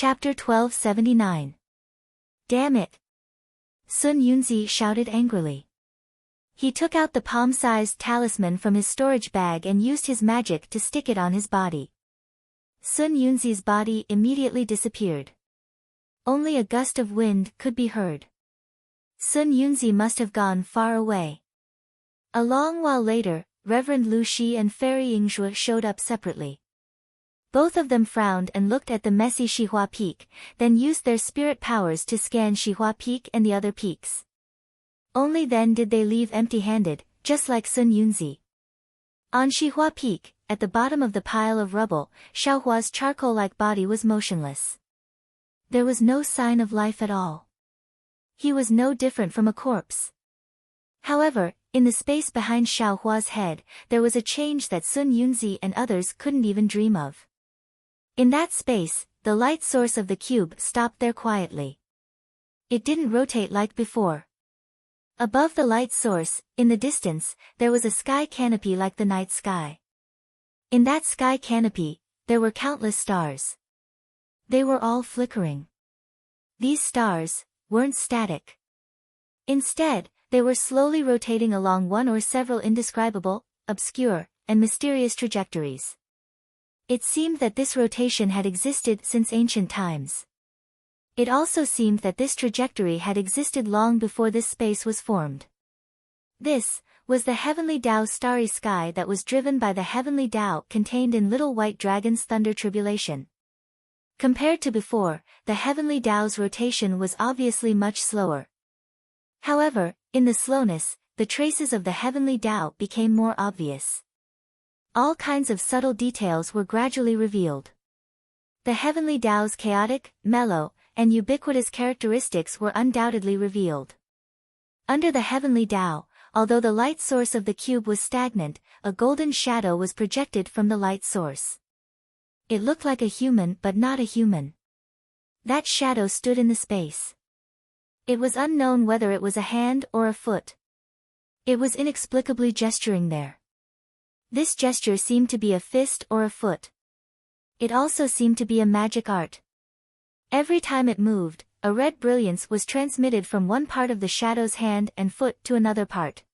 Chapter 1279. Damn it! Sun Yunzi shouted angrily. He took out the palm-sized talisman from his storage bag and used his magic to stick it on his body. Sun Yunzi's body immediately disappeared. Only a gust of wind could be heard. Sun Yunzi must have gone far away. A long while later, Reverend Lu Shi and Fairy Yingzhue showed up separately. Both of them frowned and looked at the messy Xihua Peak, then used their spirit powers to scan Xihua Peak and the other peaks. Only then did they leave empty-handed, just like Sun Yunzi. On Xihua Peak, at the bottom of the pile of rubble, Xiaohua's charcoal-like body was motionless. There was no sign of life at all. He was no different from a corpse. However, in the space behind Xiaohua's head, there was a change that Sun Yunzi and others couldn't even dream of. In that space, the light source of the cube stopped there quietly. It didn't rotate like before. Above the light source, in the distance, there was a sky canopy like the night sky. In that sky canopy, there were countless stars. They were all flickering. These stars weren't static. Instead, they were slowly rotating along one or several indescribable, obscure, and mysterious trajectories. It seemed that this rotation had existed since ancient times. It also seemed that this trajectory had existed long before this space was formed. This was the heavenly Tao starry sky that was driven by the heavenly Tao contained in Little White Dragon's thunder tribulation. Compared to before, the heavenly Tao's rotation was obviously much slower. However, in the slowness, the traces of the heavenly Tao became more obvious. All kinds of subtle details were gradually revealed. The heavenly Tao's chaotic, mellow, and ubiquitous characteristics were undoubtedly revealed. Under the heavenly Tao, although the light source of the cube was stagnant, a golden shadow was projected from the light source. It looked like a human but not a human. That shadow stood in the space. It was unknown whether it was a hand or a foot. It was inexplicably gesturing there. This gesture seemed to be a fist or a foot. It also seemed to be a magic art. Every time it moved, a red brilliance was transmitted from one part of the shadow's hand and foot to another part.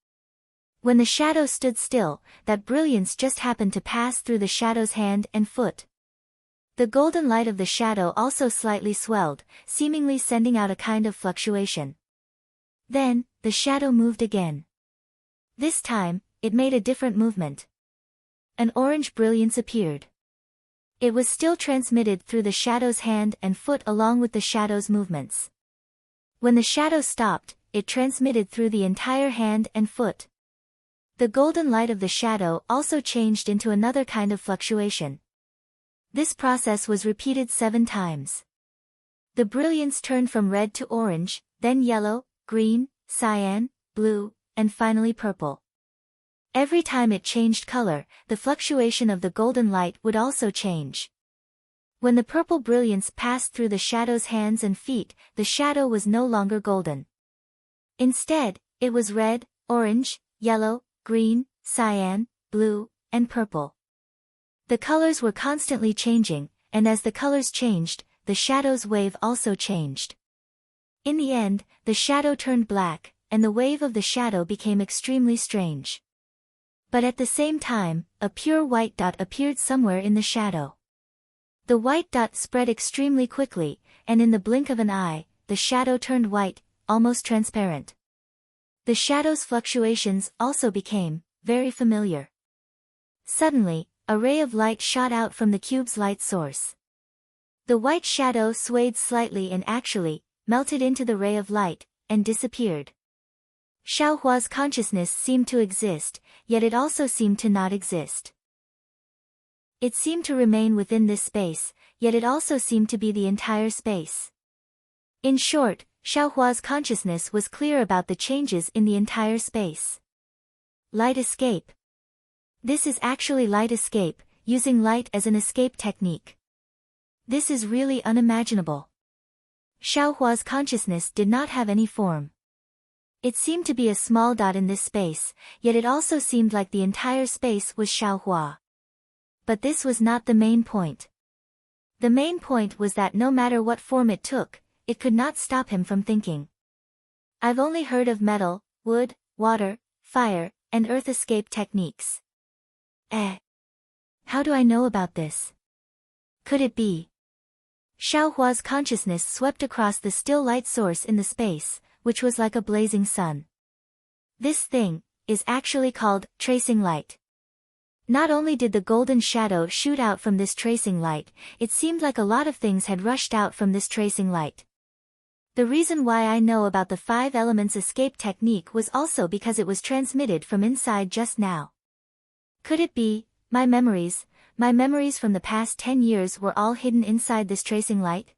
When the shadow stood still, that brilliance just happened to pass through the shadow's hand and foot. The golden light of the shadow also slightly swelled, seemingly sending out a kind of fluctuation. Then, the shadow moved again. This time, it made a different movement. An orange brilliance appeared. It was still transmitted through the shadow's hand and foot along with the shadow's movements. When the shadow stopped, it transmitted through the entire hand and foot. The golden light of the shadow also changed into another kind of fluctuation. This process was repeated 7 times. The brilliance turned from red to orange, then yellow, green, cyan, blue, and finally purple. Every time it changed color, the fluctuation of the golden light would also change. When the purple brilliance passed through the shadow's hands and feet, the shadow was no longer golden. Instead, it was red, orange, yellow, green, cyan, blue, and purple. The colors were constantly changing, and as the colors changed, the shadow's wave also changed. In the end, the shadow turned black, and the wave of the shadow became extremely strange. But at the same time, a pure white dot appeared somewhere in the shadow. The white dot spread extremely quickly, and in the blink of an eye, the shadow turned white, almost transparent. The shadow's fluctuations also became very familiar. Suddenly, a ray of light shot out from the cube's light source. The white shadow swayed slightly and actually melted into the ray of light, and disappeared. Xiaohua's consciousness seemed to exist, yet it also seemed to not exist. It seemed to remain within this space, yet it also seemed to be the entire space. In short, Xiaohua's consciousness was clear about the changes in the entire space. Light escape. This is actually light escape, using light as an escape technique. This is really unimaginable. Xiaohua's consciousness did not have any form. It seemed to be a small dot in this space, yet it also seemed like the entire space was Xiaohua. But this was not the main point. The main point was that no matter what form it took, it could not stop him from thinking. I've only heard of metal, wood, water, fire, and earth escape techniques. How do I know about this? Could it be? Xiaohua's consciousness swept across the still light source in the space, which was like a blazing sun. This thing is actually called tracing light. Not only did the golden shadow shoot out from this tracing light, it seemed like a lot of things had rushed out from this tracing light. The reason why I know about the 5 elements escape technique was also because it was transmitted from inside just now. Could it be, my memories from the past 10 years were all hidden inside this tracing light?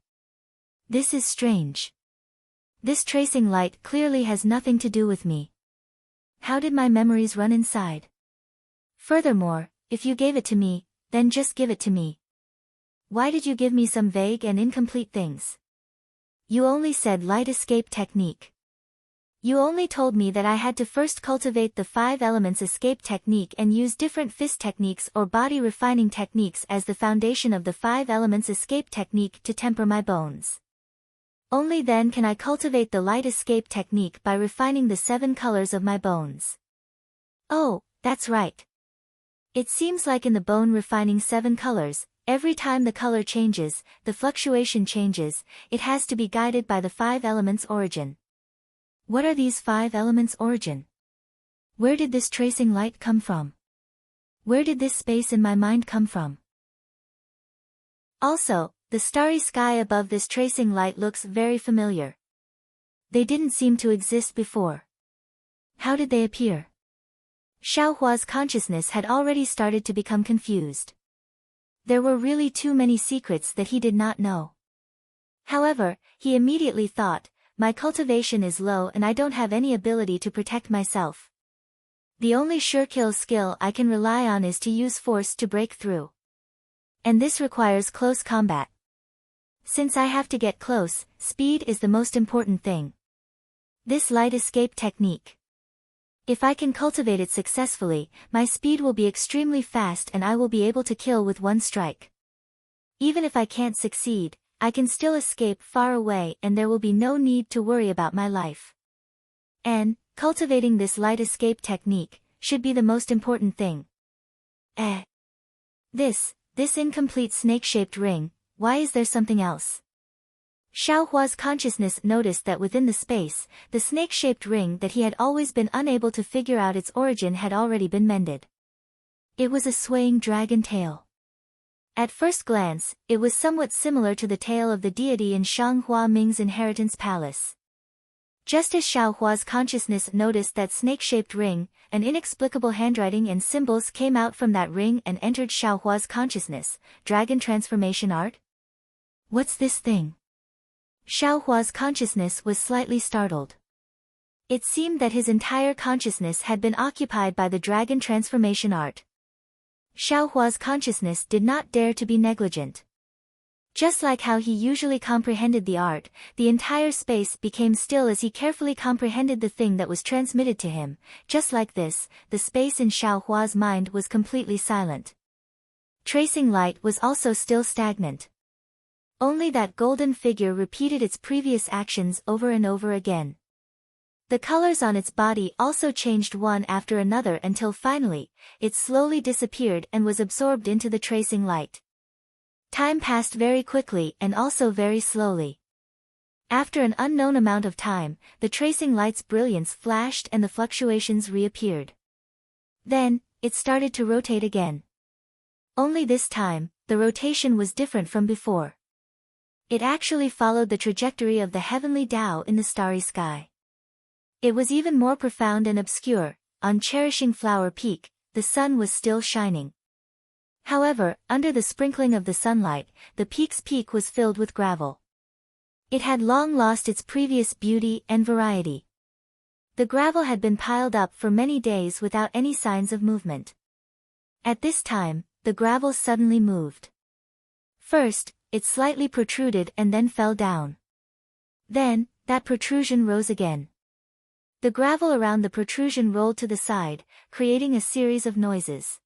This is strange. This tracing light clearly has nothing to do with me. How did my memories run inside? Furthermore, if you gave it to me, then just give it to me. Why did you give me some vague and incomplete things? You only said light escape technique. You only told me that I had to first cultivate the 5 elements escape technique and use different fist techniques or body refining techniques as the foundation of the 5 elements escape technique to temper my bones. Only then can I cultivate the light escape technique by refining the 7 colors of my bones. Oh, that's right. It seems like in the bone refining 7 colors, every time the color changes, the fluctuation changes, it has to be guided by the 5 elements origin. What are these 5 elements origin? Where did this tracing light come from? Where did this space in my mind come from? Also, the starry sky above this tracing light looks very familiar. They didn't seem to exist before. How did they appear? Xiaohua's consciousness had already started to become confused. There were really too many secrets that he did not know. However, he immediately thought, my cultivation is low and I don't have any ability to protect myself. The only sure kill skill I can rely on is to use force to break through. And this requires close combat. Since I have to get close, speed is the most important thing. This light escape technique. If I can cultivate it successfully, my speed will be extremely fast and I will be able to kill with one strike. Even if I can't succeed, I can still escape far away and there will be no need to worry about my life. And, cultivating this light escape technique, should be the most important thing. This incomplete snake-shaped ring, why is there something else? Xiaohua's consciousness noticed that within the space, the snake-shaped ring that he had always been unable to figure out its origin had already been mended. It was a swaying dragon tail. At first glance, it was somewhat similar to the tail of the deity in Shanghua Ming's inheritance palace. Just as Xiaohua's consciousness noticed that snake-shaped ring, an inexplicable handwriting and symbols came out from that ring and entered Xiaohua's consciousness. Dragon transformation art? What's this thing? Xiaohua's consciousness was slightly startled. It seemed that his entire consciousness had been occupied by the dragon transformation art. Xiaohua's consciousness did not dare to be negligent. Just like how he usually comprehended the art, the entire space became still as he carefully comprehended the thing that was transmitted to him. Just like this, the space in Xiaohua's mind was completely silent. Tracing light was also still stagnant. Only that golden figure repeated its previous actions over and over again. The colors on its body also changed one after another until finally, it slowly disappeared and was absorbed into the tracing light. Time passed very quickly and also very slowly. After an unknown amount of time, the tracing light's brilliance flashed and the fluctuations reappeared. Then, it started to rotate again. Only this time, the rotation was different from before. It actually followed the trajectory of the heavenly Tao in the starry sky. It was even more profound and obscure. On Cherishing Flower Peak, the sun was still shining. However, under the sprinkling of the sunlight, the peak's peak was filled with gravel. It had long lost its previous beauty and variety. The gravel had been piled up for many days without any signs of movement. At this time, the gravel suddenly moved. First, it slightly protruded and then fell down. Then, that protrusion rose again. The gravel around the protrusion rolled to the side, creating a series of noises.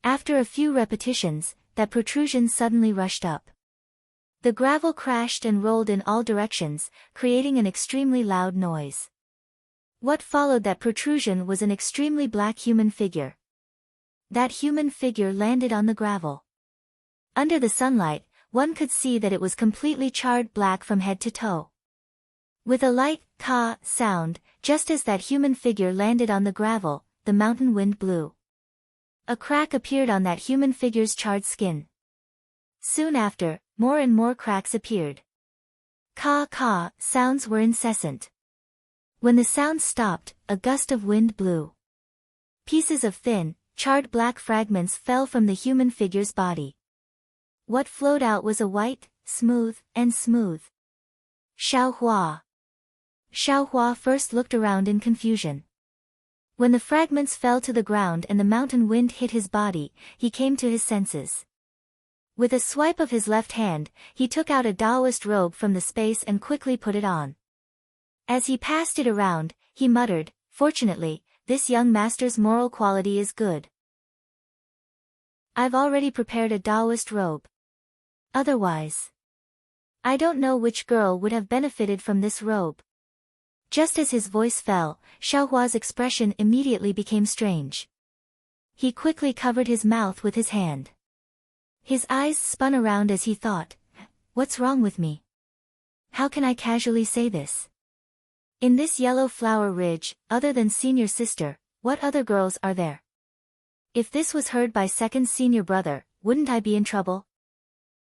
After a few repetitions, that protrusion suddenly rushed up. The gravel crashed and rolled in all directions, creating an extremely loud noise. What followed that protrusion was an extremely black human figure. That human figure landed on the gravel. Under the sunlight, one could see that it was completely charred black from head to toe. With a light "ka" sound, just as that human figure landed on the gravel, the mountain wind blew. A crack appeared on that human figure's charred skin. Soon after, more and more cracks appeared. "Ka" sounds were incessant. When the sounds stopped, a gust of wind blew. Pieces of thin, charred black fragments fell from the human figure's body. What flowed out was a white, smooth. Xiaohua. Xiaohua first looked around in confusion. When the fragments fell to the ground and the mountain wind hit his body, he came to his senses. With a swipe of his left hand, he took out a Taoist robe from the space and quickly put it on. As he passed it around, he muttered, "Fortunately, this young master's moral quality is good. I've already prepared a Taoist robe. Otherwise, I don't know which girl would have benefited from this robe." Just as his voice fell, Xiaohua's expression immediately became strange. He quickly covered his mouth with his hand. His eyes spun around as he thought, "What's wrong with me? How can I casually say this? In this yellow flower ridge, other than senior sister, what other girls are there? If this was heard by second senior brother, wouldn't I be in trouble?"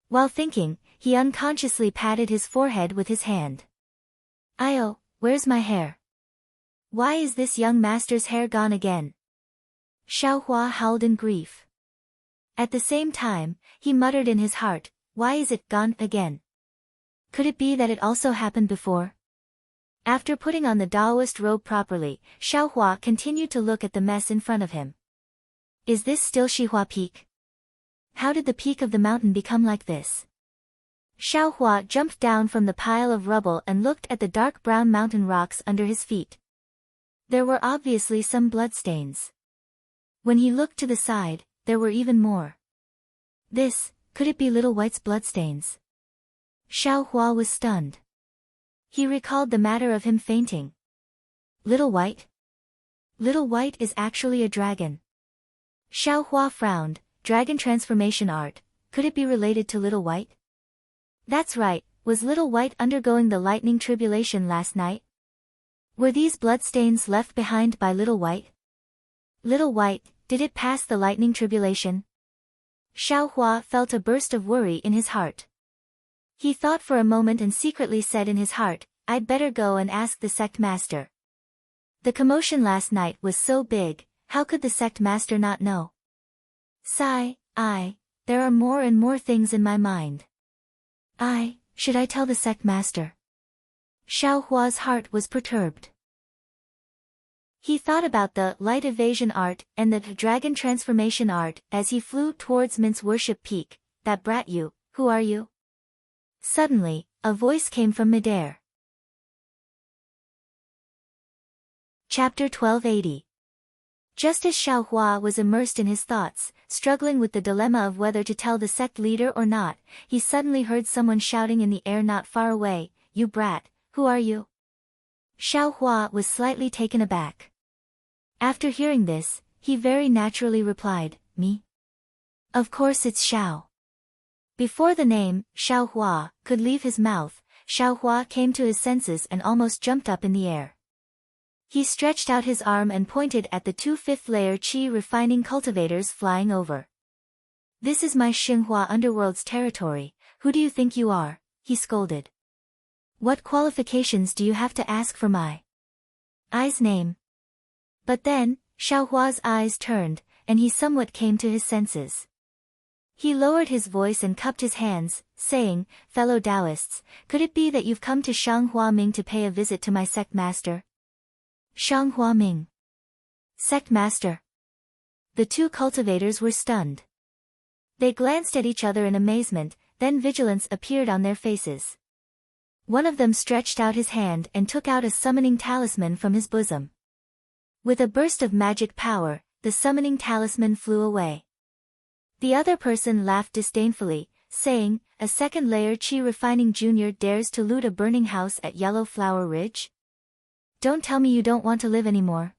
While thinking, he unconsciously patted his forehead with his hand. "Io, where's my hair? Why is this young master's hair gone again?" Xiaohua howled in grief. At the same time, he muttered in his heart, "Why is it gone again? Could it be that it also happened before?" After putting on the Taoist robe properly, Xiaohua continued to look at the mess in front of him. Is this still Xihua Peak? How did the peak of the mountain become like this? Xiaohua jumped down from the pile of rubble and looked at the dark brown mountain rocks under his feet. There were obviously some bloodstains. When he looked to the side, there were even more. Could it be Little White's bloodstains? Xiaohua was stunned. He recalled the matter of him fainting. Little White? Little White is actually a dragon. Xiaohua frowned. Dragon transformation art, could it be related to Little White? That's right, was Little White undergoing the lightning tribulation last night? Were these bloodstains left behind by Little White? Little White, did it pass the lightning tribulation? Xiaohua felt a burst of worry in his heart. He thought for a moment and secretly said in his heart, "I'd better go and ask the sect master." The commotion last night was so big, how could the sect master not know? Sigh, there are more and more things in my mind. Should I tell the sect master? Xiaohua's heart was perturbed. He thought about the light evasion art and the dragon transformation art as he flew towards Mint's worship peak. That brat you, who are you? Suddenly, a voice came from midair. Chapter 1280. Just as Xiaohua was immersed in his thoughts, struggling with the dilemma of whether to tell the sect leader or not, he suddenly heard someone shouting in the air not far away, "You brat, who are you?" Xiaohua was slightly taken aback. After hearing this, he very naturally replied, "Me? Of course it's Xiao." Before the name, Xiaohua, could leave his mouth, Xiaohua came to his senses and almost jumped up in the air. He stretched out his arm and pointed at the 2 fifth-layer qi refining cultivators flying over. "This is my Xinhua underworld's territory, who do you think you are?" he scolded. "What qualifications do you have to ask for my I's name?" But then, Xiaohua's eyes turned, and he somewhat came to his senses. He lowered his voice and cupped his hands, saying, "Fellow Taoists, could it be that you've come to Shanghua Ming to pay a visit to my sect master?" Shanghua Ming. Sect master. The 2 cultivators were stunned. They glanced at each other in amazement, then vigilance appeared on their faces. One of them stretched out his hand and took out a summoning talisman from his bosom. With a burst of magic power, the summoning talisman flew away. The other person laughed disdainfully, saying, "A second layer Chi Refining Jr. dares to loot a burning house at Yellow Flower Ridge? Don't tell me you don't want to live anymore."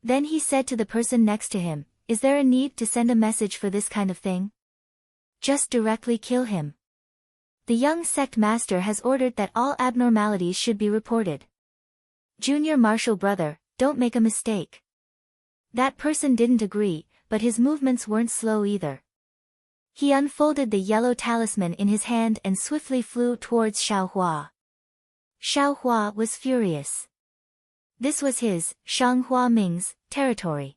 Then he said to the person next to him, "Is there a need to send a message for this kind of thing? Just directly kill him. The young sect master has ordered that all abnormalities should be reported. Junior Marshall brother, don't make a mistake." That person didn't agree, but his movements weren't slow either. He unfolded the yellow talisman in his hand and swiftly flew towards Xiaohua. Xiaohua was furious. This was his, Shanghua Ming's, territory.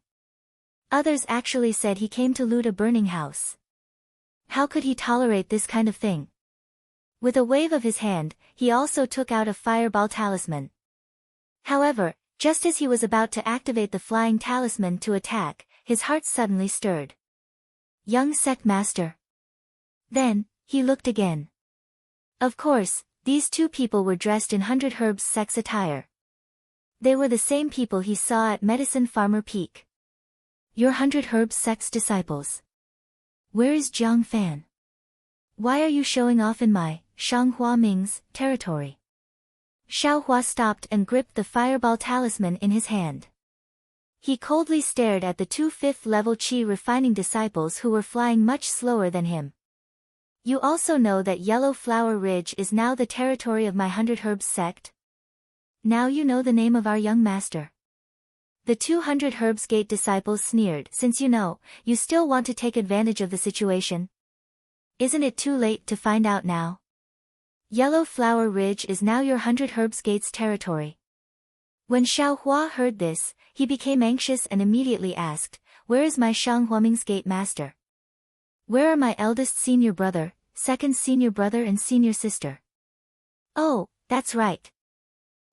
Others actually said he came to loot a burning house. How could he tolerate this kind of thing? With a wave of his hand, he also took out a fireball talisman. However, just as he was about to activate the flying talisman to attack, his heart suddenly stirred. Young sect master. Then, he looked again. Of course, these two people were dressed in 100 Herbs sect's attire. They were the same people he saw at Medicine Farmer Peak. "Your 100 Herbs sect's disciples. Where is Jiang Fan? Why are you showing off in my, Shanghua Ming's, territory?" Xiaohua stopped and gripped the fireball talisman in his hand. He coldly stared at the two 5th-level Qi refining disciples who were flying much slower than him. "You also know that Yellow Flower Ridge is now the territory of my 100 Herbs sect? Now you know the name of our young master." The 200 Herbs Gate disciples sneered. "Since you know, you still want to take advantage of the situation? Isn't it too late to find out now? Yellow Flower Ridge is now your 100 Herbs Gate's territory." When Xiaohua heard this, he became anxious and immediately asked, "Where is my Shanghuaming's Gate master? Where are my eldest senior brother, second senior brother and senior sister?" "Oh, that's right.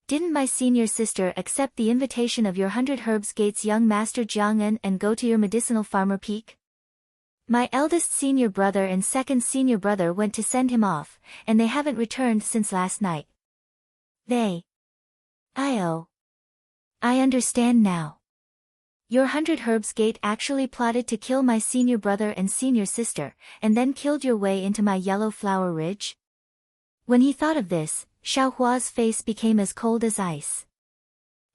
Didn't my senior sister accept the invitation of your 100 Herbs Gate's young master Jiang'an and go to your medicinal farmer Peak? My eldest senior brother and second senior brother went to send him off, and they haven't returned since last night." I understand now. Your 100 Herbs Gate actually plotted to kill my senior brother and senior sister, and then killed your way into my Yellow Flower Ridge?" When he thought of this, Xiaohua's face became as cold as ice.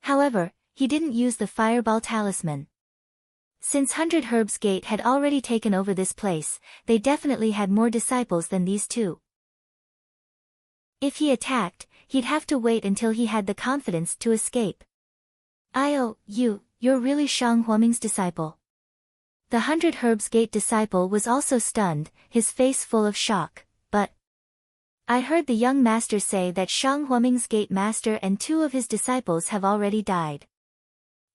However, he didn't use the fireball talisman. Since 100 Herbs Gate had already taken over this place, they definitely had more disciples than these two. If he attacked, he'd have to wait until he had the confidence to escape. You're really Shang Huaming's disciple?" The 100 Herbs Gate disciple was also stunned, his face full of shock. "But I heard the young master say that Shang Huaming's Gate master and two of his disciples have already died.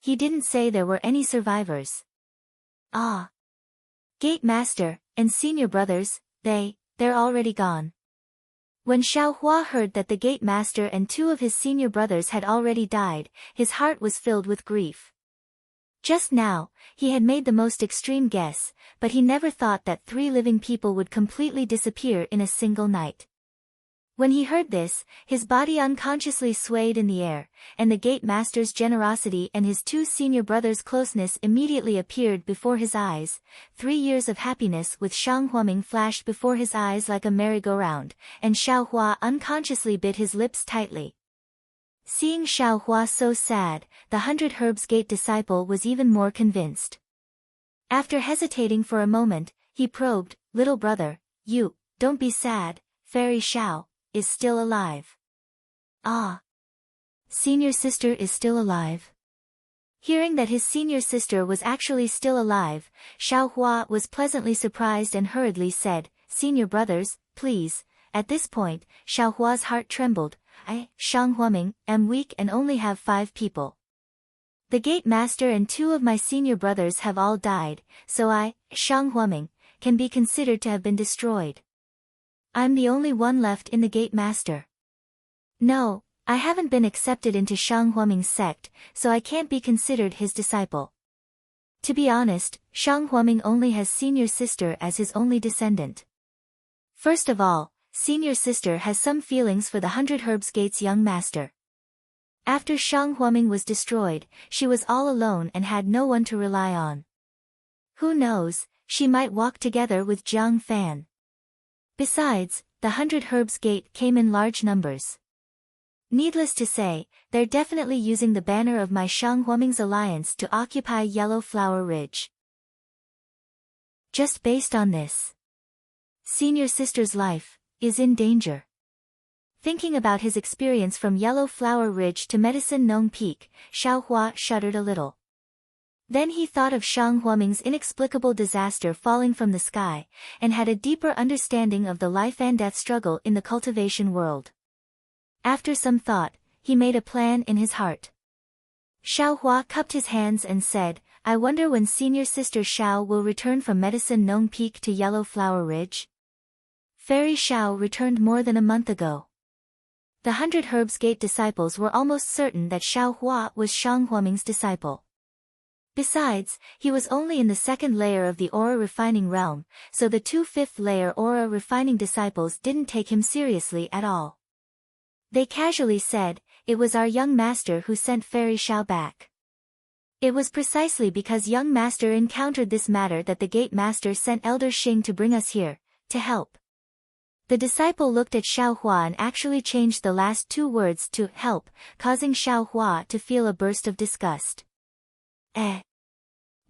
He didn't say there were any survivors." "Ah. Gate master, and senior brothers, they're already gone." When Xiaohua heard that the gate master and two of his senior brothers had already died, his heart was filled with grief. Just now, he had made the most extreme guess, but he never thought that 3 living people would completely disappear in a single night. When he heard this, his body unconsciously swayed in the air, and the gate master's generosity and his 2 senior brothers' closeness immediately appeared before his eyes. 3 years of happiness with Shang Huaming flashed before his eyes like a merry-go-round, and Xiaohua unconsciously bit his lips tightly. Seeing Xiaohua so sad, the 100 Herbs Gate disciple was even more convinced. After hesitating for a moment, he probed, "Little brother, don't be sad, Fairy Xiao is still alive." "Ah. Senior sister is still alive?" Hearing that his senior sister was actually still alive, Xiaohua was pleasantly surprised and hurriedly said, "Senior brothers, please." At this point, Xiaohua's heart trembled. "I, Shang Huaming, am weak and only have 5 people. The gate master and 2 of my senior brothers have all died, so I, Shang Huaming, can be considered to have been destroyed. I'm the only one left in the gate master. No, I haven't been accepted into Shang Huaming's sect, so I can't be considered his disciple. To be honest, Shang Huaming only has senior sister as his only descendant. First of all, senior sister has some feelings for the 100 Herbs Gate's young master. After Shang Huaming was destroyed, she was all alone and had no one to rely on. Who knows, she might walk together with Jiang Fan. Besides, the 100 Herbs Gate came in large numbers. Needless to say, they're definitely using the banner of my Shang Huoming's alliance to occupy Yellow Flower Ridge. Just based on this, Senior Sister's life is in danger. Thinking about his experience from Yellow Flower Ridge to Medicine Nong Peak, Xiaohua shuddered a little. Then he thought of Shang Huoming's inexplicable disaster falling from the sky, and had a deeper understanding of the life and death struggle in the cultivation world. After some thought, he made a plan in his heart. Xiaohua cupped his hands and said, I wonder when Senior Sister Xiao will return from Medicine Nong Peak to Yellow Flower Ridge. Fairy Xiao returned more than a month ago. The 100 Herbs Gate disciples were almost certain that Xiaohua was Shang Huoming's disciple. Besides, he was only in the second layer of the aura refining realm, so the 2 fifth-layer aura refining disciples didn't take him seriously at all. They casually said, it was our young master who sent Fairy Xiao back. It was precisely because young master encountered this matter that the gate master sent Elder Xing to bring us here, to help. The disciple looked at Xiaohua and actually changed the last 2 words to help, causing Xiaohua to feel a burst of disgust.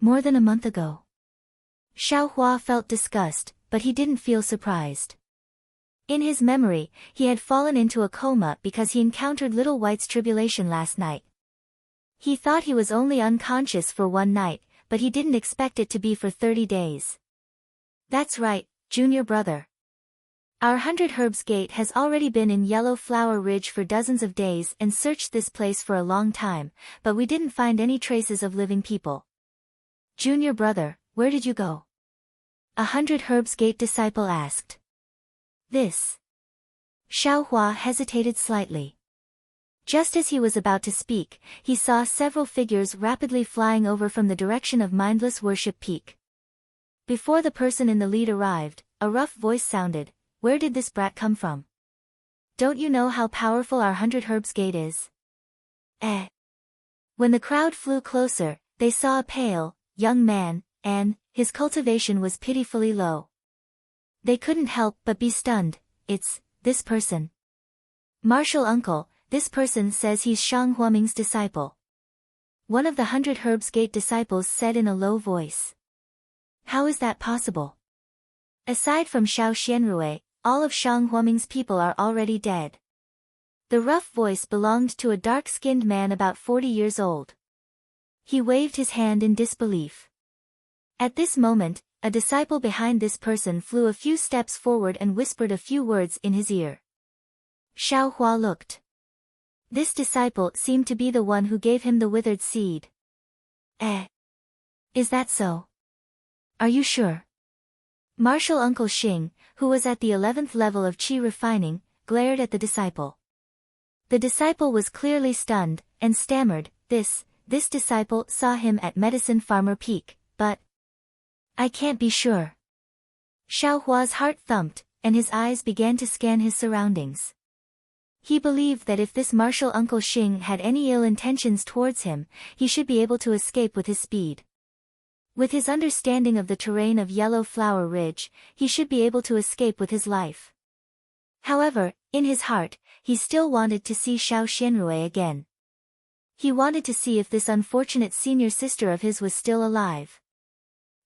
More than a month ago. Xiaohua felt disgust, but he didn't feel surprised. In his memory, he had fallen into a coma because he encountered Little White's tribulation last night. He thought he was only unconscious for 1 night, but he didn't expect it to be for 30 days. That's right, junior brother. Our 100 Herbs Gate has already been in Yellow Flower Ridge for dozens of days and searched this place for a long time, but we didn't find any traces of living people. Junior brother, where did you go? A 100 Herbs Gate disciple asked. This. Xiaohua hesitated slightly. Just as he was about to speak, he saw several figures rapidly flying over from the direction of Mindless Worship Peak. Before the person in the lead arrived, a rough voice sounded, where did this brat come from? Don't you know how powerful our 100 Herbs Gate is? When the crowd flew closer, they saw a pale, young man, and his cultivation was pitifully low. They couldn't help but be stunned. It's this person. Martial uncle, this person says he's Shang Huoming's disciple. One of the 100 Herbs Gate disciples said in a low voice. How is that possible? Aside from Xiao Xianrui, all of Shang Huoming's people are already dead. The rough voice belonged to a dark-skinned man about 40 years old. He waved his hand in disbelief. At this moment, a disciple behind this person flew a few steps forward and whispered a few words in his ear. Xiaohua looked. This disciple seemed to be the one who gave him the withered seed. Is that so? Are you sure? Martial Uncle Xing, who was at the 11th level of qi refining, glared at the disciple. The disciple was clearly stunned, and stammered, this disciple saw him at Medicine Farmer Peak, but I can't be sure. Xiaohua's heart thumped, and his eyes began to scan his surroundings. He believed that if this martial Uncle Xing had any ill intentions towards him, he should be able to escape with his speed. With his understanding of the terrain of Yellow Flower Ridge, he should be able to escape with his life. However, in his heart, he still wanted to see Xiao Xianrui again. He wanted to see if this unfortunate senior sister of his was still alive.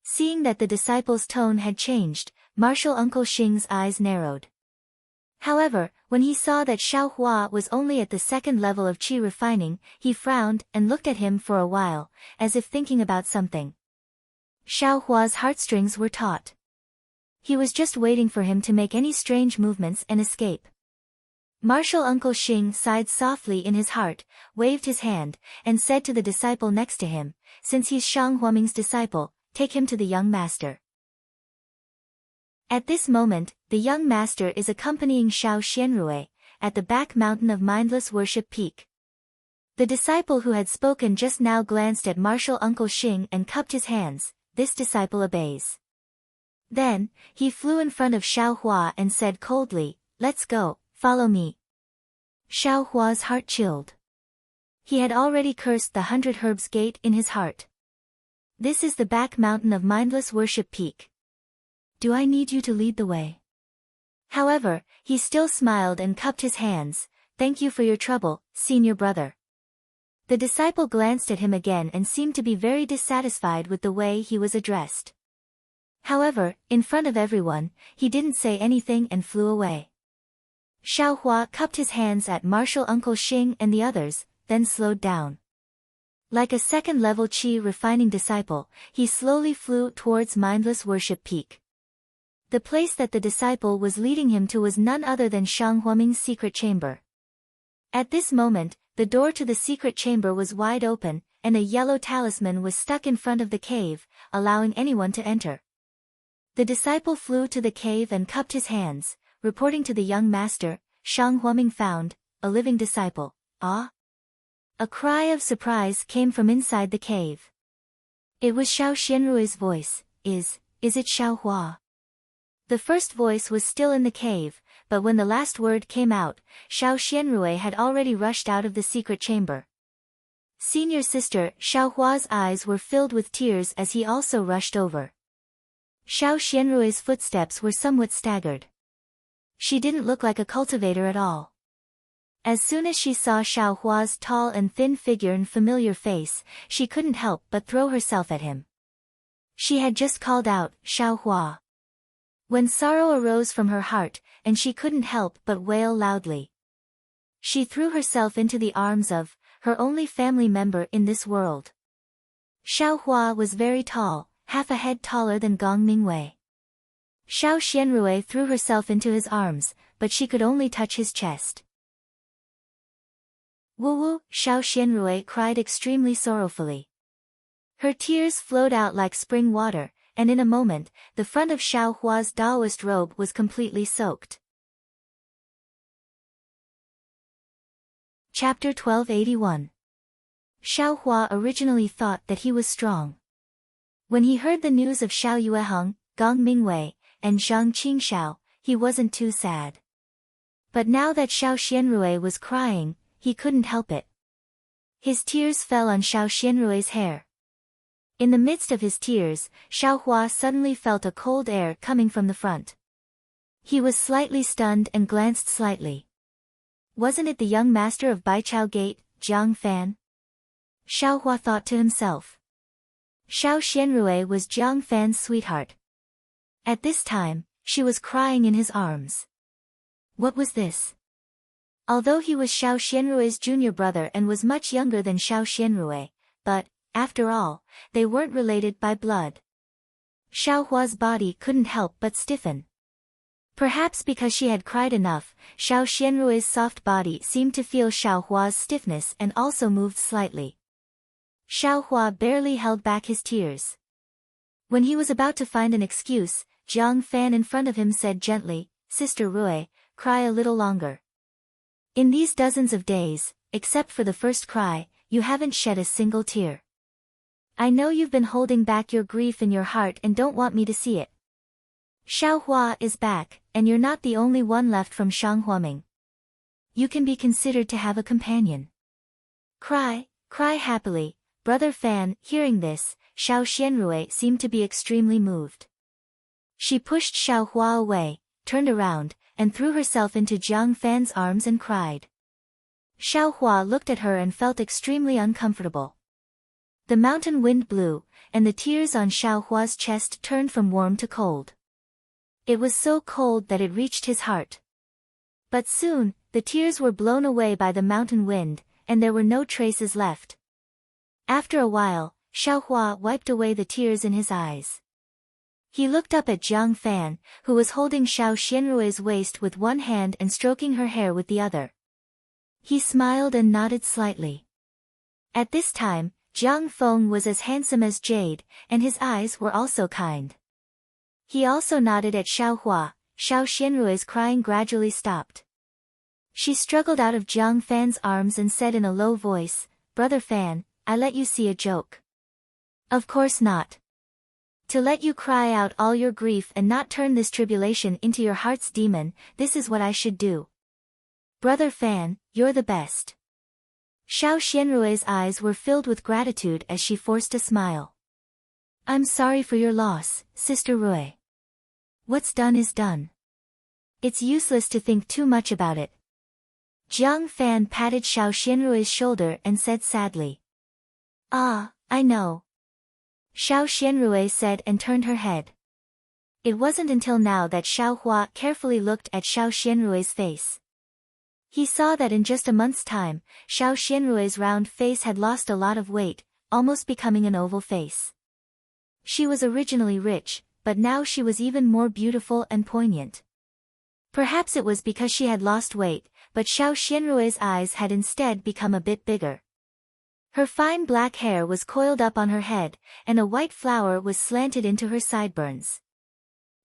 Seeing that the disciple's tone had changed, Martial Uncle Xing's eyes narrowed. However, when he saw that Xiaohua was only at the 2nd level of qi refining, he frowned and looked at him for a while, as if thinking about something. Xiaohua's heartstrings were taut. He was just waiting for him to make any strange movements and escape. Martial Uncle Xing sighed softly in his heart, waved his hand, and said to the disciple next to him, since he's Shang Huoming's disciple, take him to the young master. At this moment, the young master is accompanying Xiao Xianrui, at the back mountain of Mindless Worship Peak. The disciple who had spoken just now glanced at Martial Uncle Xing and cupped his hands. This disciple obeys. Then, he flew in front of Xiaohua and said coldly, let's go, follow me. Xiaohua's heart chilled. He had already cursed the 100 Herbs Gate in his heart. This is the back mountain of Mindless Worship Peak. Do I need you to lead the way? However, he still smiled and cupped his hands. Thank you for your trouble, senior brother. The disciple glanced at him again and seemed to be very dissatisfied with the way he was addressed. However, in front of everyone, he didn't say anything and flew away. Xiaohua cupped his hands at Martial Uncle Xing and the others, then slowed down. Like a second-level qi refining disciple, he slowly flew towards Mindless Worship Peak. The place that the disciple was leading him to was none other than Shang Huaming's secret chamber. At this moment, the door to the secret chamber was wide open, and a yellow talisman was stuck in front of the cave, allowing anyone to enter. The disciple flew to the cave and cupped his hands, reporting to the young master, Shang Huaming found, a living disciple. Ah! A cry of surprise came from inside the cave. It was Xiao Xianrui's voice. Is it Xiaohua? The first voice was still in the cave, but when the last word came out, Xiao Xianrui had already rushed out of the secret chamber. Senior sister Xiaohua's eyes were filled with tears as he also rushed over. Xiao Xianrui's footsteps were somewhat staggered. She didn't look like a cultivator at all. As soon as she saw Xiaohua's tall and thin figure and familiar face, she couldn't help but throw herself at him. She had just called out, Xiaohua. When sorrow arose from her heart, and she couldn't help but wail loudly. She threw herself into the arms of her only family member in this world. Xiaohua was very tall, half a head taller than Gong Mingwei. Xiao Xianrui threw herself into his arms, but she could only touch his chest. Woo-woo, Xiao Xianrui cried extremely sorrowfully. Her tears flowed out like spring water, and in a moment, the front of Xiaohua's Taoist robe was completely soaked. Chapter 1281. Xiaohua originally thought that he was strong. When he heard the news of Xiao Yueheng, Gong Mingwei, and Zhang Qingxiao, he wasn't too sad. But now that Xiao Xianrui was crying, he couldn't help it. His tears fell on Xiao Xianrui's hair. In the midst of his tears, Xiaohua suddenly felt a cold air coming from the front. He was slightly stunned and glanced slightly. Wasn't it the young master of Baichao Gate, Jiang Fan? Xiaohua thought to himself. Xiao Xianrui was Jiang Fan's sweetheart. At this time, she was crying in his arms. What was this? Although he was Xiao Xianrui's junior brother and was much younger than Xiao Xianrui, but, after all, they weren't related by blood. Xiaohua's body couldn't help but stiffen. Perhaps because she had cried enough, Xiao Xianrui's soft body seemed to feel Xiaohua's stiffness and also moved slightly. Xiaohua barely held back his tears. When he was about to find an excuse, Jiang Fan in front of him said gently, Sister Rui, cry a little longer. In these dozens of days, except for the first cry, you haven't shed a single tear. I know you've been holding back your grief in your heart and don't want me to see it. Xiaohua is back, and you're not the only one left from Shang Huaming. You can be considered to have a companion. Cry happily, Brother Fan. Hearing this, Xiao Xianrui seemed to be extremely moved. She pushed Xiaohua away, turned around, and threw herself into Jiang Fan's arms and cried. Xiaohua looked at her and felt extremely uncomfortable. The mountain wind blew, and the tears on Xiaohua's chest turned from warm to cold. It was so cold that it reached his heart. But soon, the tears were blown away by the mountain wind, and there were no traces left. After a while, Xiaohua wiped away the tears in his eyes. He looked up at Jiang Fan, who was holding Xiao Xianrui's waist with one hand and stroking her hair with the other. He smiled and nodded slightly. At this time, Jiang Feng was as handsome as jade, and his eyes were also kind. He also nodded at Xiaohua. Xiao Xianrui's crying gradually stopped. She struggled out of Jiang Fan's arms and said in a low voice, Brother Fan, I let you see a joke. Of course not. To let you cry out all your grief and not turn this tribulation into your heart's demon, this is what I should do. Brother Fan, you're the best. Xiao Xianrui's eyes were filled with gratitude as she forced a smile. I'm sorry for your loss, Sister Rui. What's done is done. It's useless to think too much about it. Jiang Fan patted Xiao Xianrui's shoulder and said sadly. Ah, I know. Xiao Xianrui said and turned her head. It wasn't until now that Xiao Hua carefully looked at Xiao Xianrui's face. He saw that in just a month's time, Xiao Xianrui's round face had lost a lot of weight, almost becoming an oval face. She was originally rich, but now she was even more beautiful and poignant. Perhaps it was because she had lost weight, but Xiao Xianrui's eyes had instead become a bit bigger. Her fine black hair was coiled up on her head, and a white flower was slanted into her sideburns.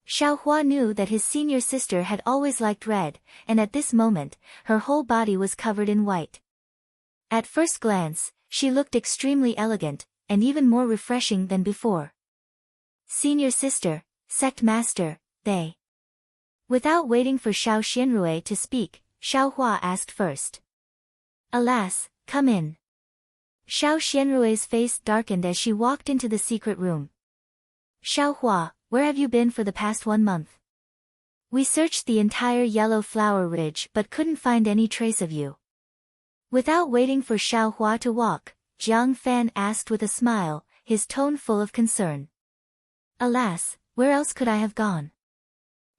Xiao Hua knew that his senior sister had always liked red, and at this moment, her whole body was covered in white. At first glance, she looked extremely elegant, and even more refreshing than before. Senior sister, sect master, they. Without waiting for Xiao Xianrui to speak, Xiao Hua asked first. Alas, come in. Xiao Xianrui's face darkened as she walked into the secret room. Xiao Hua, where have you been for the past 1 month? We searched the entire Yellow Flower Ridge but couldn't find any trace of you. Without waiting for Xiao Hua to walk, Jiang Fan asked with a smile, his tone full of concern. Alas, where else could I have gone?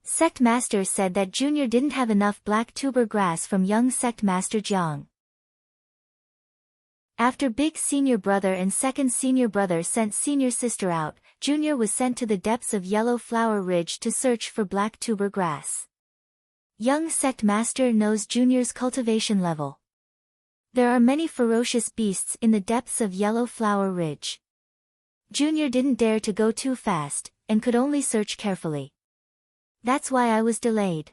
Sect Master said that Junior didn't have enough black tuber grass from young Sect Master Jiang. After big senior brother and second senior brother sent senior sister out, Junior was sent to the depths of Yellow Flower Ridge to search for black tuber grass. Young Sect Master knows Junior's cultivation level. There are many ferocious beasts in the depths of Yellow Flower Ridge. Junior didn't dare to go too fast, and could only search carefully. That's why I was delayed.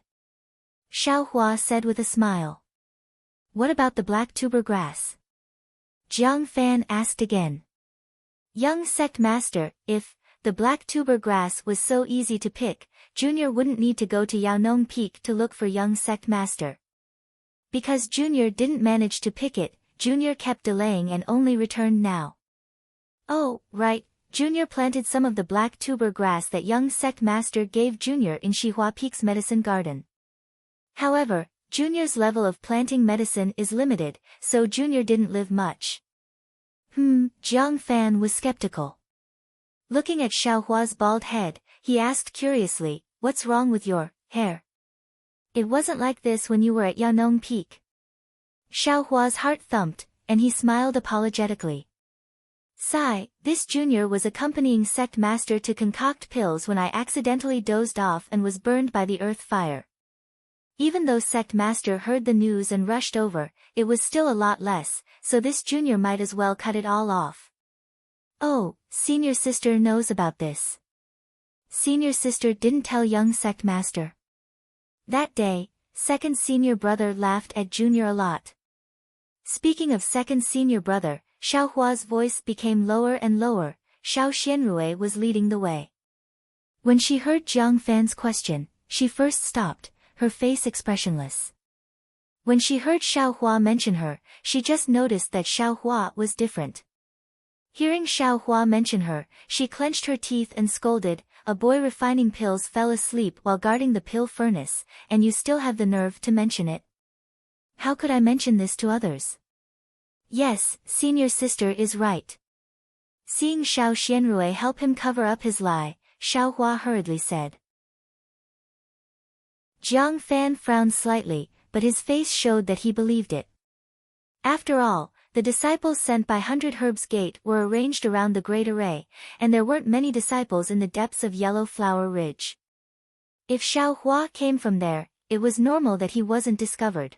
Xiao Hua said with a smile. What about the black tuber grass? Jiang Fan asked again. Young Sect Master, if the black tuber grass was so easy to pick, Junior wouldn't need to go to Yaonong Peak to look for young Sect Master. Because Junior didn't manage to pick it, Junior kept delaying and only returned now. Oh, right, Junior planted some of the black tuber grass that young Sect Master gave Junior in Shihua Peak's medicine garden. However, Junior's level of planting medicine is limited, so Junior didn't live much. Jiang Fan was skeptical. Looking at Xiao Hua's bald head, he asked curiously, what's wrong with your hair? It wasn't like this when you were at Yaonong Peak. Xiao Hua's heart thumped, and he smiled apologetically. Sigh, this Junior was accompanying Sect Master to concoct pills when I accidentally dozed off and was burned by the earth fire. Even though Sect Master heard the news and rushed over, it was still a lot less, so this Junior might as well cut it all off. Oh, senior sister knows about this. Senior sister didn't tell young Sect Master. That day, second senior brother laughed at Junior a lot. Speaking of second senior brother, Xiao Hua's voice became lower and lower. Xiao Xianrui was leading the way. When she heard Jiang Fan's question, she first stopped, her face expressionless. When she heard Xiao Hua mention her, she just noticed that Xiao Hua was different. Hearing Xiao Hua mention her, she clenched her teeth and scolded, a boy refining pills fell asleep while guarding the pill furnace, and you still have the nerve to mention it. How could I mention this to others? Yes, senior sister is right. Seeing Xiao Xianrui help him cover up his lie, Xiao Hua hurriedly said. Jiang Fan frowned slightly, but his face showed that he believed it. After all, the disciples sent by 100 Herbs Gate were arranged around the Great Array, and there weren't many disciples in the depths of Yellow Flower Ridge. If Xiao Hua came from there, it was normal that he wasn't discovered.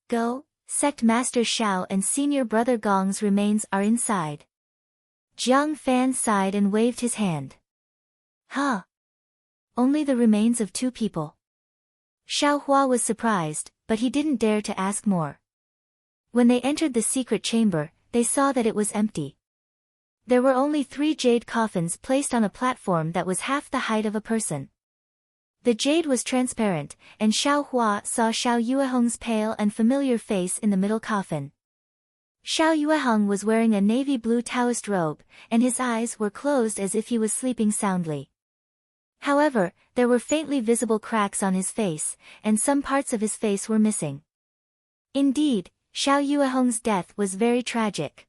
Go, Sect Master Xiao and Senior Brother Gong's remains are inside. Jiang Fan sighed and waved his hand. Huh? Only the remains of 2 people. Xiao Hua was surprised, but he didn't dare to ask more. When they entered the secret chamber, they saw that it was empty. There were only 3 jade coffins placed on a platform that was half the height of a person. The jade was transparent, and Xiao Hua saw Xiao Yuehong's pale and familiar face in the middle coffin. Xiao Yuehong was wearing a navy blue Taoist robe, and his eyes were closed as if he was sleeping soundly. However, there were faintly visible cracks on his face, and some parts of his face were missing. Indeed, Xiao Yuehong's death was very tragic.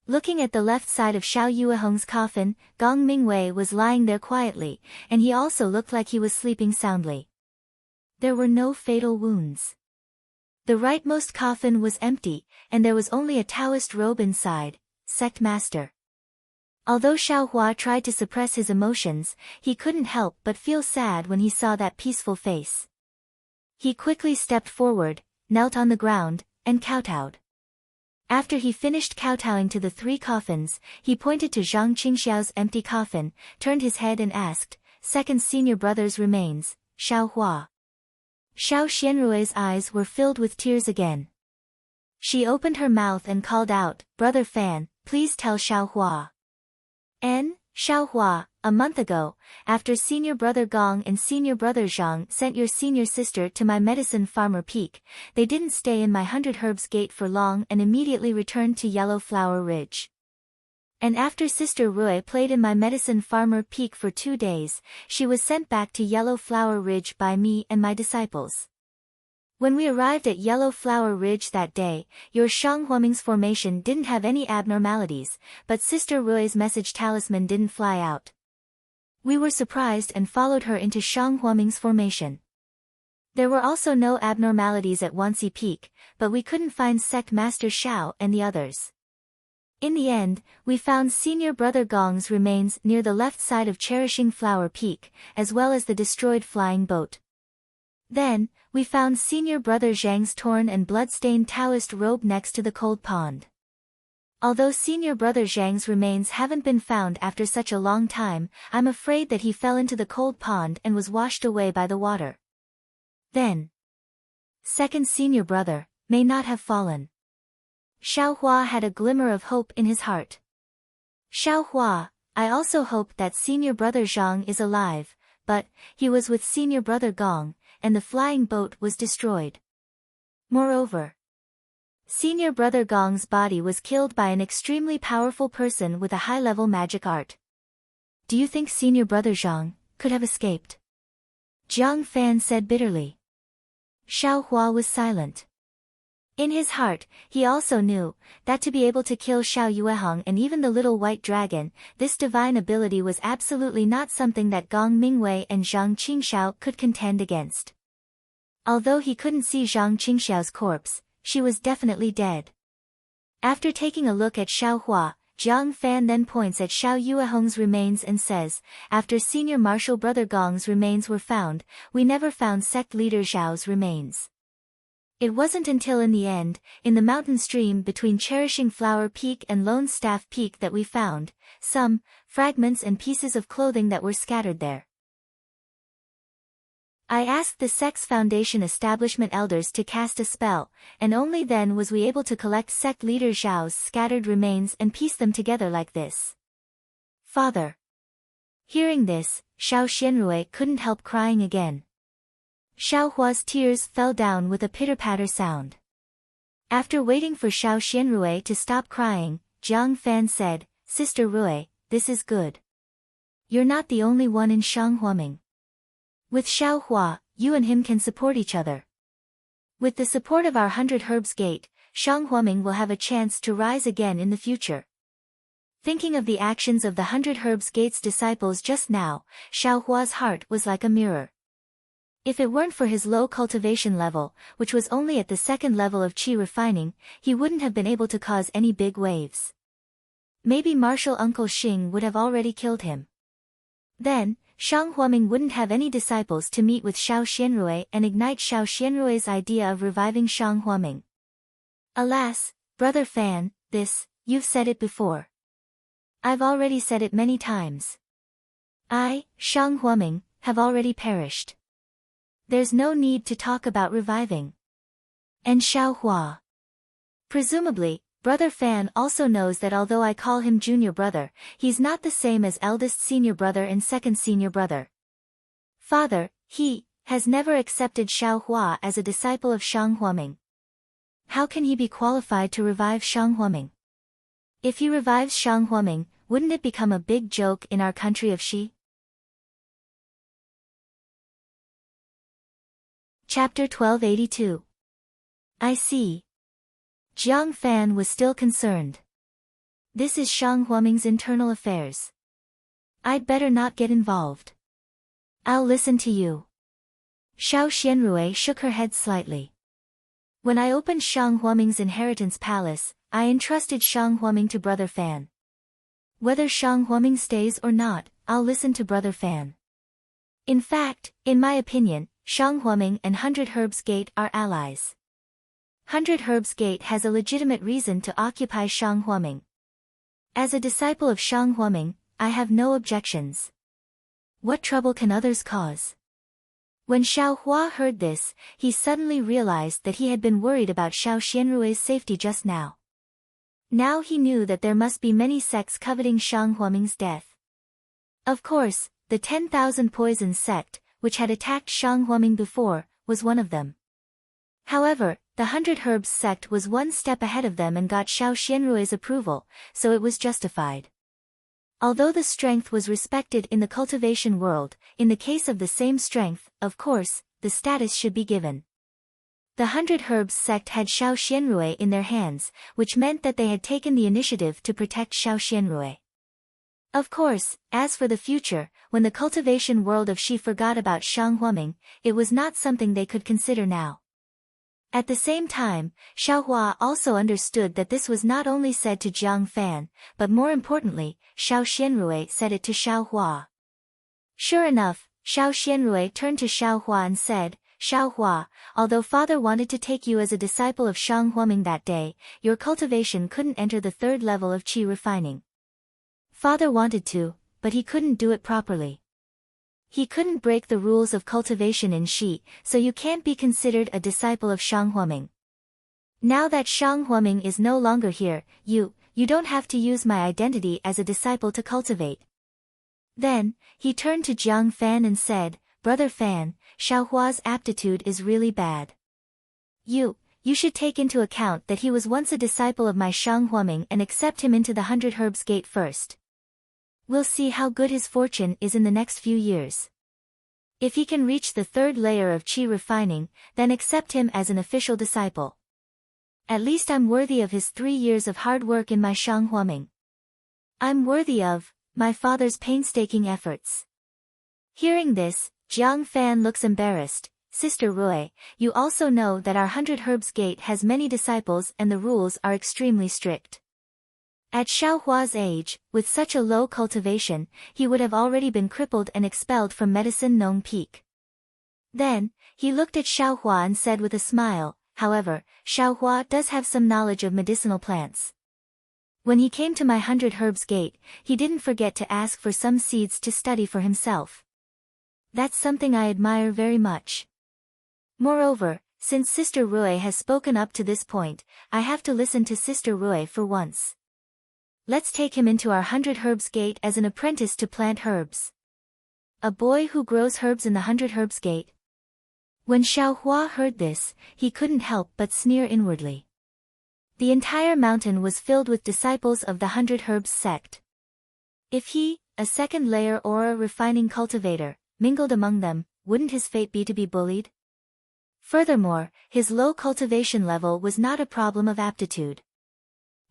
Looking at the left side of Xiao Yuehong's coffin, Gong Mingwei was lying there quietly, and he also looked like he was sleeping soundly. There were no fatal wounds. The rightmost coffin was empty, and there was only a Taoist robe inside, sect master. Although Xiao Hua tried to suppress his emotions, he couldn't help but feel sad when he saw that peaceful face. He quickly stepped forward, knelt on the ground, and kowtowed. After he finished kowtowing to the 3 coffins, he pointed to Zhang Qingxiao's empty coffin, turned his head and asked, "Second senior brother's remains, Xiao Hua." Xiao Xianrui's eyes were filled with tears again. She opened her mouth and called out, "Brother Fan, please tell Xiao Hua." Xiao Hua, a month ago, after senior brother Gong and senior brother Zhang sent your senior sister to my medicine farmer peak, they didn't stay in my 100 Herbs Gate for long and immediately returned to Yellow Flower Ridge. And after Sister Rui played in my medicine farmer peak for 2 days, she was sent back to Yellow Flower Ridge by me and my disciples. When we arrived at Yellow Flower Ridge that day, your Shang Huaming's formation didn't have any abnormalities, but Sister Rui's message talisman didn't fly out. We were surprised and followed her into Shang Huaming's formation. There were also no abnormalities at Wanxi Peak, but we couldn't find Sect Master Xiao and the others. In the end, we found Senior Brother Gong's remains near the left side of Cherishing Flower Peak, as well as the destroyed flying boat. Then, we found Senior Brother Zhang's torn and blood-stained Taoist robe next to the cold pond. Although Senior Brother Zhang's remains haven't been found after such a long time, I'm afraid that he fell into the cold pond and was washed away by the water. Then, second Senior Brother may not have fallen. Xiao Hua had a glimmer of hope in his heart. Xiao Hua, I also hope that Senior Brother Zhang is alive, but he was with Senior Brother Gong, and the flying boat was destroyed. Moreover, Senior Brother Gong's body was killed by an extremely powerful person with a high-level magic art. Do you think Senior Brother Zhang could have escaped? Jiang Fan said bitterly. Xiao Hua was silent. In his heart, he also knew that to be able to kill Xiao Yuehong and even the little white dragon, this divine ability was absolutely not something that Gong Mingwei and Zhang Qingxiao could contend against. Although he couldn't see Zhang Qingxiao's corpse, she was definitely dead. After taking a look at Xiao Hua, Jiang Fan then points at Xiao Yuehong's remains and says, after Senior Marshal Brother Gong's remains were found, we never found Sect Leader Zhao's remains. It wasn't until in the end, in the mountain stream between Cherishing Flower Peak and Lone Staff Peak that we found some fragments and pieces of clothing that were scattered there. I asked the Sect's Foundation establishment elders to cast a spell, and only then was we able to collect Sect Leader Zhao's scattered remains and piece them together like this. Father. Hearing this, Xiao Xianrui couldn't help crying again. Xiao Hua's tears fell down with a pitter-patter sound. After waiting for Xiao Xianrui to stop crying, Jiang Fan said, Sister Rui, this is good. You're not the only one in Shang Huaming. With Xiao Hua, you and him can support each other. With the support of our 100 Herbs Gate, Shang Huaming will have a chance to rise again in the future. Thinking of the actions of the 100 Herbs Gate's disciples just now, Xiao Hua's heart was like a mirror. If it weren't for his low cultivation level, which was only at the 2nd level of qi refining, he wouldn't have been able to cause any big waves. Maybe Marshal Uncle Xing would have already killed him. Then, Shang Huaming wouldn't have any disciples to meet with Xiao Xianrui and ignite Xiao Xianrui's idea of reviving Shang Huaming. Alas, Brother Fan, you've said it before. I've already said it many times. I, Shang Huaming, have already perished. There's no need to talk about reviving. And Xiao Hua. Presumably, Brother Fan also knows that although I call him junior brother, he's not the same as eldest senior brother and second senior brother. Father, he has never accepted Xiao Hua as a disciple of Shang Huaming. How can he be qualified to revive Shang Huaming? If he revives Shang Huaming, wouldn't it become a big joke in our country of Xi? Chapter 1282. I see. Jiang Fan was still concerned. This is Shang Huaming's internal affairs. I'd better not get involved. I'll listen to you. Xiao Xianrui shook her head slightly. When I opened Shang Huaming's inheritance palace, I entrusted Shang Huaming to Brother Fan. Whether Shang Huaming stays or not, I'll listen to Brother Fan. In fact, in my opinion, Shang Huaming and 100 Herbs Gate are allies. 100 Herbs Gate has a legitimate reason to occupy Shang Huaming. As a disciple of Shang Huaming, I have no objections. What trouble can others cause? When Xiao Hua heard this, he suddenly realized that he had been worried about Xiao Xianrui's safety just now. Now he knew that there must be many sects coveting Shang Huaming's death. Of course, the 10,000 Poison sect, which had attacked Shang Huaming before, was one of them. However, the 100 Herbs sect was one step ahead of them and got Xiao Xianrui's approval, so it was justified. Although the strength was respected in the cultivation world, in the case of the same strength, of course, the status should be given. The 100 Herbs sect had Xiao Xianrui in their hands, which meant that they had taken the initiative to protect Xiao Xianrui. Of course, as for the future, when the cultivation world of Shi forgot about Shang Huaming, it was not something they could consider now. At the same time, Xiao Hua also understood that this was not only said to Jiang Fan, but more importantly, Xiao Xianrui said it to Xiao Hua. Sure enough, Xiao Xianrui turned to Xiao Hua and said, Xiao Hua, although father wanted to take you as a disciple of Shang Huaming that day, your cultivation couldn't enter the third level of qi refining. Father wanted to, but he couldn't do it properly. He couldn't break the rules of cultivation in Shi, so you can't be considered a disciple of Shang Huaming. Now that Shang Huaming is no longer here, you don't have to use my identity as a disciple to cultivate. Then, he turned to Jiang Fan and said, Brother Fan, Xiao Hua's aptitude is really bad. You should take into account that he was once a disciple of my Shang Huaming and accept him into the 100 Herbs Gate first. We'll see how good his fortune is in the next few years. If he can reach the third layer of qi refining, then accept him as an official disciple. At least I'm worthy of his 3 years of hard work in my Shang Huaming. I'm worthy of my father's painstaking efforts. Hearing this, Jiang Fan looks embarrassed. Sister Rui, you also know that our 100 Herbs Gate has many disciples and the rules are extremely strict. At Xiao Hua's age, with such a low cultivation, he would have already been crippled and expelled from Medicine Nong Peak. Then, he looked at Xiao Hua and said with a smile, however, Xiao Hua does have some knowledge of medicinal plants. When he came to my 100 Herbs Gate, he didn't forget to ask for some seeds to study for himself. That's something I admire very much. Moreover, since Sister Rui has spoken up to this point, I have to listen to Sister Rui for once. Let's take him into our 100 Herbs Gate as an apprentice to plant herbs. A boy who grows herbs in the 100 Herbs Gate. When Xiao Hua heard this, he couldn't help but sneer inwardly. The entire mountain was filled with disciples of the 100 Herbs sect. If he, a second layer aura refining cultivator, mingled among them, wouldn't his fate be to be bullied? Furthermore, his low cultivation level was not a problem of aptitude.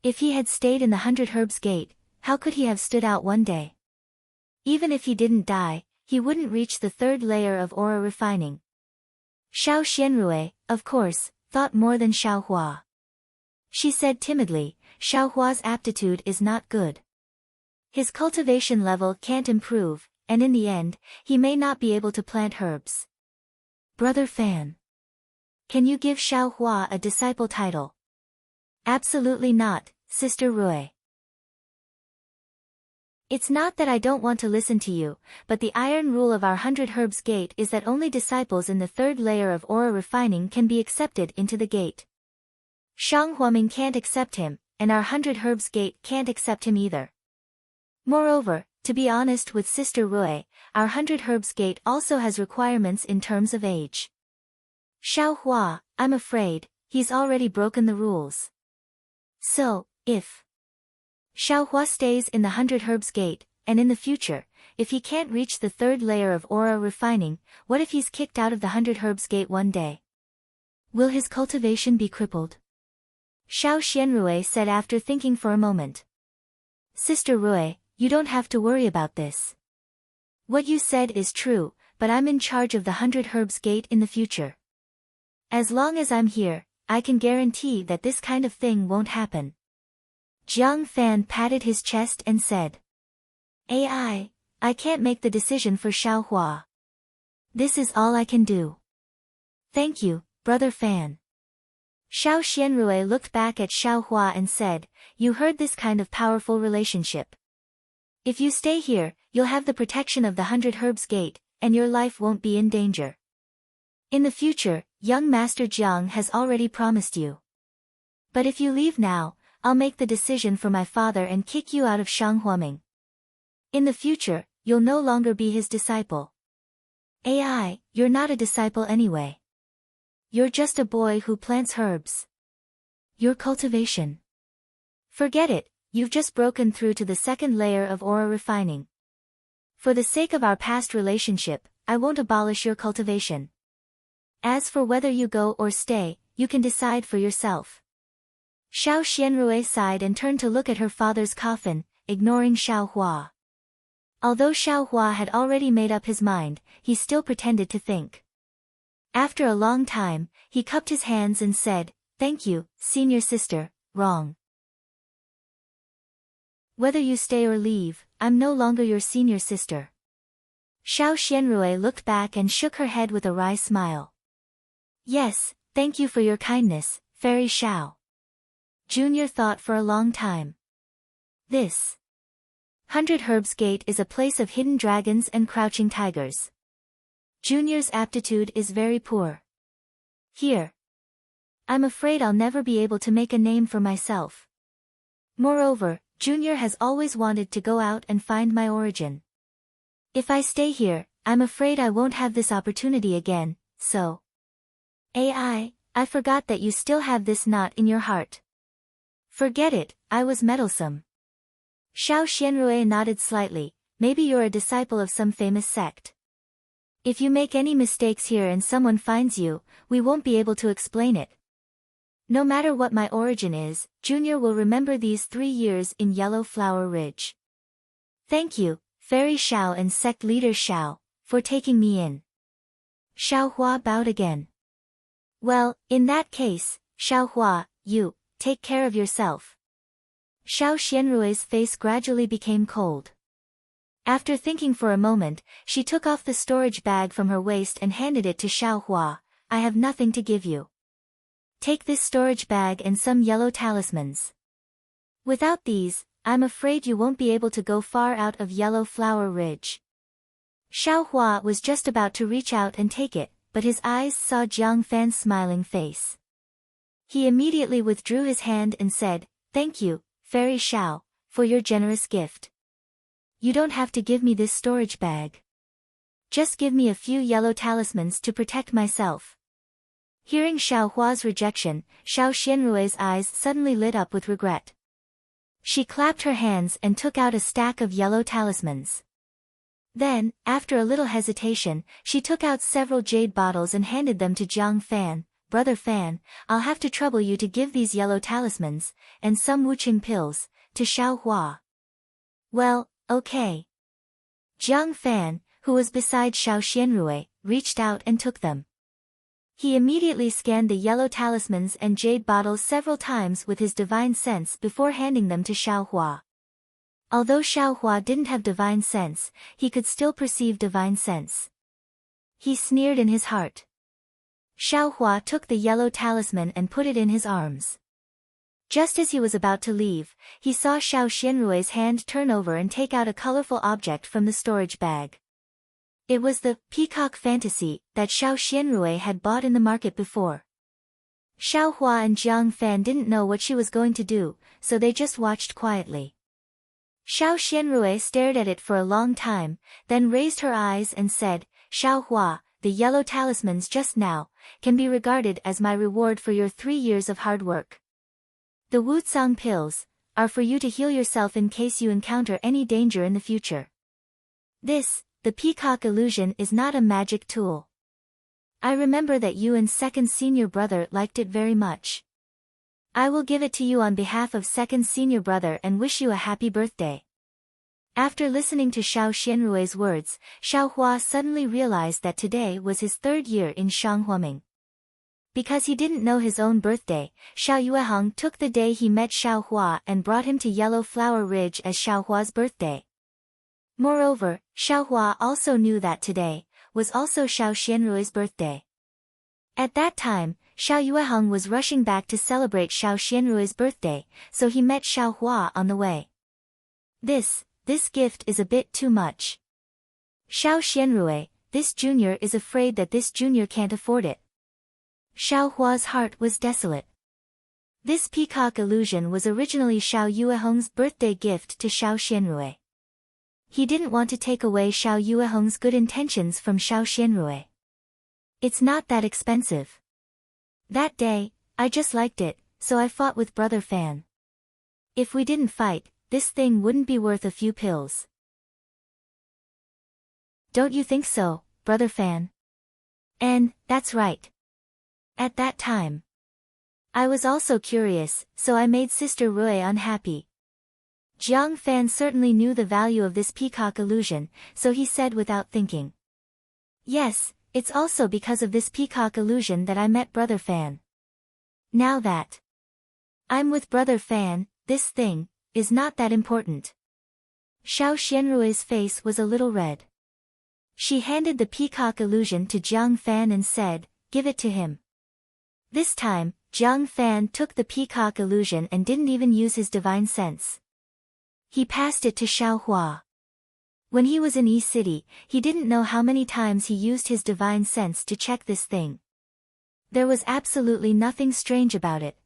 If he had stayed in the 100 Herbs Gate, how could he have stood out one day? Even if he didn't die, he wouldn't reach the third layer of aura refining. Xiao Xianrui, of course, thought more than Xiao Hua. She said timidly, Xiao Hua's aptitude is not good. His cultivation level can't improve, and in the end, he may not be able to plant herbs. Brother Fan. Can you give Xiao Hua a disciple title? Absolutely not, Sister Rui. It's not that I don't want to listen to you, but the iron rule of our 100 Herbs Gate is that only disciples in the third layer of aura refining can be accepted into the gate. Shang Huaming can't accept him, and our 100 Herbs Gate can't accept him either. Moreover, to be honest with Sister Rui, our 100 Herbs Gate also has requirements in terms of age. Xiao Hua, I'm afraid, he's already broken the rules. So, if Xiao Hua stays in the 100 Herbs Gate, and in the future, if he can't reach the third layer of aura refining, what if he's kicked out of the 100 Herbs Gate one day? Will his cultivation be crippled? Xiao Xianrui said after thinking for a moment. Sister Rui, you don't have to worry about this. What you said is true, but I'm in charge of the 100 Herbs Gate in the future. As long as I'm here, I can guarantee that this kind of thing won't happen. Jiang Fan patted his chest and said. I can't make the decision for Xiao Hua. This is all I can do. Thank you, Brother Fan. Xiao Xianrui looked back at Xiao Hua and said, you heard this kind of powerful relationship. If you stay here, you'll have the protection of the 100 Herbs Gate, and your life won't be in danger. In the future, young Master Jiang has already promised you. But if you leave now, I'll make the decision for my father and kick you out of Shanghuaming. In the future, you'll no longer be his disciple. You're not a disciple anyway. You're just a boy who plants herbs. Your cultivation. Forget it, you've just broken through to the second layer of aura refining. For the sake of our past relationship, I won't abolish your cultivation. As for whether you go or stay, you can decide for yourself. Xiao Xianrui sighed and turned to look at her father's coffin, ignoring Xiao Hua. Although Xiao Hua had already made up his mind, he still pretended to think. After a long time, he cupped his hands and said, thank you, senior sister, wrong. Whether you stay or leave, I'm no longer your senior sister. Xiao Xianrui looked back and shook her head with a wry smile. Yes, thank you for your kindness, Fairy Xiao. Junior thought for a long time. This 100 Herbs Gate is a place of hidden dragons and crouching tigers. Junior's aptitude is very poor. Here. I'm afraid I'll never be able to make a name for myself. Moreover, Junior has always wanted to go out and find my origin. If I stay here, I'm afraid I won't have this opportunity again, so. I forgot that you still have this knot in your heart. Forget it, I was meddlesome. Xiao Xianrui nodded slightly, maybe you're a disciple of some famous sect. If you make any mistakes here and someone finds you, we won't be able to explain it. No matter what my origin is, Junior will remember these 3 years in Yellow Flower Ridge. Thank you, Fairy Xiao and Sect Leader Xiao, for taking me in. Xiao Hua bowed again. Well, in that case, Xiao Hua, you, take care of yourself. Xiao Xianrui's face gradually became cold. After thinking for a moment, she took off the storage bag from her waist and handed it to Xiao Hua. I have nothing to give you. Take this storage bag and some yellow talismans. Without these, I'm afraid you won't be able to go far out of Yellow Flower Ridge. Xiao Hua was just about to reach out and take it, but his eyes saw Jiang Fan's smiling face. He immediately withdrew his hand and said, thank you, Fairy Xiao, for your generous gift. You don't have to give me this storage bag. Just give me a few yellow talismans to protect myself. Hearing Xiao Hua's rejection, Xiao Xianrui's eyes suddenly lit up with regret. She clapped her hands and took out a stack of yellow talismans. Then, after a little hesitation, she took out several jade bottles and handed them to Jiang Fan. Brother Fan, I'll have to trouble you to give these yellow talismans, and some Wuqing pills, to Xiao Hua. Well, okay. Jiang Fan, who was beside Xiao Xianrui, reached out and took them. He immediately scanned the yellow talismans and jade bottles several times with his divine sense before handing them to Xiao Hua. Although Xiao Hua didn't have divine sense, he could still perceive divine sense. He sneered in his heart. Xiao Hua took the yellow talisman and put it in his arms. Just as he was about to leave, he saw Xiao Xianrui's hand turn over and take out a colorful object from the storage bag. It was the peacock fantasy that Xiao Xianrui had bought in the market before. Xiao Hua and Jiang Fan didn't know what she was going to do, so they just watched quietly. Xiao Xianrui stared at it for a long time, then raised her eyes and said, Xiao Hua, the yellow talismans just now, can be regarded as my reward for your 3 years of hard work. The Wucang pills are for you to heal yourself in case you encounter any danger in the future. The peacock illusion is not a magic tool. I remember that you and second senior brother liked it very much. I will give it to you on behalf of second senior brother and wish you a happy birthday. After listening to Xiao Xianrui's words, Xiao Hua suddenly realized that today was his third year in Shanghuaming. Because he didn't know his own birthday, Xiao Yueheng took the day he met Xiao Hua and brought him to Yellow Flower Ridge as Xiao Hua's birthday. Moreover, Xiao Hua also knew that today was also Xiao Xianrui's birthday. At that time, Xiao Yueheng was rushing back to celebrate Xiao Xianrui's birthday, so he met Xiao Hua on the way. This gift is a bit too much. Xiao Xianrui, this junior is afraid that this junior can't afford it. Xiao Hua's heart was desolate. This peacock illusion was originally Xiao Yueheng's birthday gift to Xiao Xianrui. He didn't want to take away Xiao Yueheng's good intentions from Xiao Xianrui. It's not that expensive. That day, I just liked it, so I fought with Brother Fan. If we didn't fight, this thing wouldn't be worth a few pills. Don't you think so, Brother Fan? And, that's right. At that time, I was also curious, so I made Sister Rui unhappy. Jiang Fan certainly knew the value of this peacock illusion, so he said without thinking. Yes, it's also because of this peacock illusion that I met Brother Fan. Now that I'm with Brother Fan, this thing is not that important. Xiao Xianrui's face was a little red. She handed the peacock illusion to Jiang Fan and said, "Give it to him." This time, Jiang Fan took the peacock illusion and didn't even use his divine sense. He passed it to Xiao Hua. When he was in Yi City, he didn't know how many times he used his divine sense to check this thing. There was absolutely nothing strange about it.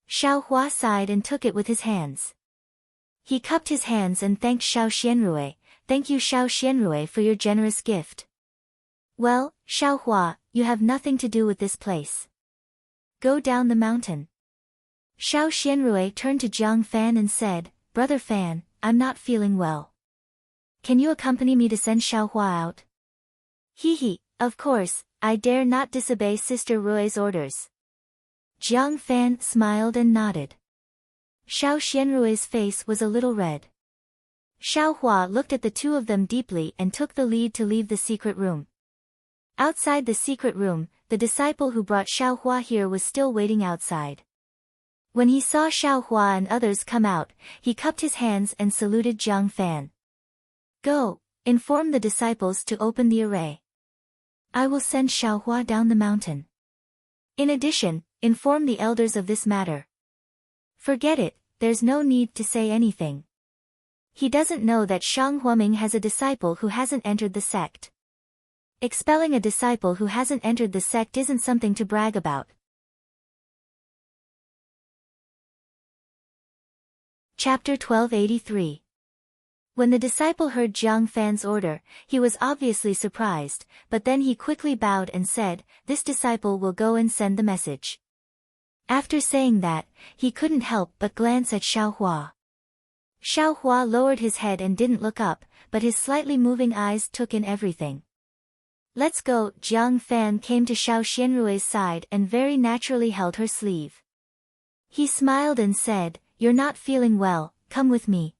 Xiao Hua sighed and took it with his hands. He cupped his hands and thanked Xiao Xianrui. "Thank you Xiao Xianrui for your generous gift." "Well, Xiao Hua, you have nothing to do with this place. Go down the mountain." Xiao Xianrui turned to Jiang Fan and said, "Brother Fan, I'm not feeling well. Can you accompany me to send Xiao Hua out?" "Hee, of course, I dare not disobey Sister Rui's orders." Jiang Fan smiled and nodded. Xiao Xianrui's face was a little red. Xiao Hua looked at the two of them deeply and took the lead to leave the secret room. Outside the secret room, the disciple who brought Xiao Hua here was still waiting outside. When he saw Xiao Hua and others come out, he cupped his hands and saluted Jiang Fan. "Go, inform the disciples to open the array. I will send Xiao Hua down the mountain. In addition, inform the elders of this matter." "Forget it, there's no need to say anything. He doesn't know that Shanghuaming has a disciple who hasn't entered the sect. Expelling a disciple who hasn't entered the sect isn't something to brag about." Chapter 1283. When the disciple heard Jiang Fan's order, he was obviously surprised, but then he quickly bowed and said, "This disciple will go and send the message." After saying that, he couldn't help but glance at Xiao Hua. Xiao Hua lowered his head and didn't look up, but his slightly moving eyes took in everything. "Let's go." Jiang Fan came to Xiao Xianrui's side and very naturally held her sleeve. He smiled and said, "You're not feeling well, come with me."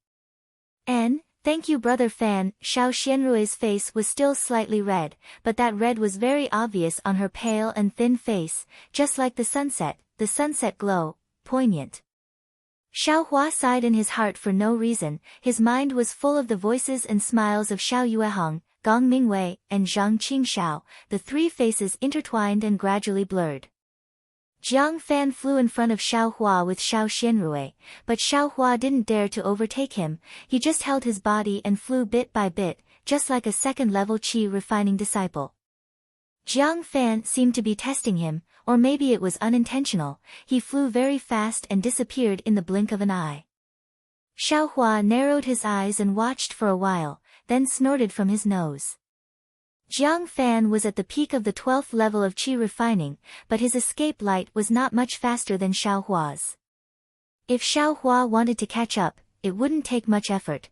Thank you Brother Fan." Xiao Xianrui's face was still slightly red, but that red was very obvious on her pale and thin face, just like the sunset glow, poignant. Xiao Hua sighed in his heart for no reason. His mind was full of the voices and smiles of Xiao Yueheng, Gong Mingwei, and Zhang Qingxiao, the three faces intertwined and gradually blurred. Jiang Fan flew in front of Xiao Hua with Xiao Xianrui, but Xiao Hua didn't dare to overtake him. He just held his body and flew bit by bit, just like a second-level qi refining disciple. Jiang Fan seemed to be testing him, or maybe it was unintentional. He flew very fast and disappeared in the blink of an eye. Xiao Hua narrowed his eyes and watched for a while, then snorted from his nose. Jiang Fan was at the peak of the 12th level of qi refining, but his escape light was not much faster than Xiao Hua's. If Xiao Hua wanted to catch up, it wouldn't take much effort.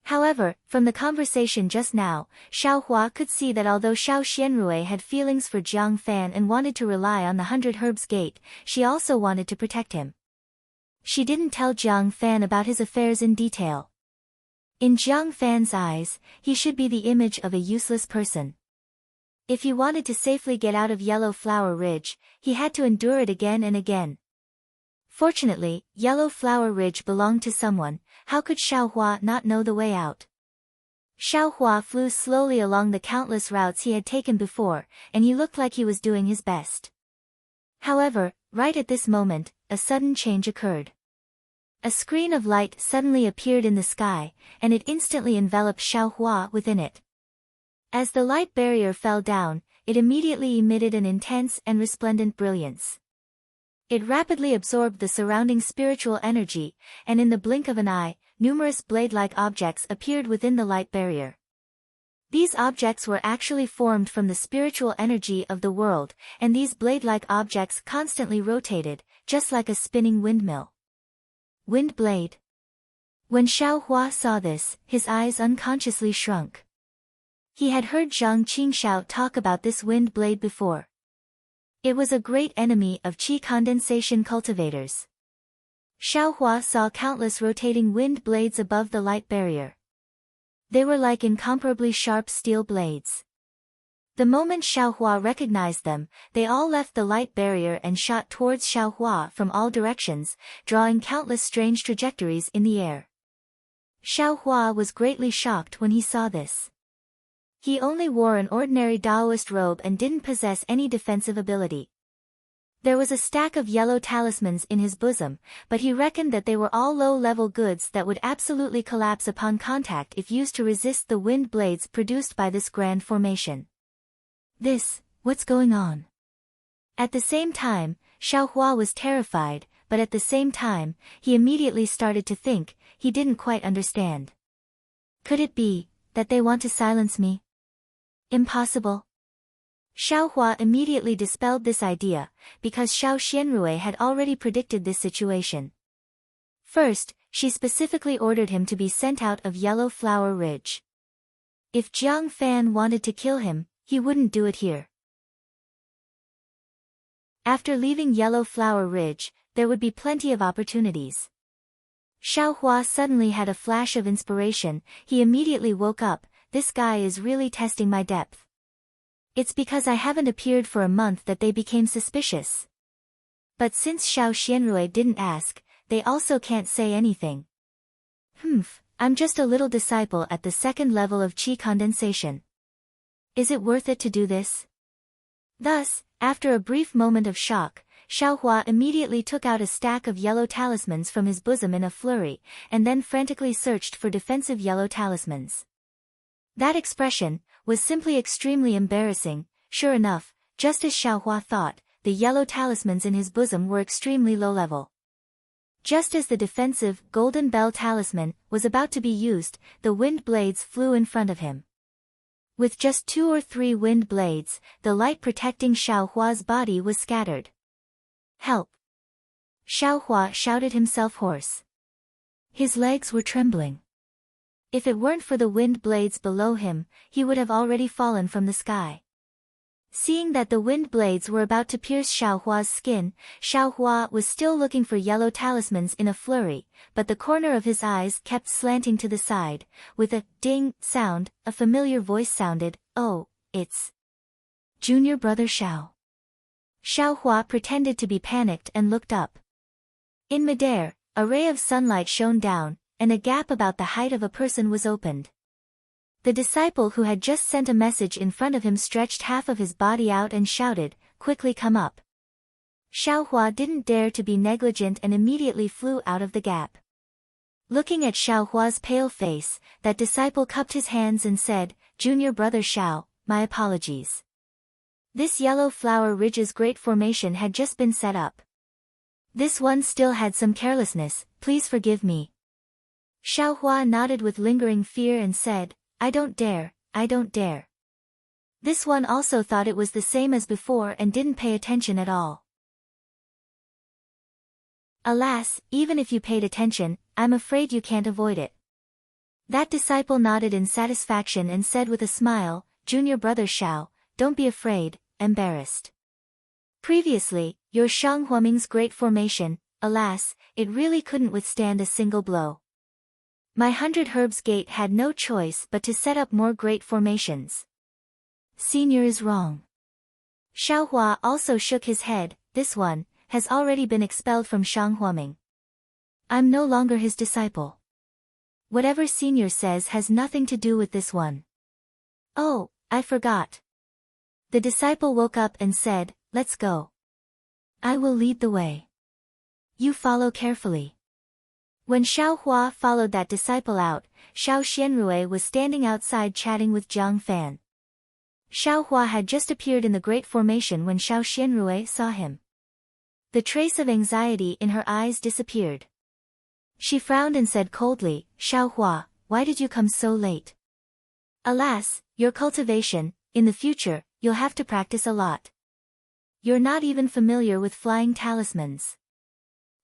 However, from the conversation just now, Xiao Hua could see that although Xiao Xianrui had feelings for Jiang Fan and wanted to rely on the 100 Herbs Gate, she also wanted to protect him. She didn't tell Jiang Fan about his affairs in detail. In Jiang Fan's eyes, he should be the image of a useless person. If he wanted to safely get out of Yellow Flower Ridge, he had to endure it again and again. Fortunately, Yellow Flower Ridge belonged to someone. How could Xiao Hua not know the way out? Xiao Hua flew slowly along the countless routes he had taken before, and he looked like he was doing his best. However, right at this moment, a sudden change occurred. A screen of light suddenly appeared in the sky, and it instantly enveloped Xiao Hua within it. As the light barrier fell down, it immediately emitted an intense and resplendent brilliance. It rapidly absorbed the surrounding spiritual energy, and in the blink of an eye, numerous blade-like objects appeared within the light barrier. These objects were actually formed from the spiritual energy of the world, and these blade-like objects constantly rotated, just like a spinning windmill. Wind blade. When Xiao Hua saw this, his eyes unconsciously shrunk. He had heard Zhang Qingxiao talk about this wind blade before. It was a great enemy of qi condensation cultivators. Xiao Hua saw countless rotating wind blades above the light barrier. They were like incomparably sharp steel blades. The moment Xiao Hua recognized them, they all left the light barrier and shot towards Xiao Hua from all directions, drawing countless strange trajectories in the air. Xiao Hua was greatly shocked when he saw this. He only wore an ordinary Taoist robe and didn't possess any defensive ability. There was a stack of yellow talismans in his bosom, but he reckoned that they were all low-level goods that would absolutely collapse upon contact if used to resist the wind blades produced by this grand formation. What's going on? At the same time, Xiao Hua was terrified, but at the same time, he immediately started to think. He didn't quite understand. Could it be that they want to silence me? Impossible. Xiao Hua immediately dispelled this idea, because Xiao Xianrui had already predicted this situation. First, she specifically ordered him to be sent out of Yellow Flower Ridge. If Jiang Fan wanted to kill him, he wouldn't do it here. After leaving Yellow Flower Ridge, there would be plenty of opportunities. Xiao Hua suddenly had a flash of inspiration. He immediately woke up. This guy is really testing my depth. It's because I haven't appeared for a month that they became suspicious. But since Xiao Xianrui didn't ask, they also can't say anything. I'm just a little disciple at the second level of qi condensation. Is it worth it to do this? Thus, after a brief moment of shock, Xiao Hua immediately took out a stack of yellow talismans from his bosom in a flurry, and then frantically searched for defensive yellow talismans. That expression was simply extremely embarrassing. Sure enough, just as Xiao Hua thought, the yellow talismans in his bosom were extremely low level. Just as the defensive Golden Bell talisman was about to be used, the wind blades flew in front of him. With just 2 or 3 wind blades, the light protecting Xiao Hua's body was scattered. Help! Xiao Hua shouted himself hoarse. His legs were trembling. If it weren't for the wind blades below him, he would have already fallen from the sky. Seeing that the wind blades were about to pierce Xiao Hua's skin, Xiao Hua was still looking for yellow talismans in a flurry, but the corner of his eyes kept slanting to the side. With a ding sound, a familiar voice sounded. Oh, it's Junior Brother Xiao. Xiao Hua pretended to be panicked and looked up. In midair, a ray of sunlight shone down, and a gap about the height of a person was opened. The disciple who had just sent a message in front of him stretched half of his body out and shouted, "Quickly come up." Xiao Hua didn't dare to be negligent and immediately flew out of the gap. Looking at Xiao Hua's pale face, that disciple cupped his hands and said, "Junior Brother Xiao, my apologies. This Yellow Flower Ridge's great formation had just been set up. This one still had some carelessness, please forgive me." Xiao Hua nodded with lingering fear and said, I don't dare. This one also thought it was the same as before and didn't pay attention at all. Alas, even if you paid attention, I'm afraid you can't avoid it. That disciple nodded in satisfaction and said with a smile, "Junior brother Xiao, don't be afraid, embarrassed. Previously, your Shang Huaming's great formation, alas, it really couldn't withstand a single blow. My 100 Herbs Gate had no choice but to set up more great formations. Senior is wrong." Xiaohua also shook his head. "This one has already been expelled from Shang Huaming. I'm no longer his disciple. Whatever Senior says has nothing to do with this one." "Oh, I forgot." The disciple woke up and said, "Let's go. I will lead the way. You follow carefully." When Xiaohua followed that disciple out, Xiao Xianrui was standing outside chatting with Jiang Fan. Xiaohua had just appeared in the great formation when Xiao Xianrui saw him. The trace of anxiety in her eyes disappeared. She frowned and said coldly, "Xiaohua, why did you come so late?" "Alas, your cultivation, in the future, you'll have to practice a lot. You're not even familiar with flying talismans."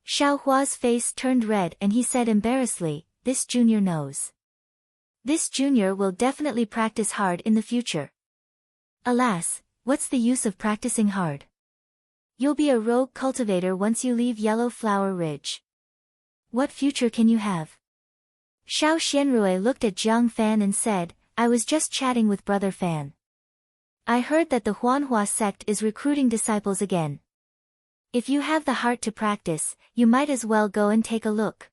Xiaohua's face turned red and he said embarrassedly, "This junior knows. This junior will definitely practice hard in the future." "Alas, what's the use of practicing hard? You'll be a rogue cultivator once you leave Yellow Flower Ridge. What future can you have?" Xiao Xianrui looked at Jiang Fan and said, "I was just chatting with Brother Fan. I heard that the Huanhua sect is recruiting disciples again. If you have the heart to practice, you might as well go and take a look."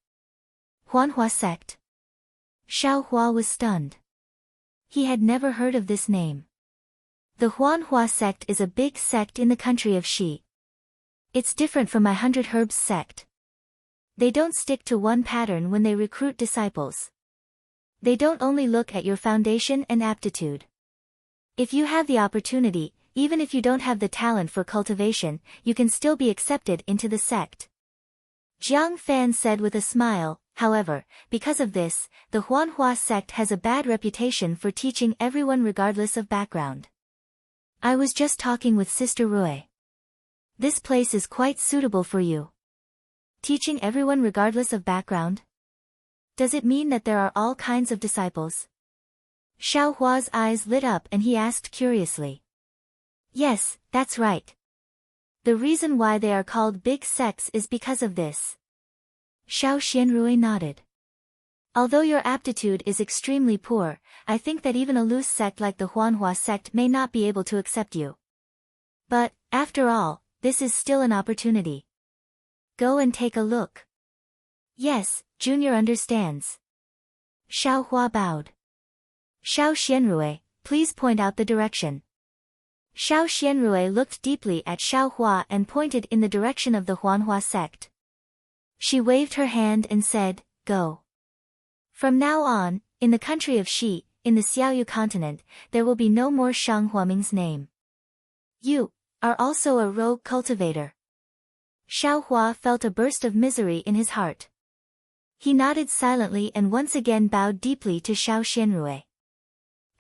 Huanhua sect? Xiaohua was stunned. He had never heard of this name. The Huanhua sect is a big sect in the country of Xi. It's different from my 100 Herbs sect. They don't stick to one pattern when they recruit disciples. They don't only look at your foundation and aptitude. If you have the opportunity, even if you don't have the talent for cultivation, you can still be accepted into the sect. Jiang Fan said with a smile. However, because of this, the Huanhua sect has a bad reputation for teaching everyone regardless of background. I was just talking with Sister Rui. This place is quite suitable for you. Teaching everyone regardless of background? Does it mean that there are all kinds of disciples? Xiaohua's eyes lit up and he asked curiously. Yes, that's right. The reason why they are called big sects is because of this. Xiao Xianrui nodded. Although your aptitude is extremely poor, I think that even a loose sect like the Huanhua sect may not be able to accept you. But, after all, this is still an opportunity. Go and take a look. Yes, Junior understands. Xiaohua bowed. Xiao Xianrui, please point out the direction. Xiao Xianrui looked deeply at Xiaohua and pointed in the direction of the Huanhua sect. She waved her hand and said, "Go. From now on, in the country of Xi, in the Xiaoyu continent, there will be no more Shang Huaming's name. You are also a rogue cultivator." Xiaohua felt a burst of misery in his heart. He nodded silently and once again bowed deeply to Xiao Xianrui.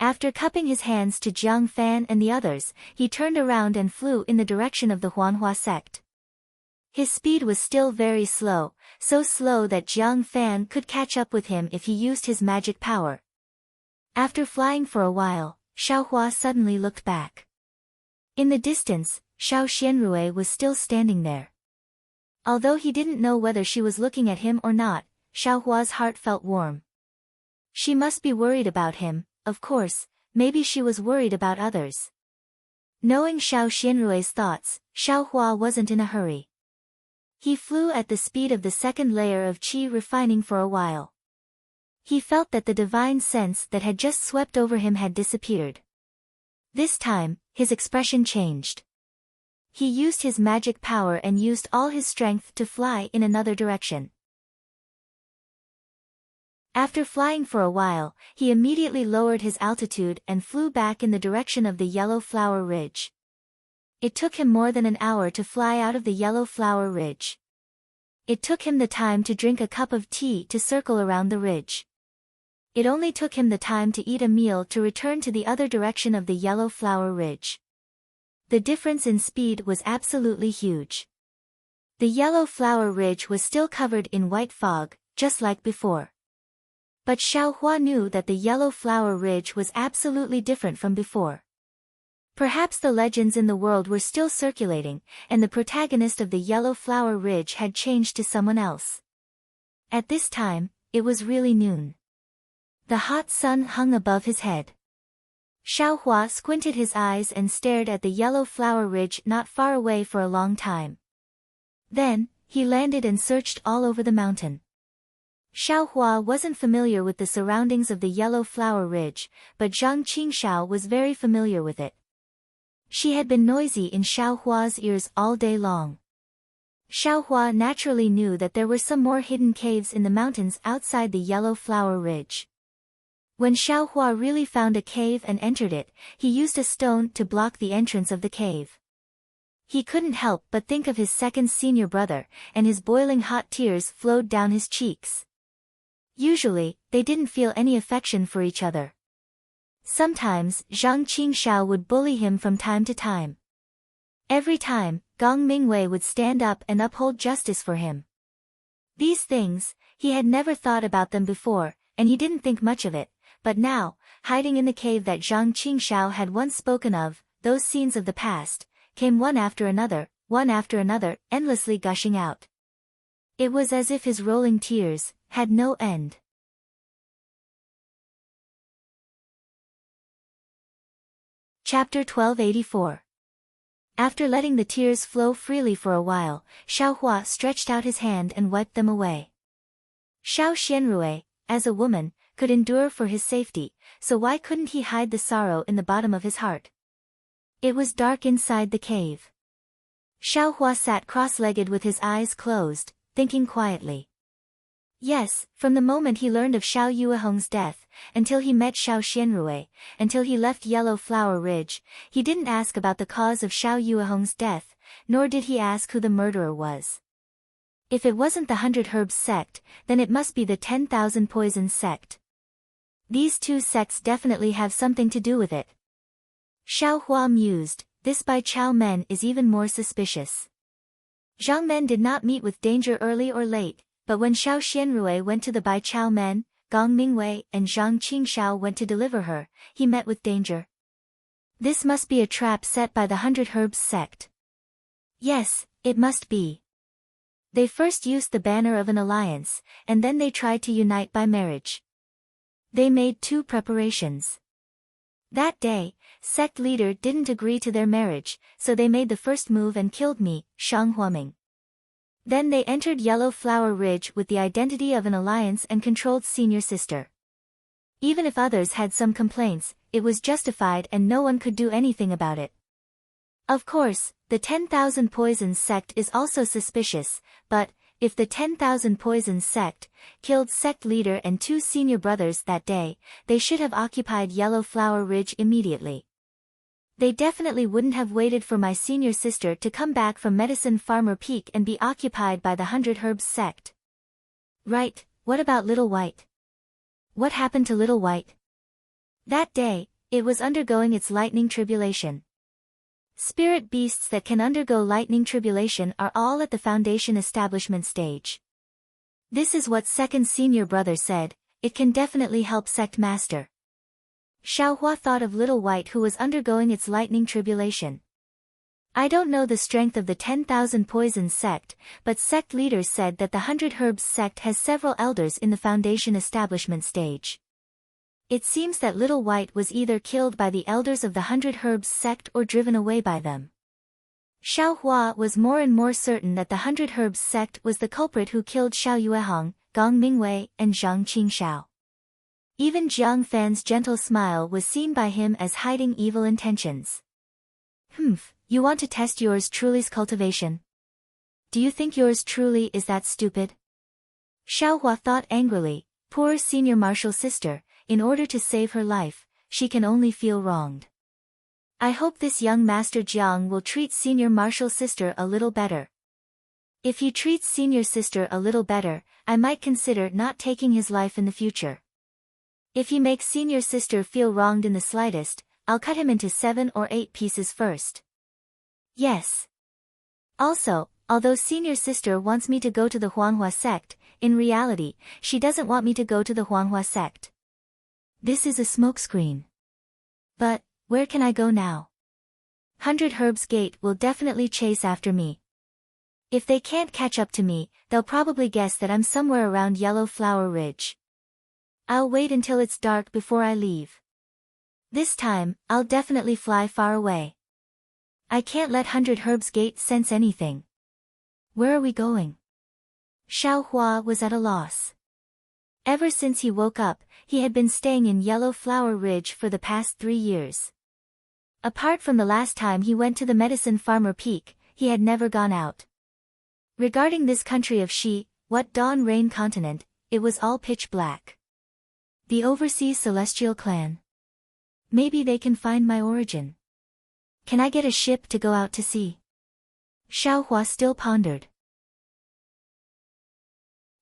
After cupping his hands to Jiang Fan and the others, he turned around and flew in the direction of the Huanhua sect. His speed was still very slow, so slow that Jiang Fan could catch up with him if he used his magic power. After flying for a while, Xiaohua suddenly looked back. In the distance, Xiao Xianrui was still standing there. Although he didn't know whether she was looking at him or not, Xiaohua's heart felt warm. She must be worried about him, of course, maybe she was worried about others. Knowing Xiao Xianrui's thoughts, Xiaohua wasn't in a hurry. He flew at the speed of the second layer of qi refining for a while. He felt that the divine sense that had just swept over him had disappeared. This time, his expression changed. He used his magic power and used all his strength to fly in another direction. After flying for a while, he immediately lowered his altitude and flew back in the direction of the Yellow Flower Ridge. It took him more than an hour to fly out of the Yellow Flower Ridge. It took him the time to drink a cup of tea to circle around the ridge. It only took him the time to eat a meal to return to the other direction of the Yellow Flower Ridge. The difference in speed was absolutely huge. The Yellow Flower Ridge was still covered in white fog, just like before. But Xiao Hua knew that the Yellow Flower Ridge was absolutely different from before. Perhaps the legends in the world were still circulating, and the protagonist of the Yellow Flower Ridge had changed to someone else. At this time, it was really noon. The hot sun hung above his head. Xiao Hua squinted his eyes and stared at the Yellow Flower Ridge not far away for a long time. Then, he landed and searched all over the mountain. Xiao Hua wasn't familiar with the surroundings of the Yellow Flower Ridge, but Zhang Qingxiao was very familiar with it. She had been noisy in Xiao Hua's ears all day long. Xiao Hua naturally knew that there were some more hidden caves in the mountains outside the Yellow Flower Ridge. When Xiao Hua really found a cave and entered it, he used a stone to block the entrance of the cave. He couldn't help but think of his second senior brother, and his boiling hot tears flowed down his cheeks. Usually, they didn't feel any affection for each other. Sometimes, Zhang Qingxiao would bully him from time to time. Every time, Gong Mingwei would stand up and uphold justice for him. These things, he had never thought about them before, and he didn't think much of it, but now, hiding in the cave that Zhang Qingxiao had once spoken of, those scenes of the past, came one after another, endlessly gushing out. It was as if his rolling tears had no end. Chapter 1284. After letting the tears flow freely for a while, Xiao Hua stretched out his hand and wiped them away. Xiao Xianrui, as a woman, could endure for his safety, so why couldn't he hide the sorrow in the bottom of his heart? It was dark inside the cave. Xiao Hua sat cross-legged with his eyes closed, thinking quietly. Yes, from the moment he learned of Xiao Yuehong's death, until he met Xiao Xianrui, until he left Yellow Flower Ridge, he didn't ask about the cause of Xiao Yuehong's death, nor did he ask who the murderer was. If it wasn't the 100 Herbs sect, then it must be the 10,000 Poisons sect. These two sects definitely have something to do with it. Xiao Hua mused, this Bai Chao Men is even more suspicious. Zhang Men did not meet with danger early or late, but when Xiao Xianrui went to the Bai Chao Men, Gong Mingwei and Zhang Qingxiao went to deliver her, he met with danger. This must be a trap set by the 100 Herbs sect. Yes, it must be. They first used the banner of an alliance, and then they tried to unite by marriage. They made 2 preparations. That day, sect leader didn't agree to their marriage, so they made the first move and killed me, Shang Huaming. Then they entered Yellow Flower Ridge with the identity of an alliance and controlled senior sister. Even if others had some complaints, it was justified and no one could do anything about it. Of course, the 10,000 Poisons sect is also suspicious, but, if the 10,000 Poisons sect killed sect leader and 2 senior brothers that day, they should have occupied Yellow Flower Ridge immediately. They definitely wouldn't have waited for my senior sister to come back from Medicine Farmer Peak and be occupied by the 100 Herbs sect. Right, what about Little White? What happened to Little White? That day, it was undergoing its lightning tribulation. Spirit beasts that can undergo lightning tribulation are all at the foundation establishment stage. This is what second senior brother said, it can definitely help sect master. Xiao Hua thought of Little White who was undergoing its lightning tribulation. I don't know the strength of the 10,000 Poisons sect, but sect leaders said that the 100 Herbs sect has several elders in the foundation establishment stage. It seems that Little White was either killed by the elders of the 100 Herbs sect or driven away by them. Xiao Hua was more and more certain that the 100 Herbs sect was the culprit who killed Xiao Yuehong, Gong Mingwei and Zhang Qingxiao. Even Jiang Fan's gentle smile was seen by him as hiding evil intentions. You want to test yours truly's cultivation? Do you think yours truly is that stupid? Xiao Hua thought angrily, poor senior martial sister, in order to save her life, she can only feel wronged. I hope this young Master Jiang will treat senior martial sister a little better. If he treats senior sister a little better, I might consider not taking his life in the future. If he makes senior sister feel wronged in the slightest, I'll cut him into 7 or 8 pieces first. Yes. Also, although senior sister wants me to go to the Huanhua sect, in reality, she doesn't want me to go to the Huanghua sect. This is a smokescreen. But, where can I go now? 100 Herbs Gate will definitely chase after me. If they can't catch up to me, they'll probably guess that I'm somewhere around Yellow Flower Ridge. I'll wait until it's dark before I leave. This time, I'll definitely fly far away. I can't let 100 Herbs Gate sense anything. Where are we going? Xiao Hua was at a loss. Ever since he woke up, he had been staying in Yellow Flower Ridge for the past 3 years. Apart from the last time he went to the Medicine Farmer Peak, he had never gone out. Regarding this country of Shi, what Dawn Rain continent, it was all pitch black. The overseas celestial clan. Maybe they can find my origin. Can I get a ship to go out to sea? Xiao Hua still pondered.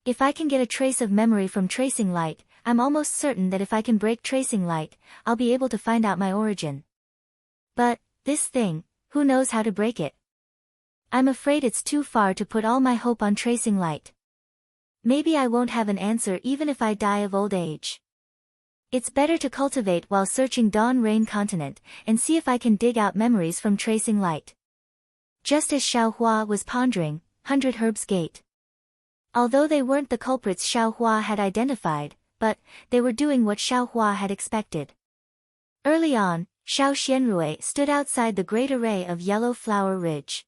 If I can get a trace of memory from tracing light, I'm almost certain that if I can break tracing light, I'll be able to find out my origin. But, this thing, who knows how to break it? I'm afraid it's too far to put all my hope on tracing light. Maybe I won't have an answer even if I die of old age. It's better to cultivate while searching Dawn Rain continent, and see if I can dig out memories from tracing light. Just as Xiao Hua was pondering, 100 Herbs Gate. Although they weren't the culprits Xiao Hua had identified, but, they were doing what Xiao Hua had expected. Early on, Xiao Xianrui stood outside the great array of Yellow Flower Ridge.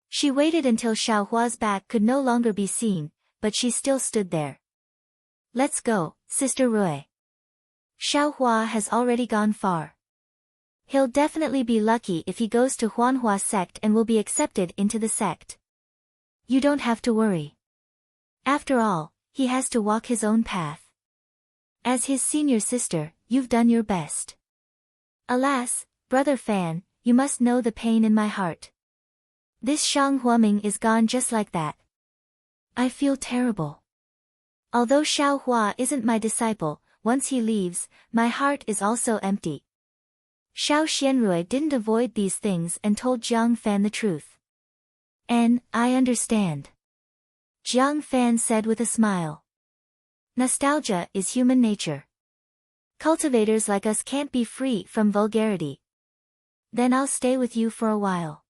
She waited until Xiao Hua's back could no longer be seen, but she still stood there. Let's go, Sister Rui. Xiao Hua has already gone far. He'll definitely be lucky if he goes to Huanhua sect and will be accepted into the sect. You don't have to worry. After all, he has to walk his own path. As his senior sister, you've done your best. Alas, Brother Fan, you must know the pain in my heart. This Shang Huaming is gone just like that. I feel terrible. Although Xiao Hua isn't my disciple, once he leaves, my heart is also empty. Xiao Xianrui didn't avoid these things and told Jiang Fan the truth. I understand. Jiang Fan said with a smile. Nostalgia is human nature. Cultivators like us can't be free from vulgarity. Then I'll stay with you for a while.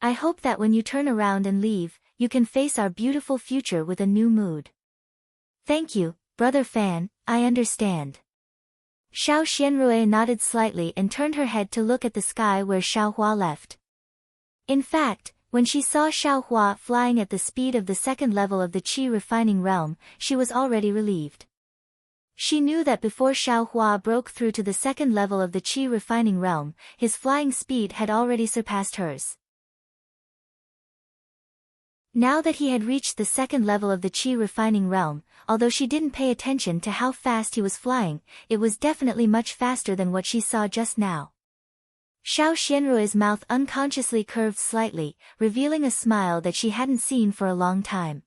I hope that when you turn around and leave, you can face our beautiful future with a new mood. Thank you, Brother Fan, I understand. Xiao Xianrui nodded slightly and turned her head to look at the sky where Xiao Hua left. In fact, when she saw Xiao Hua flying at the speed of the second level of the Qi refining realm, she was already relieved. She knew that before Xiao Hua broke through to the second level of the Qi refining realm, his flying speed had already surpassed hers. Now that he had reached the second level of the Qi refining realm, although she didn't pay attention to how fast he was flying, it was definitely much faster than what she saw just now. Xiao Xianrui's mouth unconsciously curved slightly, revealing a smile that she hadn't seen for a long time.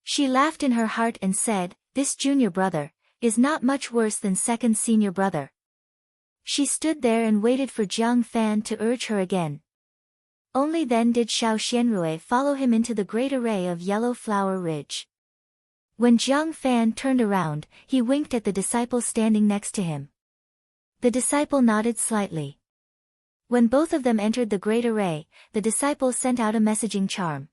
She laughed in her heart and said, "This junior brother is not much worse than second senior brother." She stood there and waited for Jiang Fan to urge her again. Only then did Xiao Xianrui follow him into the great array of Yellow Flower Ridge. When Jiang Fan turned around, he winked at the disciple standing next to him. The disciple nodded slightly. When both of them entered the great array, the disciple sent out a messaging charm.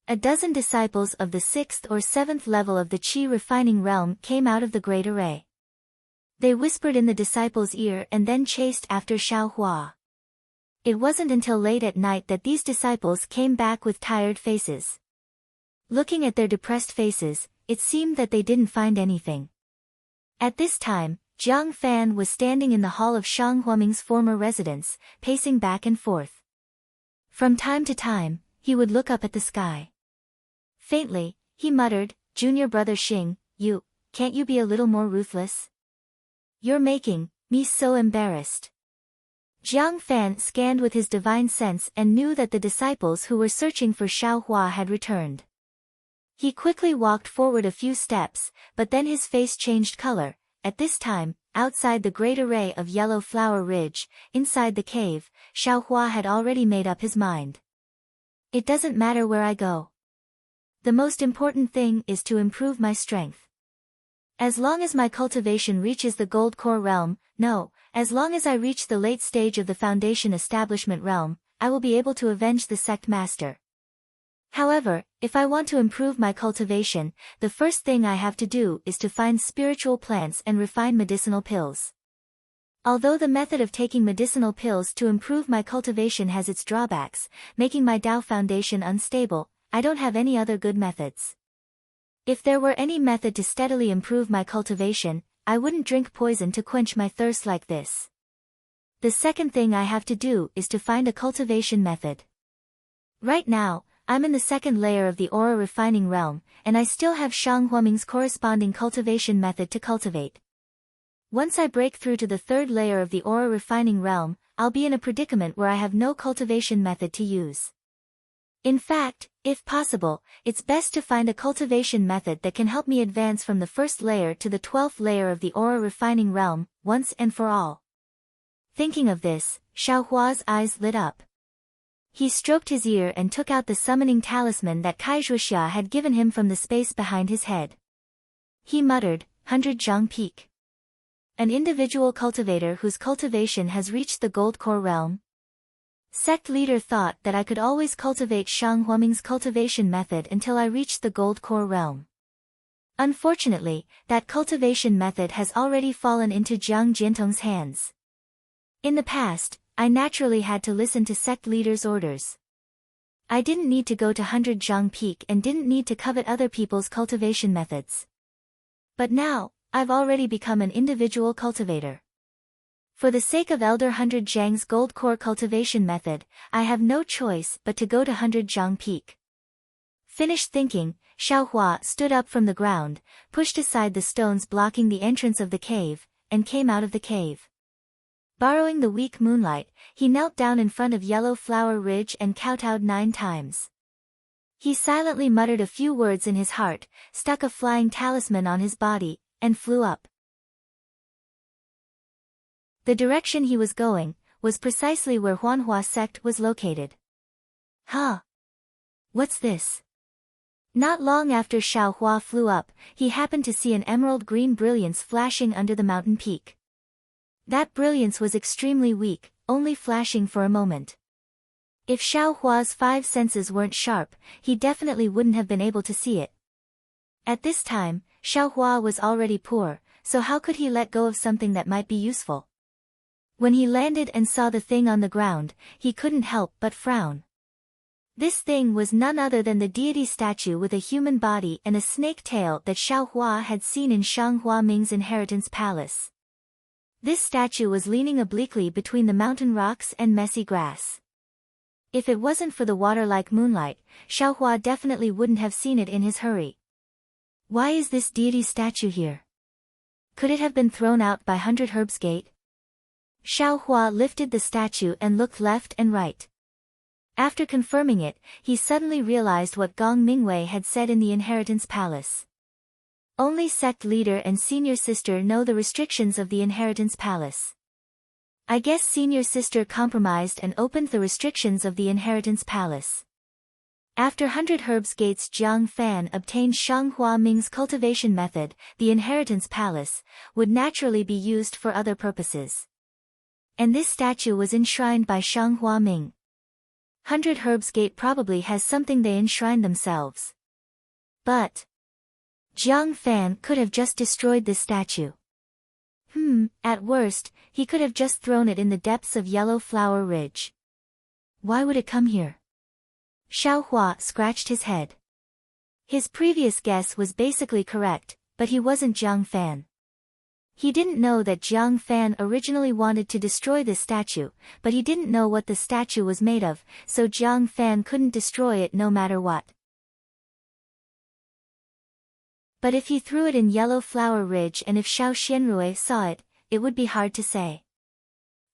A dozen disciples of the 6th or 7th level of the Qi refining realm came out of the great array. They whispered in the disciple's ear and then chased after Xiao Hua. It wasn't until late at night that these disciples came back with tired faces. Looking at their depressed faces, it seemed that they didn't find anything. At this time, Jiang Fan was standing in the hall of Shang Huaming's former residence, pacing back and forth. From time to time, he would look up at the sky. Faintly, he muttered, "Junior brother Xing, can't you be a little more ruthless? You're making me so embarrassed." Jiang Fan scanned with his divine sense and knew that the disciples who were searching for Xiao Hua had returned. He quickly walked forward a few steps, but then his face changed color. At this time, outside the great array of Yellow Flower Ridge, inside the cave, Xiao Hua had already made up his mind. It doesn't matter where I go. The most important thing is to improve my strength. As long as my cultivation reaches the gold core realm, no, as long as I reach the late stage of the foundation establishment realm, I will be able to avenge the sect master. However, if I want to improve my cultivation, the first thing I have to do is to find spiritual plants and refine medicinal pills. Although the method of taking medicinal pills to improve my cultivation has its drawbacks, making my Tao foundation unstable, I don't have any other good methods. If there were any method to steadily improve my cultivation, I wouldn't drink poison to quench my thirst like this. The second thing I have to do is to find a cultivation method. Right now, I'm in the second layer of the aura refining realm, and I still have Shang Huaming's corresponding cultivation method to cultivate. Once I break through to the third layer of the aura refining realm, I'll be in a predicament where I have no cultivation method to use. In fact, if possible, it's best to find a cultivation method that can help me advance from the first layer to the 12th layer of the aura refining realm, once and for all. Thinking of this, Xiaohua's eyes lit up. He stroked his ear and took out the summoning talisman that Kaizhuxia had given him from the space behind his head. He muttered, 100 Zhang Peak. An individual cultivator whose cultivation has reached the gold core realm. Sect leader thought that I could always cultivate Shang Huaming's cultivation method until I reached the gold core realm. Unfortunately, that cultivation method has already fallen into Jiang Jiantong's hands. In the past, I naturally had to listen to sect leaders' orders. I didn't need to go to 100 Zhang Peak and didn't need to covet other people's cultivation methods. But now, I've already become an individual cultivator. For the sake of Elder 100 Zhang's gold core cultivation method, I have no choice but to go to 100 Zhang Peak. Finished thinking, Xiaohua stood up from the ground, pushed aside the stones blocking the entrance of the cave, and came out of the cave. Borrowing the weak moonlight, he knelt down in front of Yellow Flower Ridge and kowtowed 9 times. He silently muttered a few words in his heart, stuck a flying talisman on his body, and flew up. The direction he was going was precisely where Huanhua sect was located. Huh? What's this? Not long after Xiaohua flew up, he happened to see an emerald green brilliance flashing under the mountain peak. That brilliance was extremely weak, only flashing for a moment. If Xiaohua's 5 senses weren't sharp, he definitely wouldn't have been able to see it. At this time, Xiaohua was already poor, so how could he let go of something that might be useful? When he landed and saw the thing on the ground, he couldn't help but frown. This thing was none other than the deity statue with a human body and a snake tail that Xiaohua had seen in Shang Huaming's inheritance palace. This statue was leaning obliquely between the mountain rocks and messy grass. If it wasn't for the water-like moonlight, Xiaohua definitely wouldn't have seen it in his hurry. Why is this deity statue here? Could it have been thrown out by 100 Herbs Gate? Xiaohua lifted the statue and looked left and right. After confirming it, he suddenly realized what Gong Mingwei had said in the inheritance palace. Only sect leader and senior sister know the restrictions of the inheritance palace. I guess senior sister compromised and opened the restrictions of the inheritance palace. After 100 Herbs Gate's Jiang Fan obtained Shang Huaming's cultivation method, the inheritance palace would naturally be used for other purposes. And this statue was enshrined by Shang Huaming. 100 Herbs Gate probably has something they enshrine themselves. But Jiang Fan could have just destroyed this statue. At worst, he could have just thrown it in the depths of Yellow Flower Ridge. Why would it come here? Xiaohua scratched his head. His previous guess was basically correct, but he wasn't Jiang Fan. He didn't know that Jiang Fan originally wanted to destroy this statue, but he didn't know what the statue was made of, so Jiang Fan couldn't destroy it no matter what. But if he threw it in Yellow Flower Ridge and if Xiao Xianrui saw it, it would be hard to say.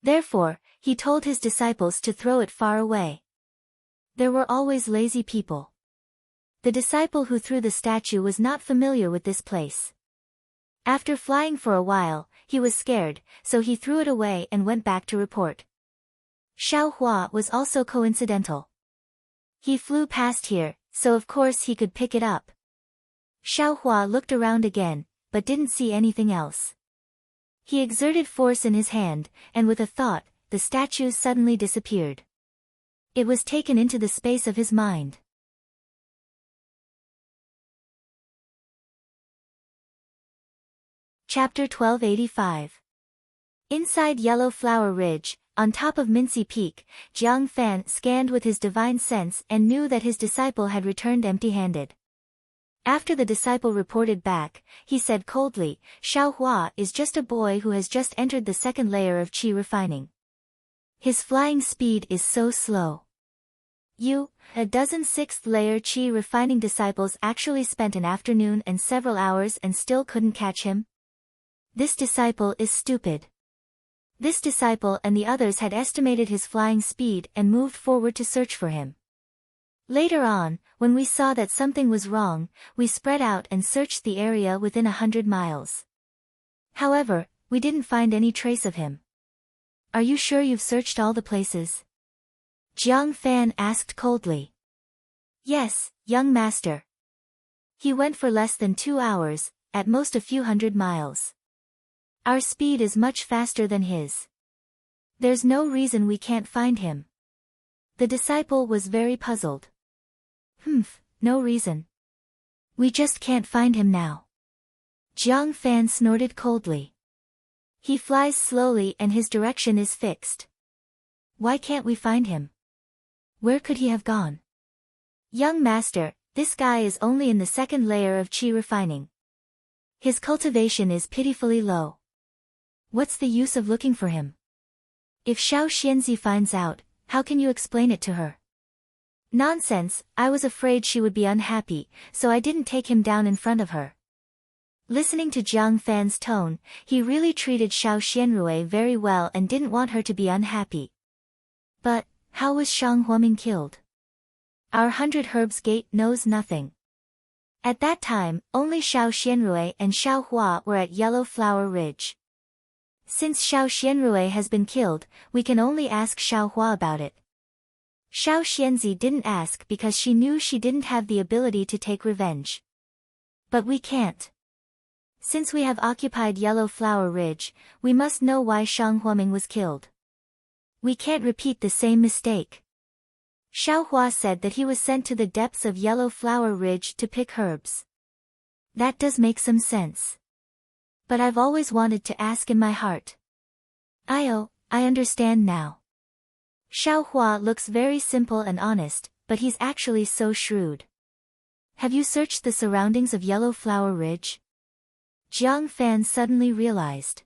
Therefore, he told his disciples to throw it far away. There were always lazy people. The disciple who threw the statue was not familiar with this place. After flying for a while, he was scared, so he threw it away and went back to report. Xiaohua was also coincidental. He flew past here, so of course he could pick it up. Xiaohua looked around again, but didn't see anything else. He exerted force in his hand, and with a thought, the statue suddenly disappeared. It was taken into the space of his mind. Chapter 1285. Inside Yellow Flower Ridge, on top of Mincy Peak, Jiang Fan scanned with his divine sense and knew that his disciple had returned empty-handed. After the disciple reported back, he said coldly, "Xiaohua is just a boy who has just entered the second layer of qi refining. His flying speed is so slow. A dozen sixth-layer qi refining disciples actually spent an afternoon and several hours and still couldn't catch him? This disciple is stupid." This disciple and the others had estimated his flying speed and moved forward to search for him. Later on, when we saw that something was wrong, we spread out and searched the area within 100 miles. However, we didn't find any trace of him. "Are you sure you've searched all the places?" Jiang Fan asked coldly. "Yes, young master. He went for less than 2 hours, at most a few hundred miles. Our speed is much faster than his. There's no reason we can't find him." The disciple was very puzzled. No reason. We just can't find him now." Jiang Fan snorted coldly. "He flies slowly and his direction is fixed. Why can't we find him? Where could he have gone?" "Young master, this guy is only in the second layer of qi refining. His cultivation is pitifully low. What's the use of looking for him? If Xiao Xianzi finds out, how can you explain it to her?" "Nonsense, I was afraid she would be unhappy, so I didn't take him down in front of her." Listening to Jiang Fan's tone, he really treated Xiao Xianrui very well and didn't want her to be unhappy. But, how was Shang Huoming killed? Our 100 Herbs Gate knows nothing. At that time, only Xiao Xianrui and Xiao Hua were at Yellow Flower Ridge. Since Xiao Xianrui has been killed, we can only ask Xiao Hua about it. Xiao Xianzi didn't ask because she knew she didn't have the ability to take revenge. But we can't. Since we have occupied Yellow Flower Ridge, we must know why Shang Huoming was killed. We can't repeat the same mistake. Xiao Hua said that he was sent to the depths of Yellow Flower Ridge to pick herbs. That does make some sense. But I've always wanted to ask in my heart. I understand now. Xiao Hua looks very simple and honest, but he's actually so shrewd. Have you searched the surroundings of Yellow Flower Ridge? Jiang Fan suddenly realized.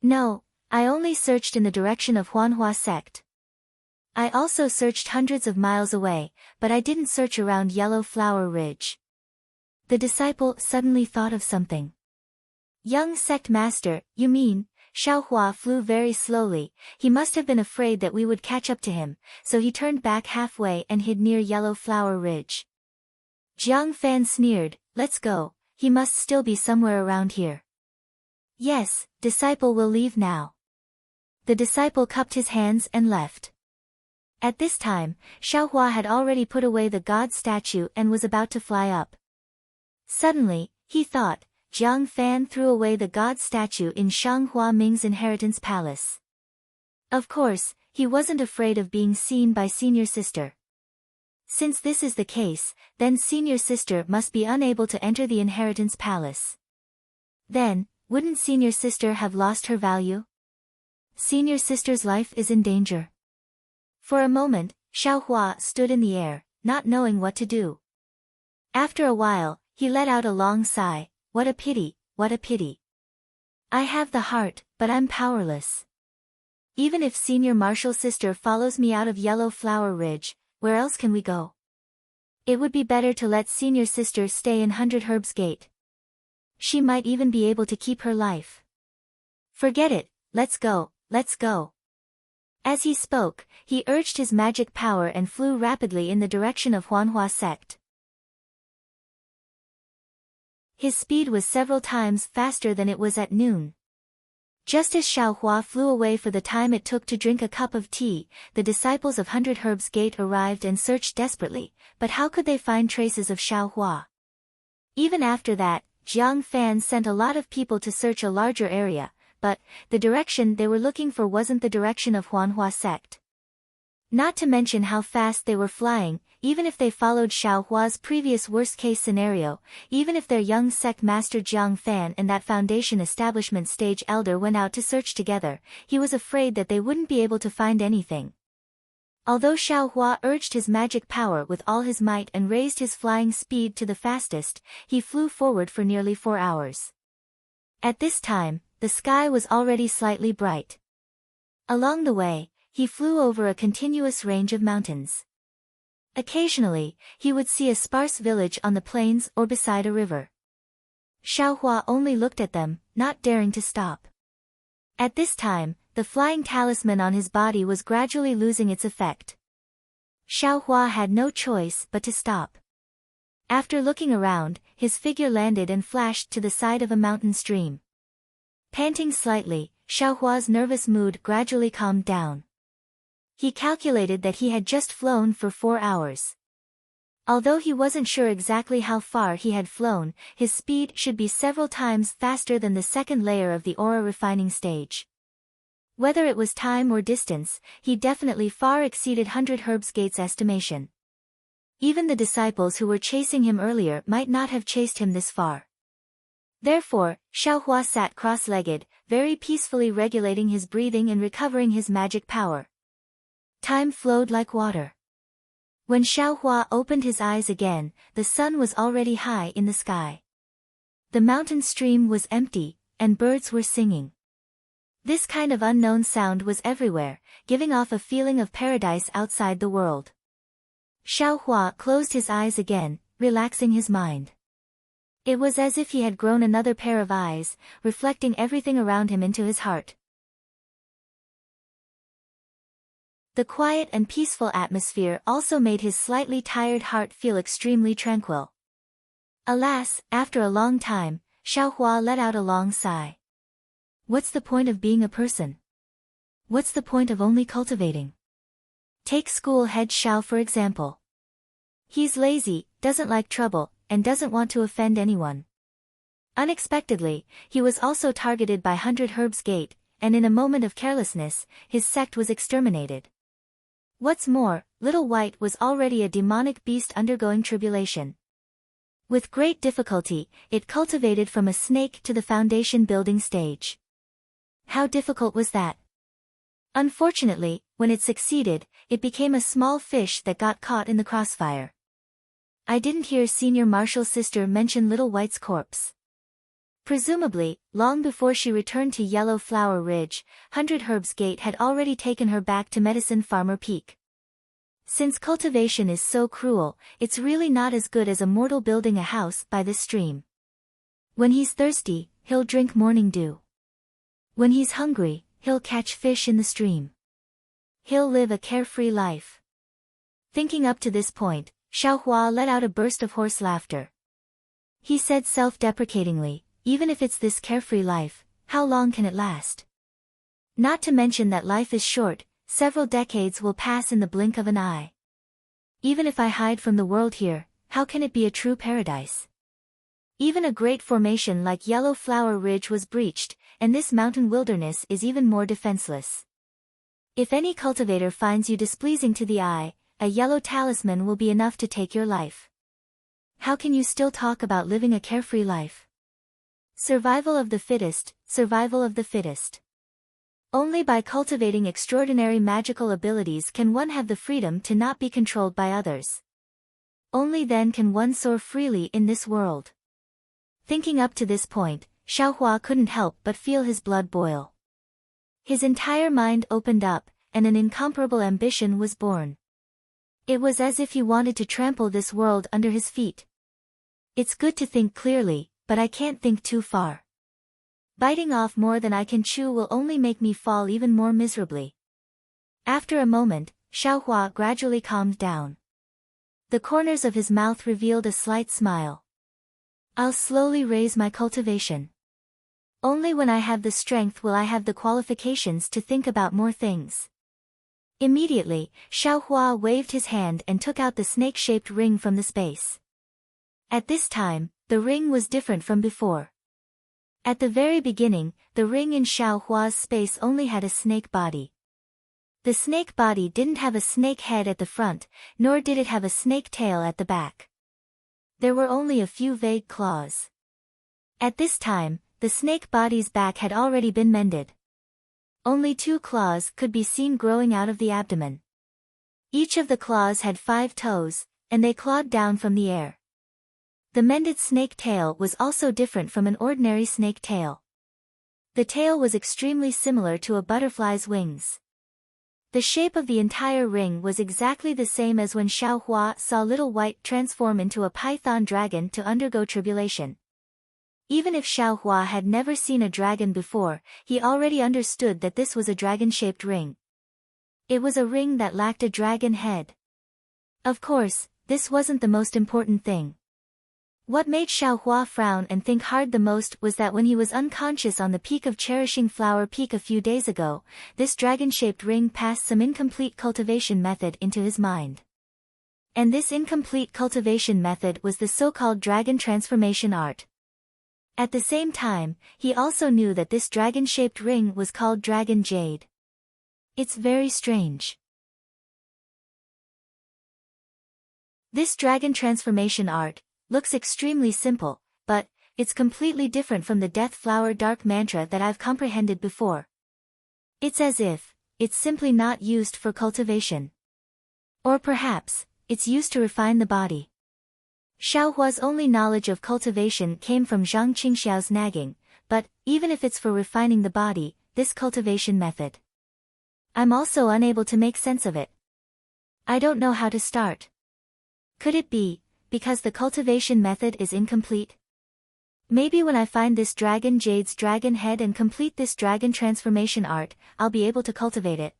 No, I only searched in the direction of Huanhua sect. I also searched hundreds of miles away, but I didn't search around Yellow Flower Ridge. The disciple suddenly thought of something. Young sect master, you mean? Xiao Hua flew very slowly, he must have been afraid that we would catch up to him, so he turned back halfway and hid near Yellow Flower Ridge. Jiang Fan sneered, "Let's go, he must still be somewhere around here." "Yes, disciple will leave now." The disciple cupped his hands and left. At this time, Xiao Hua had already put away the god statue and was about to fly up. Suddenly, he thought, Jiang Fan threw away the god statue in Shang Huoming's inheritance palace. Of course, he wasn't afraid of being seen by senior sister. Since this is the case, then senior sister must be unable to enter the inheritance palace. Then, wouldn't senior sister have lost her value? Senior sister's life is in danger. For a moment, Xiao Hua stood in the air, not knowing what to do. After a while, he let out a long sigh. What a pity, what a pity. I have the heart, but I'm powerless. Even if senior martial sister follows me out of Yellow Flower Ridge, where else can we go? It would be better to let senior sister stay in 100 Herbs Gate. She might even be able to keep her life. Forget it, let's go, let's go. As he spoke, he urged his magic power and flew rapidly in the direction of Huanhua sect. His speed was several times faster than it was at noon. Just as Xiao Hua flew away for the time it took to drink a cup of tea, the disciples of 100 Herbs Gate arrived and searched desperately, but how could they find traces of Xiao Hua? Even after that, Jiang Fan sent a lot of people to search a larger area, but the direction they were looking for wasn't the direction of Huanhua sect. Not to mention how fast they were flying. Even if they followed Xiao Hua's previous worst-case scenario, even if their young sect master Jiang Fan and that foundation establishment stage elder went out to search together, he was afraid that they wouldn't be able to find anything. Although Xiao Hua urged his magic power with all his might and raised his flying speed to the fastest, he flew forward for nearly 4 hours. At this time, the sky was already slightly bright. Along the way, he flew over a continuous range of mountains. Occasionally, he would see a sparse village on the plains or beside a river. Xiao Hua only looked at them, not daring to stop. At this time, the flying talisman on his body was gradually losing its effect. Xiao Hua had no choice but to stop. After looking around, his figure landed and flashed to the side of a mountain stream. Panting slightly, Xiao Hua's nervous mood gradually calmed down. He calculated that he had just flown for 4 hours. Although he wasn't sure exactly how far he had flown, his speed should be several times faster than the second layer of the aura refining stage. Whether it was time or distance, he definitely far exceeded 100 Herbs Gate's estimation. Even the disciples who were chasing him earlier might not have chased him this far. Therefore, Xiao Hua sat cross-legged, very peacefully regulating his breathing and recovering his magic power. Time flowed like water. When Xiao Hua opened his eyes again, the sun was already high in the sky. The mountain stream was empty, and birds were singing. This kind of unknown sound was everywhere, giving off a feeling of paradise outside the world. Xiao Hua closed his eyes again, relaxing his mind. It was as if he had grown another pair of eyes, reflecting everything around him into his heart. The quiet and peaceful atmosphere also made his slightly tired heart feel extremely tranquil. Alas, after a long time, Xiao Hua let out a long sigh. What's the point of being a person? What's the point of only cultivating? Take school head Xiao for example. He's lazy, doesn't like trouble, and doesn't want to offend anyone. Unexpectedly, he was also targeted by 100 Herbs Gate, and in a moment of carelessness, his sect was exterminated. What's more, Little White was already a demonic beast undergoing tribulation. With great difficulty, it cultivated from a snake to the foundation building stage. How difficult was that? Unfortunately, when it succeeded, it became a small fish that got caught in the crossfire. I didn't hear Senior Marshal's sister mention Little White's corpse. Presumably, long before she returned to Yellow Flower Ridge, 100 Herbs Gate had already taken her back to Medicine Farmer Peak. Since cultivation is so cruel, it's really not as good as a mortal building a house by this stream. When he's thirsty, he'll drink morning dew. When he's hungry, he'll catch fish in the stream. He'll live a carefree life. Thinking up to this point, Xiao Hua let out a burst of hoarse laughter. He said self-deprecatingly, even if it's this carefree life, how long can it last? Not to mention that life is short, several decades will pass in the blink of an eye. Even if I hide from the world here, how can it be a true paradise? Even a great formation like Yellow Flower Ridge was breached, and this mountain wilderness is even more defenseless. If any cultivator finds you displeasing to the eye, a yellow talisman will be enough to take your life. How can you still talk about living a carefree life? Survival of the fittest, survival of the fittest. Only by cultivating extraordinary magical abilities can one have the freedom to not be controlled by others. Only then can one soar freely in this world. Thinking up to this point, Xiao Hua couldn't help but feel his blood boil. His entire mind opened up, and an incomparable ambition was born. It was as if he wanted to trample this world under his feet. It's good to think clearly, but I can't think too far. Biting off more than I can chew will only make me fall even more miserably. After a moment, Xiao Hua gradually calmed down. The corners of his mouth revealed a slight smile. I'll slowly raise my cultivation. Only when I have the strength will I have the qualifications to think about more things. Immediately, Xiao Hua waved his hand and took out the snake-shaped ring from the space. At this time, the ring was different from before. At the very beginning, the ring in Xiao Hua's space only had a snake body. The snake body didn't have a snake head at the front, nor did it have a snake tail at the back. There were only a few vague claws. At this time, the snake body's back had already been mended. Only 2 claws could be seen growing out of the abdomen. Each of the claws had 5 toes, and they clawed down from the air. The mended snake tail was also different from an ordinary snake tail. The tail was extremely similar to a butterfly's wings. The shape of the entire ring was exactly the same as when Xiao Hua saw Little White transform into a python dragon to undergo tribulation. Even if Xiao Hua had never seen a dragon before, he already understood that this was a dragon-shaped ring. It was a ring that lacked a dragon head. Of course, this wasn't the most important thing. What made Xiao Hua frown and think hard the most was that when he was unconscious on the peak of Cherishing Flower Peak a few days ago, this dragon-shaped ring passed some incomplete cultivation method into his mind. And this incomplete cultivation method was the so-called dragon transformation art. At the same time, he also knew that this dragon-shaped ring was called Dragon Jade. It's very strange. This dragon transformation art looks extremely simple, but it's completely different from the Death Flower Dark Mantra that I've comprehended before. It's as if it's simply not used for cultivation. Or perhaps it's used to refine the body. Xiao Hua's only knowledge of cultivation came from Zhang Qingxiao's nagging, but even if it's for refining the body, this cultivation method, I'm also unable to make sense of it. I don't know how to start. Could it be because the cultivation method is incomplete? Maybe when I find this Dragon Jade's dragon head and complete this dragon transformation art, I'll be able to cultivate it.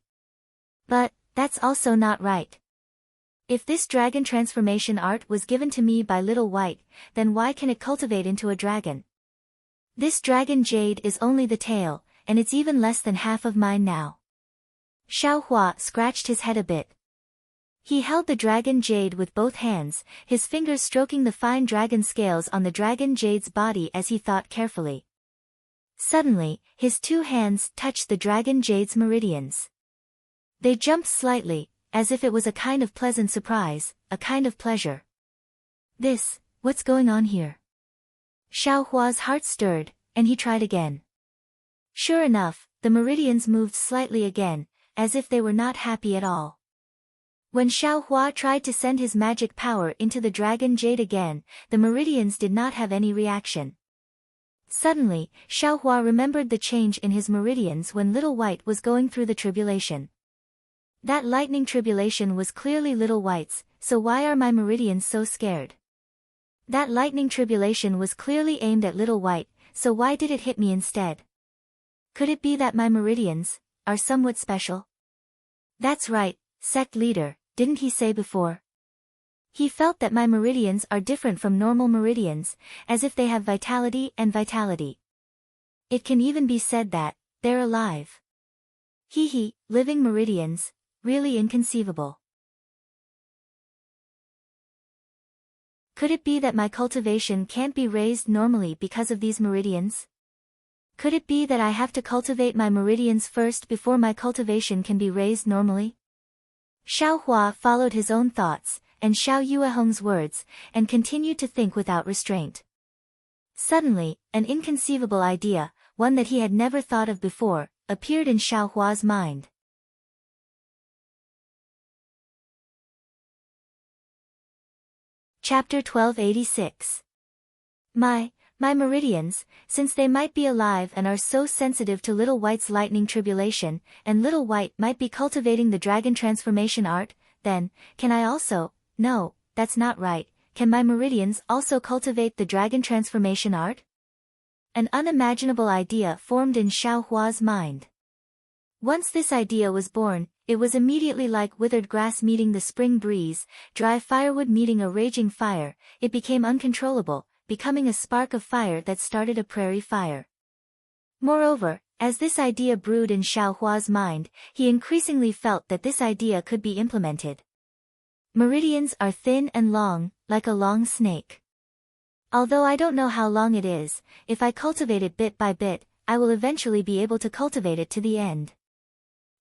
But that's also not right. If this dragon transformation art was given to me by Little White, then why can it cultivate into a dragon? This Dragon Jade is only the tail, and it's even less than half of mine now. Xiao Hua scratched his head a bit. He held the Dragon Jade with both hands, his fingers stroking the fine dragon scales on the Dragon Jade's body as he thought carefully. Suddenly, his 2 hands touched the Dragon Jade's meridians. They jumped slightly, as if it was a kind of pleasant surprise, a kind of pleasure. What's going on here? Xiao Hua's heart stirred, and he tried again. Sure enough, the meridians moved slightly again, as if they were not happy at all. When Xiao Hua tried to send his magic power into the Dragon Jade again, the meridians did not have any reaction. Suddenly, Xiao Hua remembered the change in his meridians when Little White was going through the tribulation. That lightning tribulation was clearly Little White's, so why are my meridians so scared? That lightning tribulation was clearly aimed at Little White, so why did it hit me instead? Could it be that my meridians are somewhat special? That's right, sect leader, didn't he say before? He felt that my meridians are different from normal meridians, as if they have vitality and vitality. It can even be said that they're alive. Living meridians. Really inconceivable. Could it be that my cultivation can't be raised normally because of these meridians? Could it be that I have to cultivate my meridians first before my cultivation can be raised normally? Xiao Hua followed his own thoughts, and Xiao Yuehong's words, and continued to think without restraint. Suddenly, an inconceivable idea, one that he had never thought of before, appeared in Xiao Hua's mind. Chapter 1286. My meridians, since they might be alive and are so sensitive to Little White's lightning tribulation, and Little White might be cultivating the dragon transformation art, then, can I also? No, that's not right. Can my meridians also cultivate the dragon transformation art? An unimaginable idea formed in Xiao Hua's mind. Once this idea was born, it was immediately like withered grass meeting the spring breeze, dry firewood meeting a raging fire. It became uncontrollable, becoming a spark of fire that started a prairie fire. Moreover, as this idea brewed in Xiao Hua's mind, he increasingly felt that this idea could be implemented. Meridians are thin and long, like a long snake. Although I don't know how long it is, if I cultivate it bit by bit, I will eventually be able to cultivate it to the end.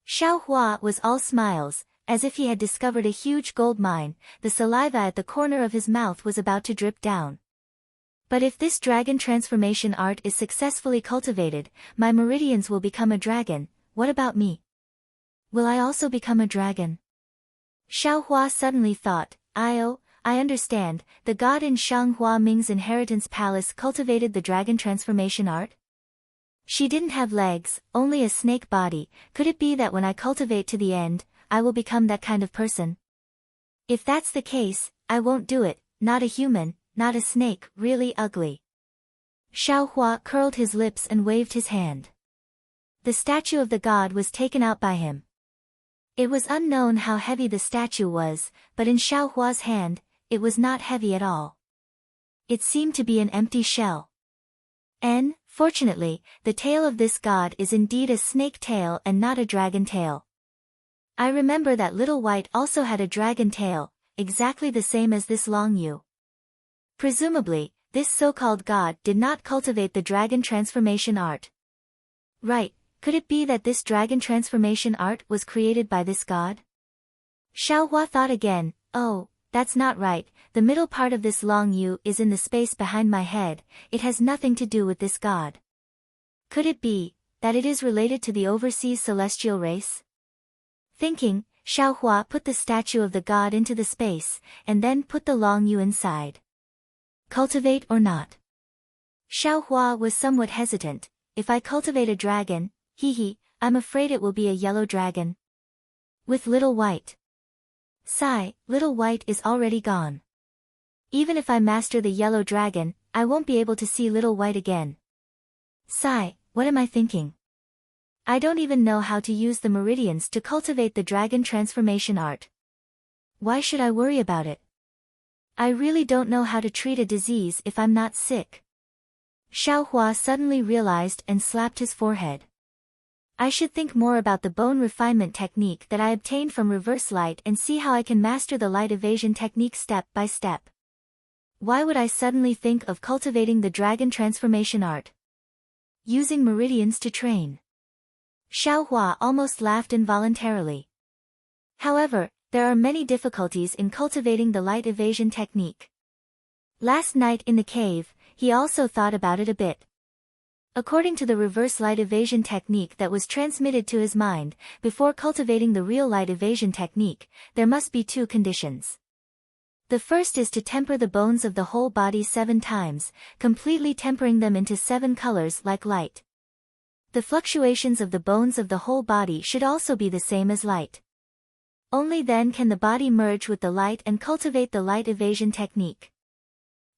Xiao Hua was all smiles, as if he had discovered a huge gold mine. The saliva at the corner of his mouth was about to drip down. But if this dragon transformation art is successfully cultivated, my meridians will become a dragon. What about me? Will I also become a dragon? Xiao Hua suddenly thought, I understand, the god in Shang Hua Ming's inheritance palace cultivated the dragon transformation art? She didn't have legs, only a snake body. Could it be that when I cultivate to the end, I will become that kind of person? If that's the case, I won't do it, not a human, not a snake, really ugly. Xiao Hua curled his lips and waved his hand. The statue of the god was taken out by him. It was unknown how heavy the statue was, but in Xiao Hua's hand, it was not heavy at all. It seemed to be an empty shell. Fortunately, the tail of this god is indeed a snake tail and not a dragon tail. I remember that Little White also had a dragon tail, exactly the same as this Long Yu. Presumably, this so-called god did not cultivate the dragon transformation art. Right, could it be that this dragon transformation art was created by this god? Xiao Hua thought again, oh, that's not right, the middle part of this Long Yu is in the space behind my head, it has nothing to do with this god. Could it be that it is related to the overseas celestial race? Thinking, Xiao Hua put the statue of the god into the space, and then put the Long Yu inside. Cultivate or not? Xiao Hua was somewhat hesitant. If I cultivate a dragon, I'm afraid it will be a yellow dragon. With Little White. Sigh, Little White is already gone. Even if I master the yellow dragon, I won't be able to see Little White again. Sigh, what am I thinking? I don't even know how to use the meridians to cultivate the dragon transformation art. Why should I worry about it? I really don't know how to treat a disease if I'm not sick. Xiao Hua suddenly realized and slapped his forehead. I should think more about the bone refinement technique that I obtained from reverse light and see how I can master the light evasion technique step by step. Why would I suddenly think of cultivating the dragon transformation art? Using meridians to train. Xiao Hua almost laughed involuntarily. However, there are many difficulties in cultivating the light evasion technique. Last night in the cave, he also thought about it a bit. According to the reverse light evasion technique that was transmitted to his mind, before cultivating the real light evasion technique, there must be two conditions. The first is to temper the bones of the whole body 7 times, completely tempering them into 7 colors like light. The fluctuations of the bones of the whole body should also be the same as light. Only then can the body merge with the light and cultivate the light evasion technique.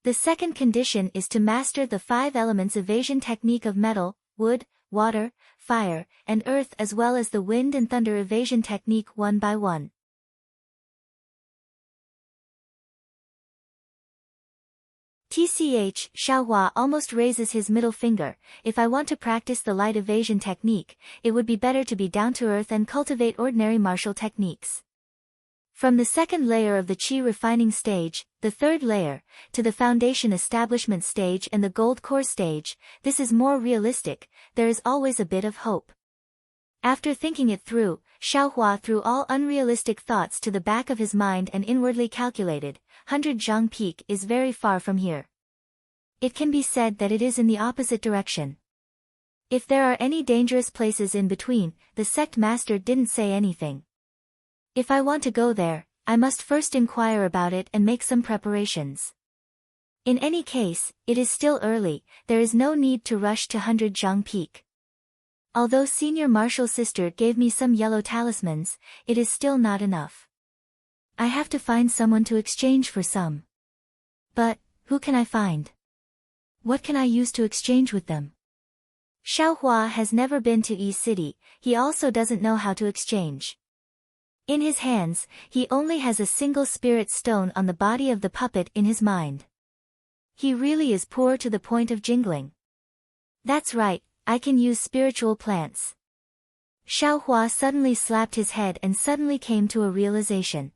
The second condition is to master the 5 elements evasion technique of metal, wood, water, fire, and earth, as well as the wind and thunder evasion technique one by one. Xiao Hua almost raises his middle finger. If I want to practice the light evasion technique, it would be better to be down to earth and cultivate ordinary martial techniques. From the second layer of the Qi refining stage, the third layer, to the foundation establishment stage and the gold core stage, this is more realistic, there is always a bit of hope. After thinking it through, Xiao Hua threw all unrealistic thoughts to the back of his mind and inwardly calculated, 100 Zhang Peak is very far from here. It can be said that it is in the opposite direction. If there are any dangerous places in between, the sect master didn't say anything. If I want to go there, I must first inquire about it and make some preparations. In any case, it is still early, there is no need to rush to 100 Zhang Peak. Although Senior Marshal Sister gave me some yellow talismans, it is still not enough. I have to find someone to exchange for some. But, who can I find? What can I use to exchange with them? Xiao Hua has never been to Yi City, he also doesn't know how to exchange. In his hands, he only has a single spirit stone on the body of the puppet in his mind. He really is poor to the point of jingling. That's right, I can use spiritual plants. Xiaohua suddenly slapped his head and suddenly came to a realization.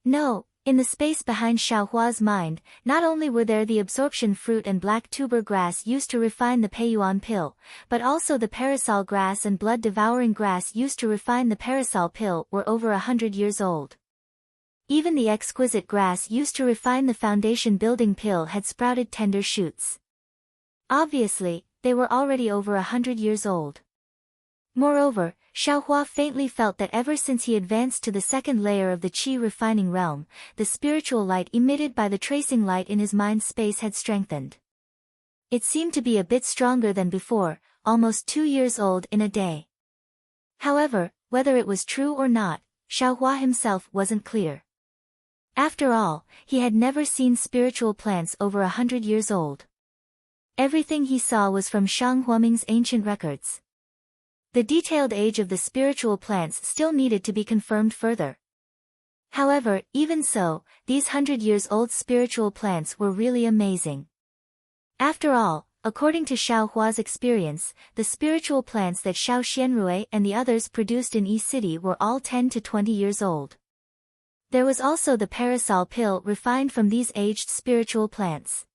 No, in the space behind Xiaohua's mind, not only were there the absorption fruit and black tuber grass used to refine the Peiyuan pill, but also the parasol grass and blood-devouring grass used to refine the parasol pill were over 100 years old. Even the exquisite grass used to refine the foundation-building pill had sprouted tender shoots. Obviously, they were already over 100 years old. Moreover, Xiaohua faintly felt that ever since he advanced to the second layer of the qi refining realm, the spiritual light emitted by the tracing light in his mind space had strengthened. It seemed to be a bit stronger than before, almost 2 years old in a day. However, whether it was true or not, Xiaohua himself wasn't clear. After all, he had never seen spiritual plants over 100 years old. Everything he saw was from Shang Huaming's ancient records. The detailed age of the spiritual plants still needed to be confirmed further. However, even so, these 100-years-old spiritual plants were really amazing. After all, according to Xiaohua's experience, the spiritual plants that Xiao Xianrui and the others produced in E-City were all 10 to 20 years old. There was also the parasol pill refined from these aged spiritual plants.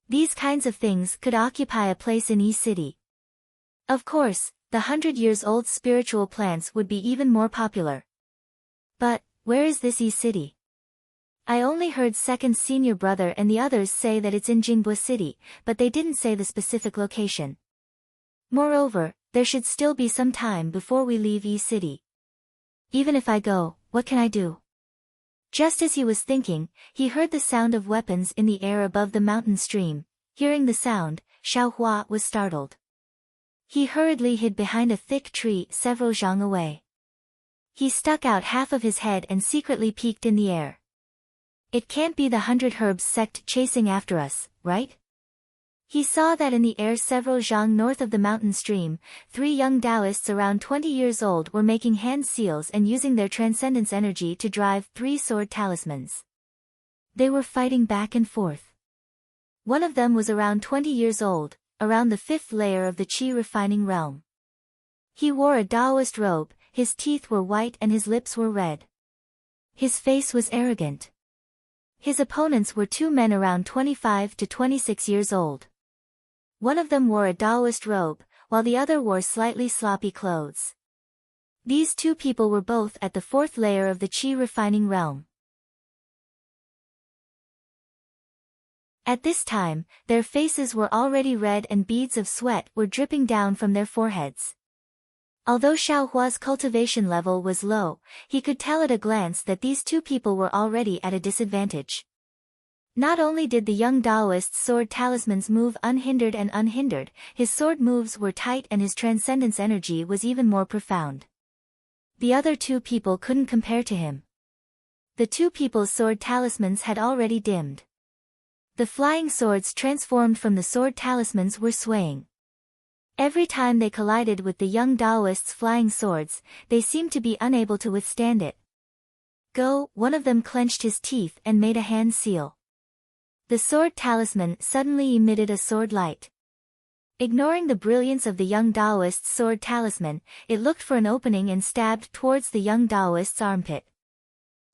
These kinds of things could occupy a place in E-City. Of course, the 100-years-old spiritual plants would be even more popular. But, where is this E-City? I only heard second senior brother and the others say that it's in Jingbua City, but they didn't say the specific location. Moreover, there should still be some time before we leave E-City. Even if I go, what can I do? Just as he was thinking, he heard the sound of weapons in the air above the mountain stream. Hearing the sound, Xiaohua was startled. He hurriedly hid behind a thick tree several zhang away. He stuck out half of his head and secretly peeked in the air. It can't be the 100 Herbs sect chasing after us, right? He saw that in the air several zhang north of the mountain stream, 3 young Taoists around 20 years old were making hand seals and using their transcendence energy to drive 3 sword talismans. They were fighting back and forth. One of them was around 20 years old, around the 5th layer of the qi refining realm. He wore a Taoist robe, his teeth were white and his lips were red. His face was arrogant. His opponents were 2 men around 25 to 26 years old. One of them wore a Taoist robe, while the other wore slightly sloppy clothes. These 2 people were both at the 4th layer of the qi refining realm. At this time, their faces were already red and beads of sweat were dripping down from their foreheads. Although Xiaohua's cultivation level was low, he could tell at a glance that these 2 people were already at a disadvantage. Not only did the young Taoist's sword talismans move unhindered and unhindered, his sword moves were tight and his transcendence energy was even more profound. The other 2 people couldn't compare to him. The 2 people's sword talismans had already dimmed. The flying swords transformed from the sword talismans were swaying. Every time they collided with the young Taoist's flying swords, they seemed to be unable to withstand it. Go, one of them clenched his teeth and made a hand seal. The sword talisman suddenly emitted a sword light. Ignoring the brilliance of the young Taoist's sword talisman, it looked for an opening and stabbed towards the young Taoist's armpit.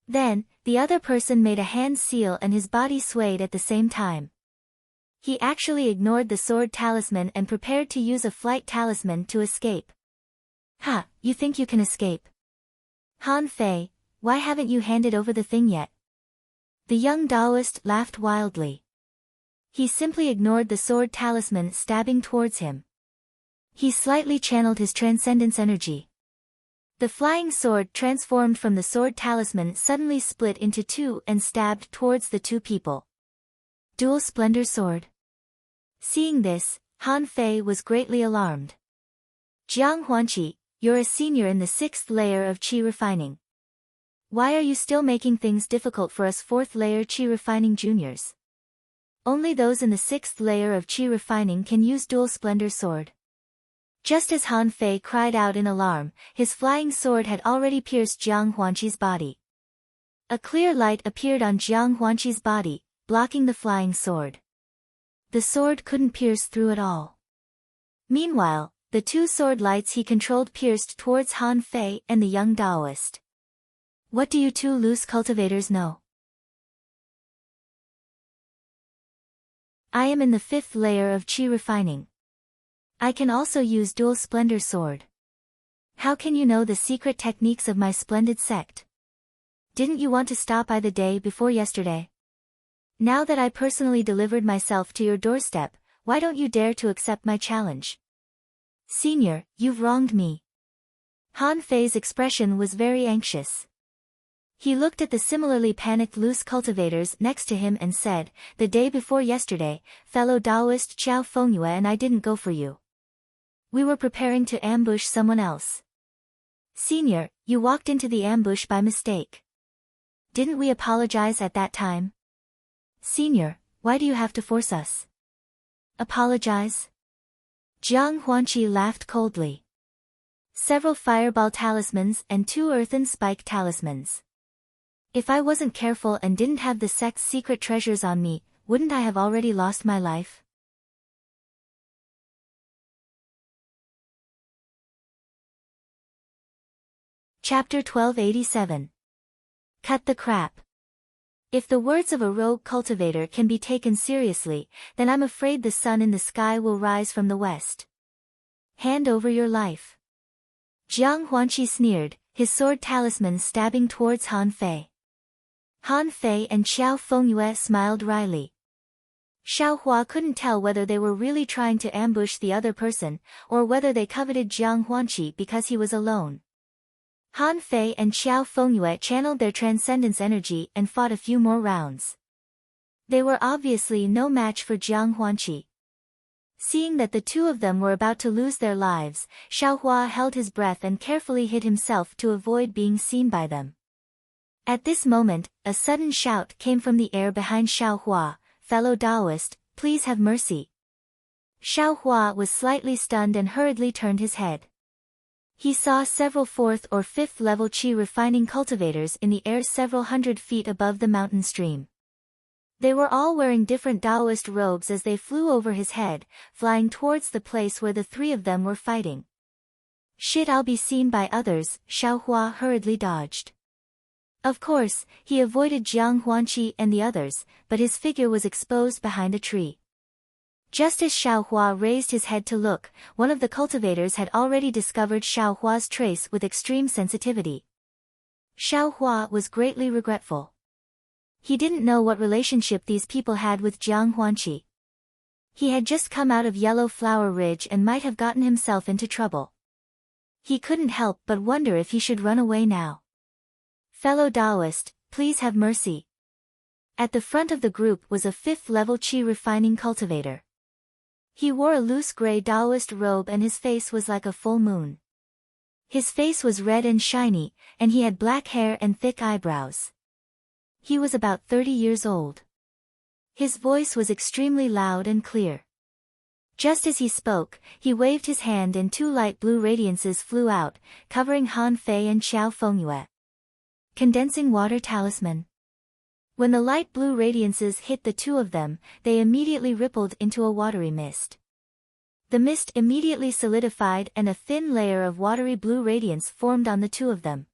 Then, the other person made a hand seal and his body swayed at the same time. He actually ignored the sword talisman and prepared to use a flight talisman to escape. Ha, you think you can escape? Han Fei, why haven't you handed over the thing yet? The young Taoist laughed wildly. He simply ignored the sword talisman stabbing towards him. He slightly channeled his transcendence energy. The flying sword transformed from the sword talisman suddenly split into 2 and stabbed towards the 2 people. Dual Splendor Sword. Seeing this, Han Fei was greatly alarmed. Jiang Huanqi, you're a senior in the 6th layer of qi refining. Why are you still making things difficult for us 4th layer qi refining juniors? Only those in the 6th layer of qi refining can use Dual Splendor Sword. Just as Han Fei cried out in alarm, his flying sword had already pierced Jiang Huanqi's body. A clear light appeared on Jiang Huanqi's body, blocking the flying sword. The sword couldn't pierce through at all. Meanwhile, the two sword lights he controlled pierced towards Han Fei and the young Taoist. What do you two loose cultivators know? I am in the 5th layer of Qi refining. I can also use dual splendor sword. How can you know the secret techniques of my splendid sect? Didn't you want to stop by the day before yesterday? Now that I personally delivered myself to your doorstep, why don't you dare to accept my challenge? Senior, you've wronged me. Han Fei's expression was very anxious. He looked at the similarly panicked loose cultivators next to him and said, the day before yesterday, fellow Taoist Qiao Fengyue and I didn't go for you. We were preparing to ambush someone else. Senior, you walked into the ambush by mistake. Didn't we apologize at that time? Senior, why do you have to force us? Apologize? Jiang Huanqi laughed coldly. Several fireball talismans and 2 earthen spike talismans. If I wasn't careful and didn't have the sect's secret treasures on me, wouldn't I have already lost my life? Chapter 1287. Cut the crap. If the words of a rogue cultivator can be taken seriously, then I'm afraid the sun in the sky will rise from the west. Hand over your life. Jiang Huanqi sneered, his sword talisman stabbing towards Han Fei. Han Fei and Qiao Fengyue smiled wryly. Xiao Hua couldn't tell whether they were really trying to ambush the other person, or whether they coveted Jiang Huanqi because he was alone. Han Fei and Qiao Fengyue channeled their transcendence energy and fought a few more rounds. They were obviously no match for Jiang Huanqi. Seeing that the two of them were about to lose their lives, Xiao Hua held his breath and carefully hid himself to avoid being seen by them. At this moment, a sudden shout came from the air behind Xiao Hua, fellow Taoist, please have mercy. Xiao Hua was slightly stunned and hurriedly turned his head. He saw several 4th or 5th level Qi refining cultivators in the air several hundred feet above the mountain stream. They were all wearing different Taoist robes as they flew over his head, flying towards the place where the 3 of them were fighting. Shit, I'll be seen by others, Xiao Hua hurriedly dodged. Of course, he avoided Jiang Huanqi and the others, but his figure was exposed behind a tree. Just as Xiao Hua raised his head to look, one of the cultivators had already discovered Xiao Hua's trace with extreme sensitivity. Xiao Hua was greatly regretful. He didn't know what relationship these people had with Jiang Huanqi. He had just come out of Yellow Flower Ridge and might have gotten himself into trouble. He couldn't help but wonder if he should run away now. Fellow Taoist, please have mercy. At the front of the group was a 5th level Qi refining cultivator. He wore a loose gray Taoist robe and his face was like a full moon. His face was red and shiny, and he had black hair and thick eyebrows. He was about 30 years old. His voice was extremely loud and clear. Just as he spoke, he waved his hand and 2 light blue radiances flew out, covering Han Fei and Qiao Fengyue. Condensing water talisman. When the light blue radiances hit the 2 of them, they immediately rippled into a watery mist. The mist immediately solidified and a thin layer of watery blue radiance formed on the 2 of them.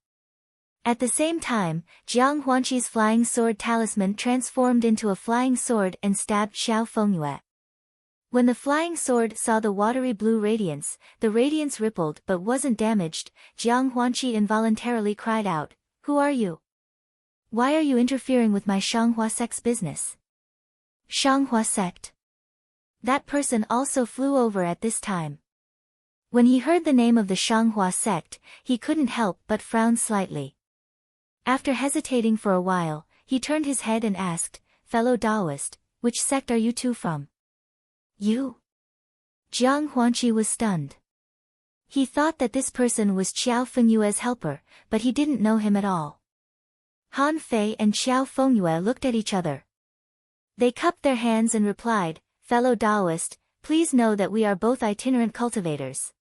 At the same time, Jiang Huanqi's flying sword talisman transformed into a flying sword and stabbed Qiao Fengyue. When the flying sword saw the watery blue radiance, the radiance rippled but wasn't damaged. Jiang Huanqi involuntarily cried out, "Who are you? Why are you interfering with my Shanghua sect's business?" Shanghua sect. That person also flew over at this time. When he heard the name of the Shanghua sect, he couldn't help but frown slightly. After hesitating for a while, he turned his head and asked, "Fellow Taoist, which sect are you two from?" "You?" Jiang Huanqi was stunned. He thought that this person was Qiao Fengyue's helper, but he didn't know him at all. Han Fei and Qiao Fengyue looked at each other. They cupped their hands and replied, "Fellow Taoist, please know that we are both itinerant cultivators."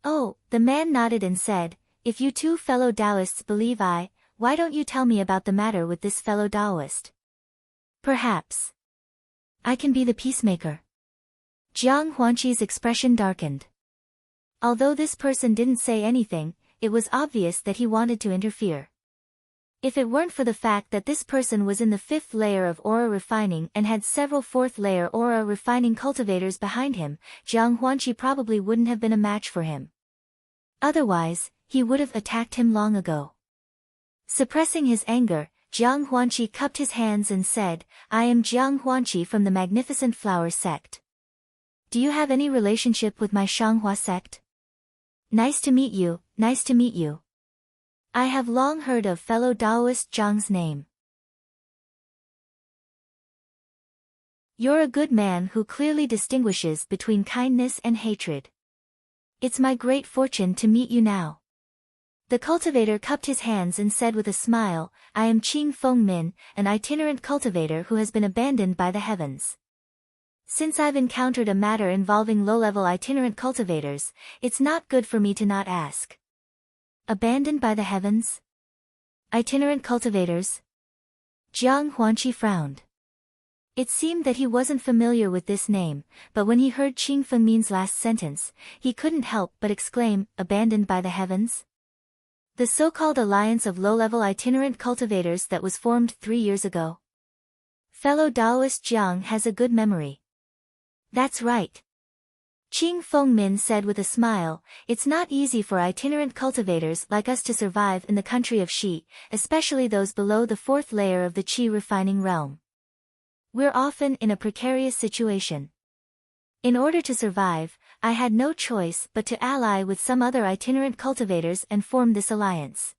"Oh," the man nodded and said, "If you two fellow Taoists believe why don't you tell me about the matter with this fellow Taoist? Perhaps I can be the peacemaker." Jiang Huanqi's expression darkened. Although this person didn't say anything, it was obvious that he wanted to interfere. If it weren't for the fact that this person was in the 5th layer of aura refining and had several 4th layer aura refining cultivators behind him, Jiang Huanqi probably wouldn't have been a match for him. Otherwise, he would have attacked him long ago. Suppressing his anger, Jiang Huanqi cupped his hands and said, I am Jiang Huanqi from the Magnificent Flower Sect. Do you have any relationship with my Shanghua sect? Nice to meet you, nice to meet you. I have long heard of fellow Taoist Jiang's name. You're a good man who clearly distinguishes between kindness and hatred. It's my great fortune to meet you now. The cultivator cupped his hands and said with a smile, I am Qing Feng Min, an itinerant cultivator who has been abandoned by the heavens. Since I've encountered a matter involving low-level itinerant cultivators, it's not good for me to not ask. Abandoned by the heavens? Itinerant cultivators? Jiang Huanqi frowned. It seemed that he wasn't familiar with this name, but when he heard Qing Fengmin's last sentence, he couldn't help but exclaim, abandoned by the heavens? The so-called alliance of low-level itinerant cultivators that was formed 3 years ago. Fellow Taoist Jiang has a good memory. That's right. Qing Fengmin said with a smile, it's not easy for itinerant cultivators like us to survive in the country of Xi, especially those below the 4th layer of the Qi refining realm. We're often in a precarious situation. In order to survive, I had no choice but to ally with some other itinerant cultivators and form this alliance.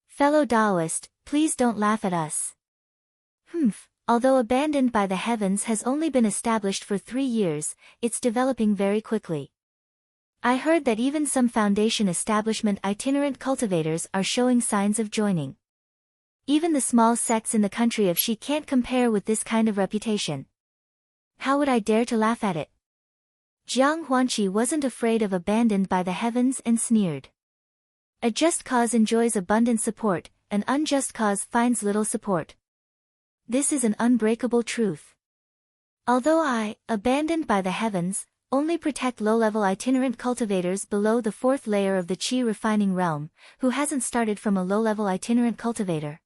Fellow Taoist, please don't laugh at us. Although abandoned by the heavens has only been established for 3 years, it's developing very quickly. I heard that even some foundation establishment itinerant cultivators are showing signs of joining. Even the small sects in the country of Xi can't compare with this kind of reputation. How would I dare to laugh at it? Jiang Huanqi wasn't afraid of abandoned by the heavens and sneered. A just cause enjoys abundant support, an unjust cause finds little support. This is an unbreakable truth. Although I, abandoned by the heavens, only protect low-level itinerant cultivators below the 4th layer of the Qi refining realm, who hasn't started from a low-level itinerant cultivator.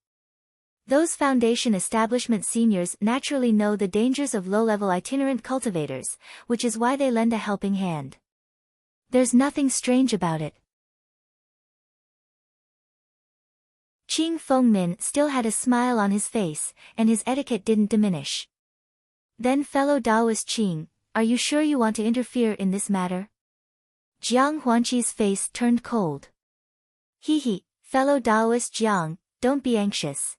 Those foundation establishment seniors naturally know the dangers of low-level itinerant cultivators, which is why they lend a helping hand. There's nothing strange about it. Qing Fengmin still had a smile on his face, and his etiquette didn't diminish. Then fellow Taoist Qing, are you sure you want to interfere in this matter? Jiang Huanqi's face turned cold. Fellow Taoist Jiang, don't be anxious.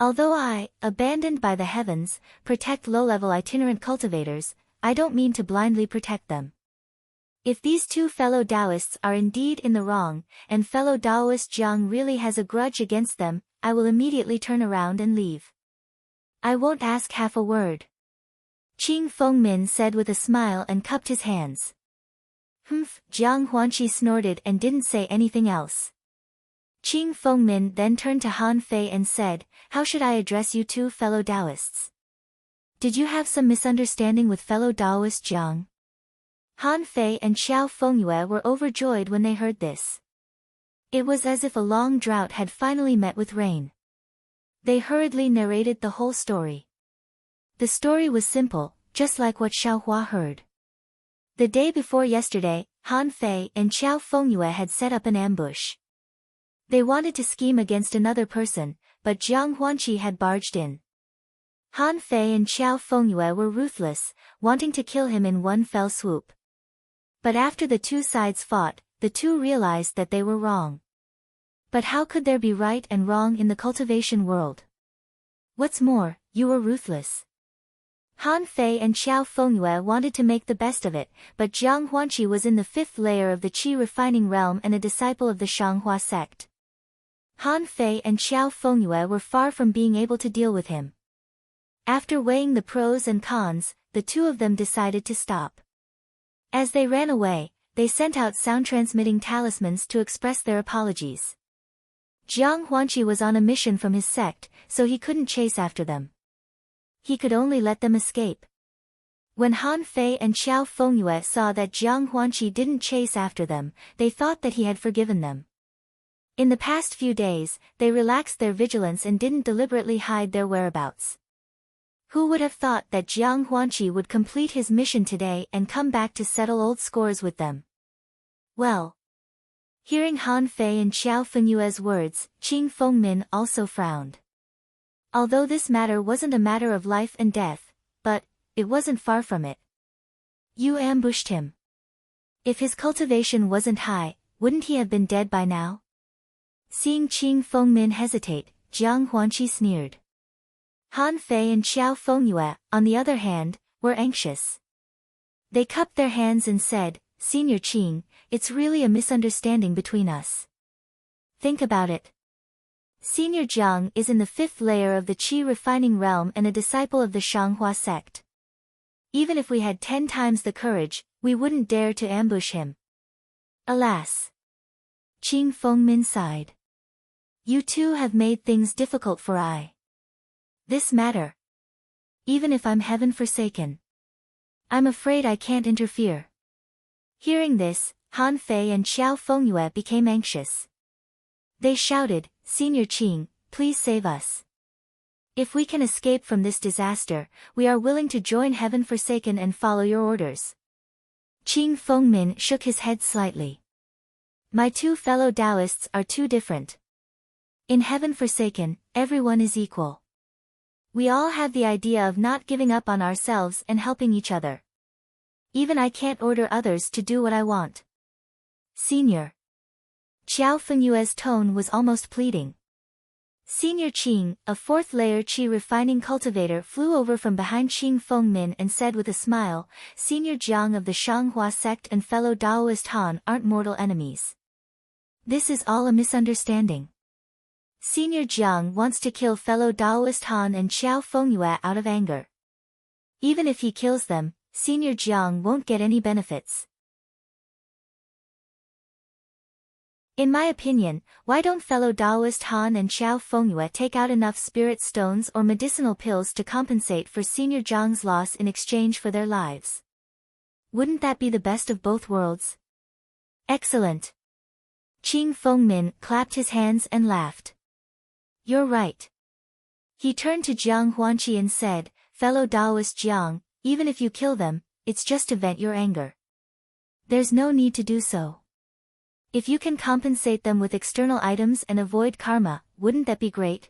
Although I, abandoned by the heavens, protect low-level itinerant cultivators, I don't mean to blindly protect them. If these two fellow Taoists are indeed in the wrong, and fellow Taoist Jiang really has a grudge against them, I will immediately turn around and leave. I won't ask half a word. Qing Fengmin said with a smile and cupped his hands. Jiang Huanqi snorted and didn't say anything else. Qing Fengmin then turned to Han Fei and said, how should I address you two fellow Taoists? Did you have some misunderstanding with fellow Taoist Jiang? Han Fei and Xiao Fengyue were overjoyed when they heard this. It was as if a long drought had finally met with rain. They hurriedly narrated the whole story. The story was simple, just like what Xiaohua heard. The day before yesterday, Han Fei and Xiao Fengyue had set up an ambush. They wanted to scheme against another person, but Jiang Huanqi had barged in. Han Fei and Xiao Fengyue were ruthless, wanting to kill him in one fell swoop. But after the two sides fought, the two realized that they were wrong. But how could there be right and wrong in the cultivation world? What's more, you were ruthless. Han Fei and Xiao Fengyue wanted to make the best of it, but Jiang Huanqi was in the 5th layer of the Qi refining realm and a disciple of the Shanghua sect. Han Fei and Xiao Fengyue were far from being able to deal with him. After weighing the pros and cons, the two of them decided to stop. As they ran away, they sent out sound-transmitting talismans to express their apologies. Jiang Huanqi was on a mission from his sect, so he couldn't chase after them. He could only let them escape. When Han Fei and Xiao Fengyue saw that Jiang Huanqi didn't chase after them, they thought that he had forgiven them. In the past few days, they relaxed their vigilance and didn't deliberately hide their whereabouts. Who would have thought that Jiang Huanqi would complete his mission today and come back to settle old scores with them? Well. Hearing Han Fei and Xiao Fenyue's words, Qing Fengmin also frowned. Although this matter wasn't a matter of life and death, but it wasn't far from it. You ambushed him. If his cultivation wasn't high, wouldn't he have been dead by now? Seeing Qing Fengmin hesitate, Jiang Huanqi sneered. Han Fei and Xiao Fengyue, on the other hand, were anxious. They cupped their hands and said, Senior Qing, it's really a misunderstanding between us. Think about it. Senior Jiang is in the 5th layer of the Qi refining realm and a disciple of the Shanghua sect. Even if we had 10 times the courage, we wouldn't dare to ambush him. Alas. Qing Fengmin sighed. You two have made things difficult for this matter. Even if I'm heaven forsaken, I'm afraid I can't interfere. Hearing this, Han Fei and Xiao Fengyue became anxious. They shouted, Senior Qing, please save us. If we can escape from this disaster, we are willing to join Heaven Forsaken and follow your orders. Qing Fengmin shook his head slightly. My two fellow Taoists are too different. In Heaven Forsaken, everyone is equal. We all have the idea of not giving up on ourselves and helping each other. Even I can't order others to do what I want. Senior. Xiao Fenyue's tone was almost pleading. Senior Qing, a 4th layer Qi refining cultivator, flew over from behind Qing Fengmin and said with a smile, Senior Jiang of the Shanghua sect and fellow Daoist Han aren't mortal enemies. This is all a misunderstanding. Senior Jiang wants to kill fellow Daoist Han and Xiao Fengyue out of anger. Even if he kills them, Senior Jiang won't get any benefits. In my opinion, why don't fellow Daoist Han and Xiao Fengyue take out enough spirit stones or medicinal pills to compensate for Senior Jiang's loss in exchange for their lives? Wouldn't that be the best of both worlds? Excellent. Qing Fengmin clapped his hands and laughed. You're right. He turned to Jiang Huanqi and said, Fellow Daoist Jiang, even if you kill them, it's just to vent your anger. There's no need to do so. If you can compensate them with external items and avoid karma, wouldn't that be great?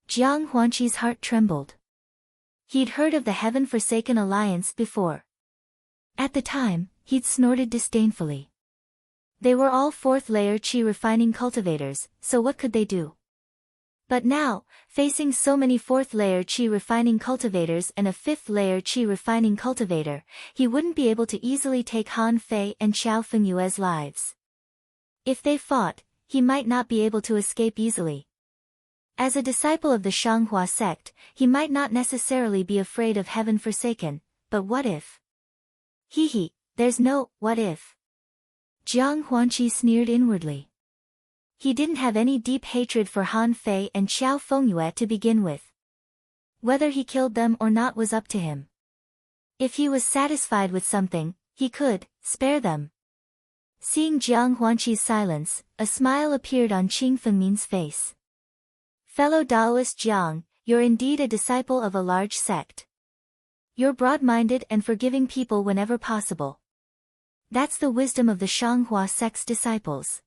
Jiang Huanqi's heart trembled. He'd heard of the Heaven Forsaken Alliance before. At the time, he'd snorted disdainfully. They were all 4th layer Qi refining cultivators, so what could they do? But now, facing so many 4th layer Qi refining cultivators and a 5th layer Qi refining cultivator, he wouldn't be able to easily take Han Fei and Xiao Fenyue's lives. If they fought, he might not be able to escape easily. As a disciple of the Shanghua sect, he might not necessarily be afraid of Heaven Forsaken, but what if? There's no what if. Jiang Huanqi sneered inwardly. He didn't have any deep hatred for Han Fei and Xiao Fengyue to begin with. Whether he killed them or not was up to him. If he was satisfied with something, he could spare them. Seeing Jiang Huanqi's silence, a smile appeared on Qing Fengmin's face. Fellow Daoist Jiang, you're indeed a disciple of a large sect. You're broad-minded and forgiving people whenever possible. That's the wisdom of the Shanghua sect's disciples.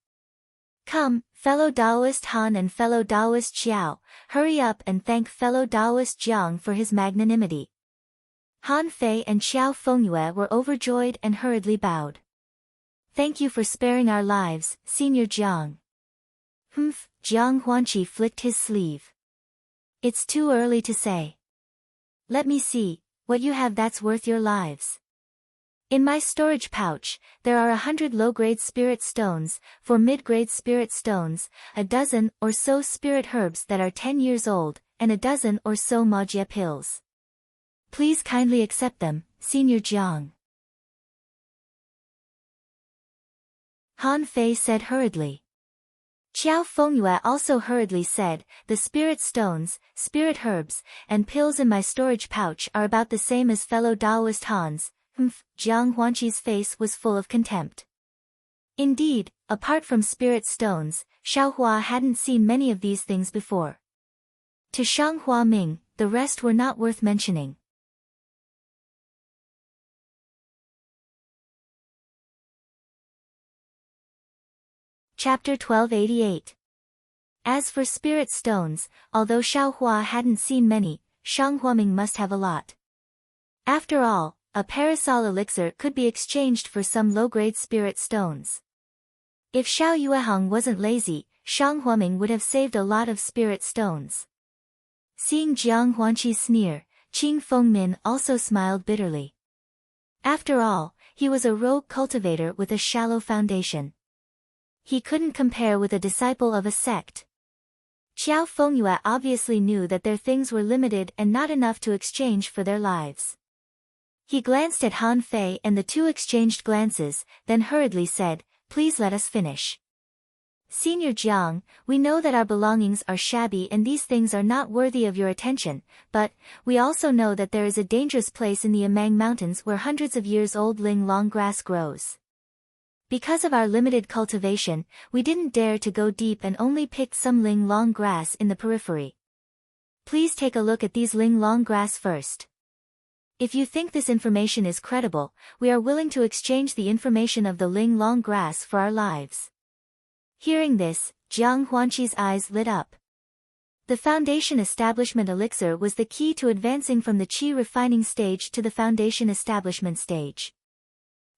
Come, fellow Daoist Han and fellow Daoist Xiao, hurry up and thank fellow Daoist Jiang for his magnanimity. Han Fei and Xiao Fengyue were overjoyed and hurriedly bowed. Thank you for sparing our lives, Senior Jiang. Jiang Huanqi flicked his sleeve. It's too early to say. Let me see, what you have that's worth your lives. In my storage pouch, there are 100 low-grade spirit stones, 4 mid-grade spirit stones, a dozen or so spirit herbs that are 10 years old, and a dozen or so Majia pills. Please kindly accept them, Senior Jiang. Han Fei said hurriedly. Qiao Fengyue also hurriedly said, the spirit stones, spirit herbs, and pills in my storage pouch are about the same as fellow Taoist Han's. Jiang Huanqi's face was full of contempt. Indeed, apart from spirit stones, Xiaohua hadn't seen many of these things before. To Shang Huaming, the rest were not worth mentioning. Chapter 1288. As for spirit stones, although Xiaohua hadn't seen many, Shang Huaming must have a lot. After all, a parasol elixir could be exchanged for some low-grade spirit stones. If Xiao Yuehang wasn't lazy, Shang Huaming would have saved a lot of spirit stones. Seeing Jiang Huanqi's sneer, Qing Fengmin also smiled bitterly. After all, he was a rogue cultivator with a shallow foundation. He couldn't compare with a disciple of a sect. Qiao Fengyue obviously knew that their things were limited and not enough to exchange for their lives. He glanced at Han Fei and the two exchanged glances, then hurriedly said, please let us finish. Senior Jiang, we know that our belongings are shabby and these things are not worthy of your attention, but, we also know that there is a dangerous place in the Emang Mountains where hundreds of years old ling long grass grows. Because of our limited cultivation, we didn't dare to go deep and only picked some ling long grass in the periphery. Please take a look at these ling long grass first. If you think this information is credible, we are willing to exchange the information of the ling long grass for our lives. Hearing this, Jiang Huanqi's eyes lit up. The foundation establishment elixir was the key to advancing from the qi refining stage to the foundation establishment stage.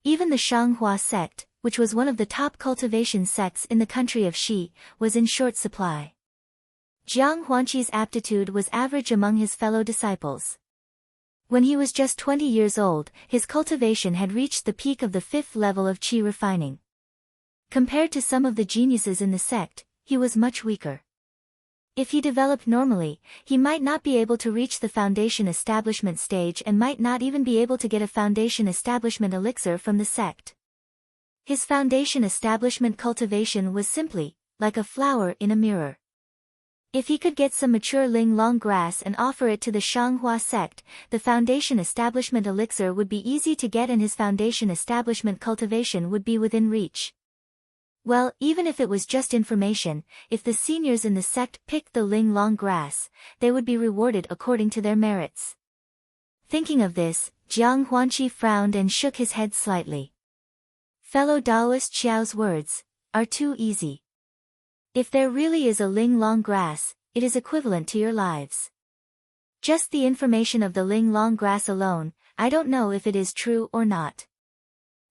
Even the Shanghua sect, which was one of the top cultivation sects in the country of Xi, was in short supply. Jiang Huanqi's aptitude was average among his fellow disciples. When he was just 20 years old, his cultivation had reached the peak of the 5th level of qi refining. Compared to some of the geniuses in the sect, he was much weaker. If he developed normally, he might not be able to reach the foundation establishment stage and might not even be able to get a foundation establishment elixir from the sect. His foundation establishment cultivation was simply, like a flower in a mirror. If he could get some mature ling long grass and offer it to the Shanghua sect, the foundation establishment elixir would be easy to get and his foundation establishment cultivation would be within reach. Well, even if it was just information, if the seniors in the sect picked the ling long grass, they would be rewarded according to their merits. Thinking of this, Jiang Huanqi frowned and shook his head slightly. Fellow Taoist Xiao's words are too easy. If there really is a ling long grass, it is equivalent to your lives. Just the information of the ling long grass alone, I don't know if it is true or not.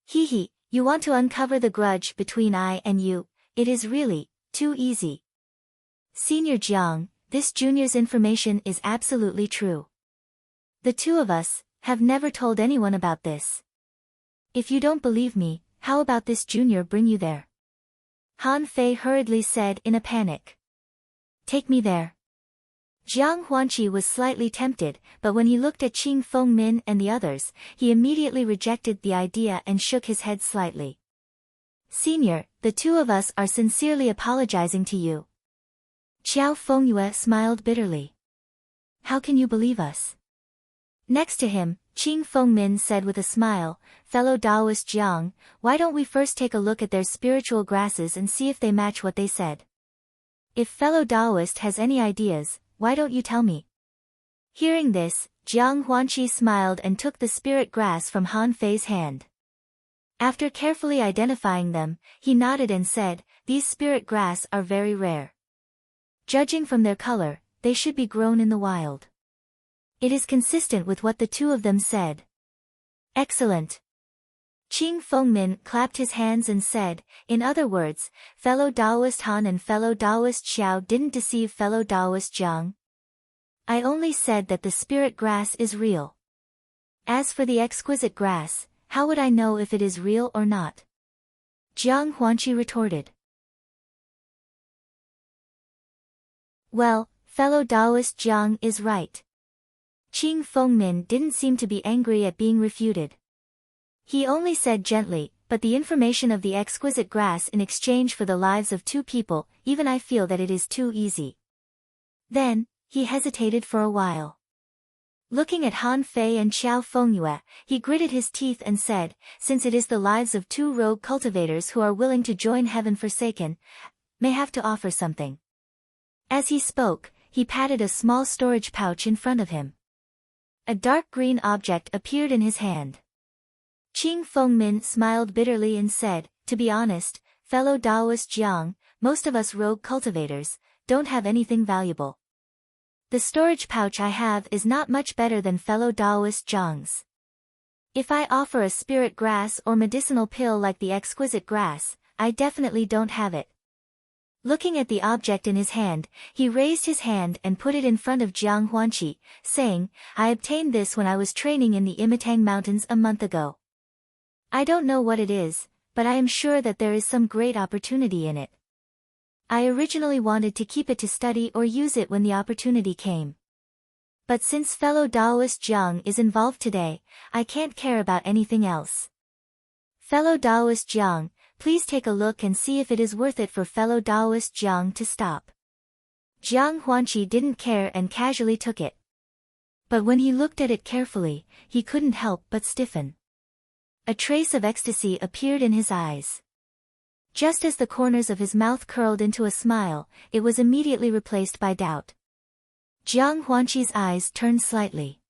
He. You want to uncover the grudge between I and you, it is really, too easy. Senior Jiang, this junior's information is absolutely true. The two of us have never told anyone about this. If you don't believe me, how about this junior bring you there? Han Fei hurriedly said in a panic. Take me there. Jiang Huanqi was slightly tempted, but when he looked at Qing Fengmin and the others, he immediately rejected the idea and shook his head slightly. Senior, the two of us are sincerely apologizing to you. Qiao Fengyue smiled bitterly. How can you believe us? Next to him, Qing Fengmin said with a smile, fellow Taoist Jiang, why don't we first take a look at their spiritual grasses and see if they match what they said? If fellow Taoist has any ideas, why don't you tell me? Hearing this, Jiang Huanqi smiled and took the spirit grass from Han Fei's hand. After carefully identifying them, he nodded and said, these spirit grass are very rare. Judging from their color, they should be grown in the wild. It is consistent with what the two of them said. Excellent. Qing Fengmin clapped his hands and said, in other words, fellow Taoist Han and fellow Taoist Xiao didn't deceive fellow Taoist Jiang. I only said that the spirit grass is real. As for the exquisite grass, how would I know if it is real or not? Jiang Huanqi retorted. Well, fellow Taoist Jiang is right. Qing Fengmin didn't seem to be angry at being refuted. He only said gently, but the information of the exquisite grass in exchange for the lives of two people, even I feel that it is too easy. Then, he hesitated for a while. Looking at Han Fei and Xiao Fengyue, he gritted his teeth and said, since it is the lives of two rogue cultivators who are willing to join Heaven Forsaken, may have to offer something. As he spoke, he patted a small storage pouch in front of him. A dark green object appeared in his hand. Qing Fengmin smiled bitterly and said, to be honest, fellow Daoist Jiang, most of us rogue cultivators don't have anything valuable. The storage pouch I have is not much better than fellow Daoist Jiang's. If I offer a spirit grass or medicinal pill like the exquisite grass, I definitely don't have it. Looking at the object in his hand, he raised his hand and put it in front of Jiang Huanqi, saying, I obtained this when I was training in the Imitang Mountains a month ago. I don't know what it is, but I am sure that there is some great opportunity in it. I originally wanted to keep it to study or use it when the opportunity came. But since fellow Daoist Jiang is involved today, I can't care about anything else. Fellow Daoist Jiang, please take a look and see if it is worth it for fellow Daoist Jiang to stop. Jiang Huanqi didn't care and casually took it. But when he looked at it carefully, he couldn't help but stiffen. A trace of ecstasy appeared in his eyes. Just as the corners of his mouth curled into a smile, it was immediately replaced by doubt. Jiang Huanqi's eyes turned slightly.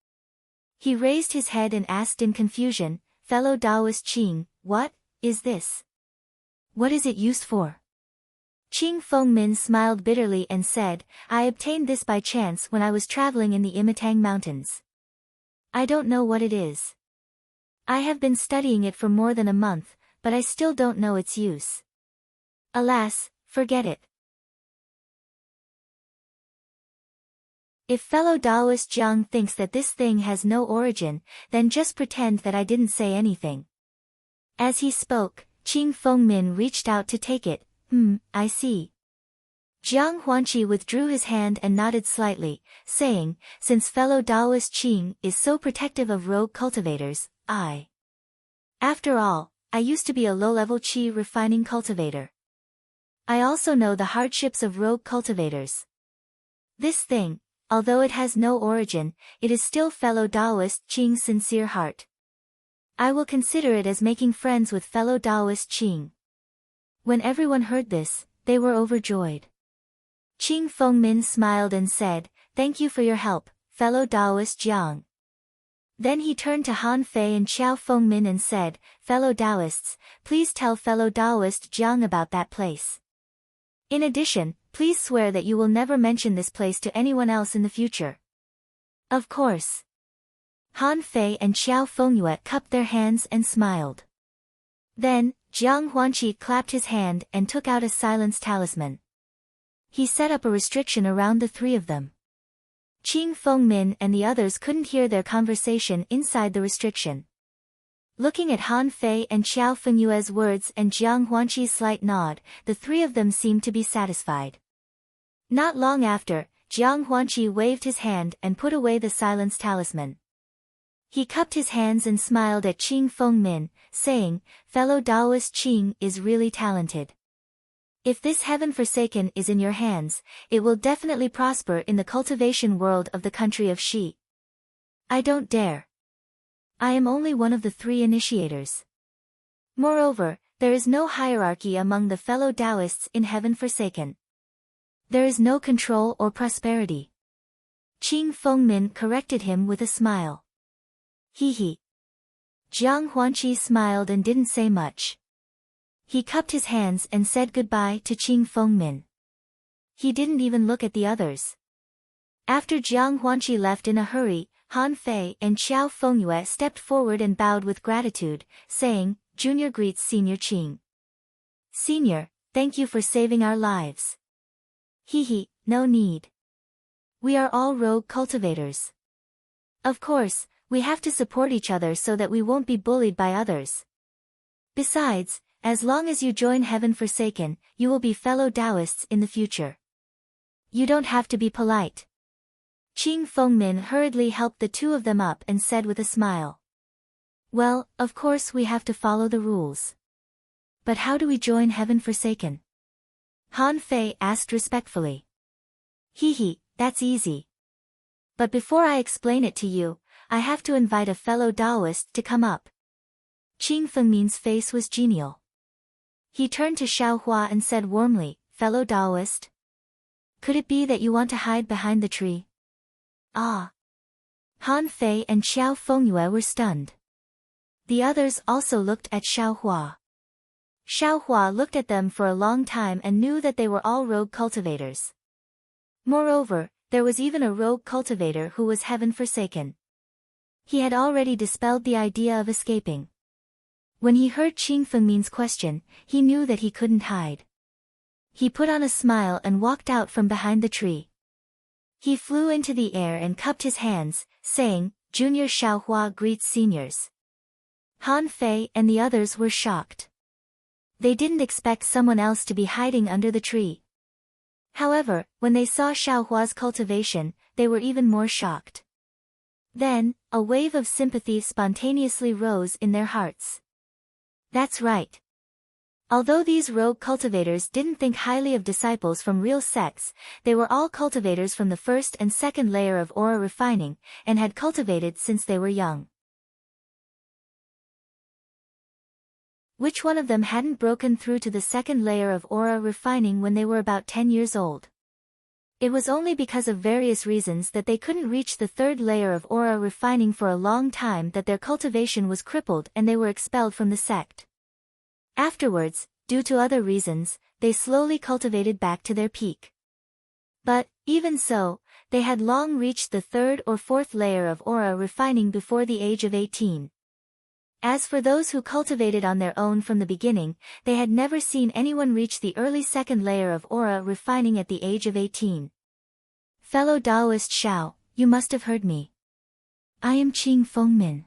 He raised his head and asked in confusion, fellow Daoist Qing, what is this? What is it used for? Qing Fengmin smiled bitterly and said, I obtained this by chance when I was traveling in the Imitang Mountains. I don't know what it is. I have been studying it for more than a month, but I still don't know its use. Alas, forget it. If fellow Daoist Jiang thinks that this thing has no origin, then just pretend that I didn't say anything. As he spoke, Qing Fengmin reached out to take it. I see. Jiang Huanqi withdrew his hand and nodded slightly, saying, since fellow Daoist Qing is so protective of rogue cultivators, after all, I used to be a low-level qi refining cultivator. I also know the hardships of rogue cultivators. This thing, although it has no origin, it is still fellow Daoist Qing's sincere heart. I will consider it as making friends with fellow Daoist Qing. When everyone heard this, they were overjoyed. Qing Fengmin smiled and said, thank you for your help, fellow Daoist Jiang. Then he turned to Han Fei and Xiao Fengmin and said, fellow Daoists, please tell fellow Daoist Jiang about that place. In addition, please swear that you will never mention this place to anyone else in the future. Of course. Han Fei and Xiao Fengyue cupped their hands and smiled. Then, Jiang Huanqi clapped his hand and took out a silence talisman. He set up a restriction around the three of them. Qing Fengmin and the others couldn't hear their conversation inside the restriction. Looking at Han Fei and Xiao Fengyue's words and Jiang Huanqi's slight nod, the three of them seemed to be satisfied. Not long after, Jiang Huanqi waved his hand and put away the silence talisman. He cupped his hands and smiled at Qing Fengmin, saying, fellow Daoist Qing is really talented. If this Heaven Forsaken is in your hands, it will definitely prosper in the cultivation world of the country of Xi. I don't dare. I am only one of the three initiators. Moreover, there is no hierarchy among the fellow Taoists in Heaven Forsaken. There is no control or prosperity. Qing Fengmin corrected him with a smile. He. Jiang Huanqi smiled and didn't say much. He cupped his hands and said goodbye to Qing Fengmin. He didn't even look at the others. After Jiang Huanqi left in a hurry, Han Fei and Xiao Fengyue stepped forward and bowed with gratitude, saying, Junior greets Senior Qing. Senior, thank you for saving our lives. No need. We are all rogue cultivators. Of course, we have to support each other so that we won't be bullied by others. Besides, as long as you join Heaven Forsaken, you will be fellow Taoists in the future. You don't have to be polite. Qing Fengmin hurriedly helped the two of them up and said with a smile. Well, of course we have to follow the rules. But how do we join Heaven Forsaken? Han Fei asked respectfully. Hee, that's easy. But before I explain it to you, I have to invite a fellow Taoist to come up. Qing Fengmin's face was genial. He turned to Xiao Hua and said warmly, fellow Taoist? Could it be that you want to hide behind the tree? Ah. Han Fei and Xiao Fengyue were stunned. The others also looked at Xiao Hua. Xiao Hua looked at them for a long time and knew that they were all rogue cultivators. Moreover, there was even a rogue cultivator who was Heaven Forsaken. He had already dispelled the idea of escaping. When he heard Qing Fengmin's question, he knew that he couldn't hide. He put on a smile and walked out from behind the tree. He flew into the air and cupped his hands, saying, Junior Xiaohua greets seniors. Han Fei and the others were shocked. They didn't expect someone else to be hiding under the tree. However, when they saw Xiaohua's cultivation, they were even more shocked. Then, a wave of sympathy spontaneously rose in their hearts. That's right. Although these rogue cultivators didn't think highly of disciples from real sects, they were all cultivators from the first and second layer of aura refining, and had cultivated since they were young. Which one of them hadn't broken through to the second layer of aura refining when they were about 10 years old? It was only because of various reasons that they couldn't reach the third layer of aura refining for a long time that their cultivation was crippled and they were expelled from the sect. Afterwards, due to other reasons, they slowly cultivated back to their peak. But, even so, they had long reached the third or fourth layer of aura refining before the age of 18. As for those who cultivated on their own from the beginning, they had never seen anyone reach the early second layer of aura refining at the age of 18. Fellow Taoist Xiao, you must have heard me. I am Qing Fengmin.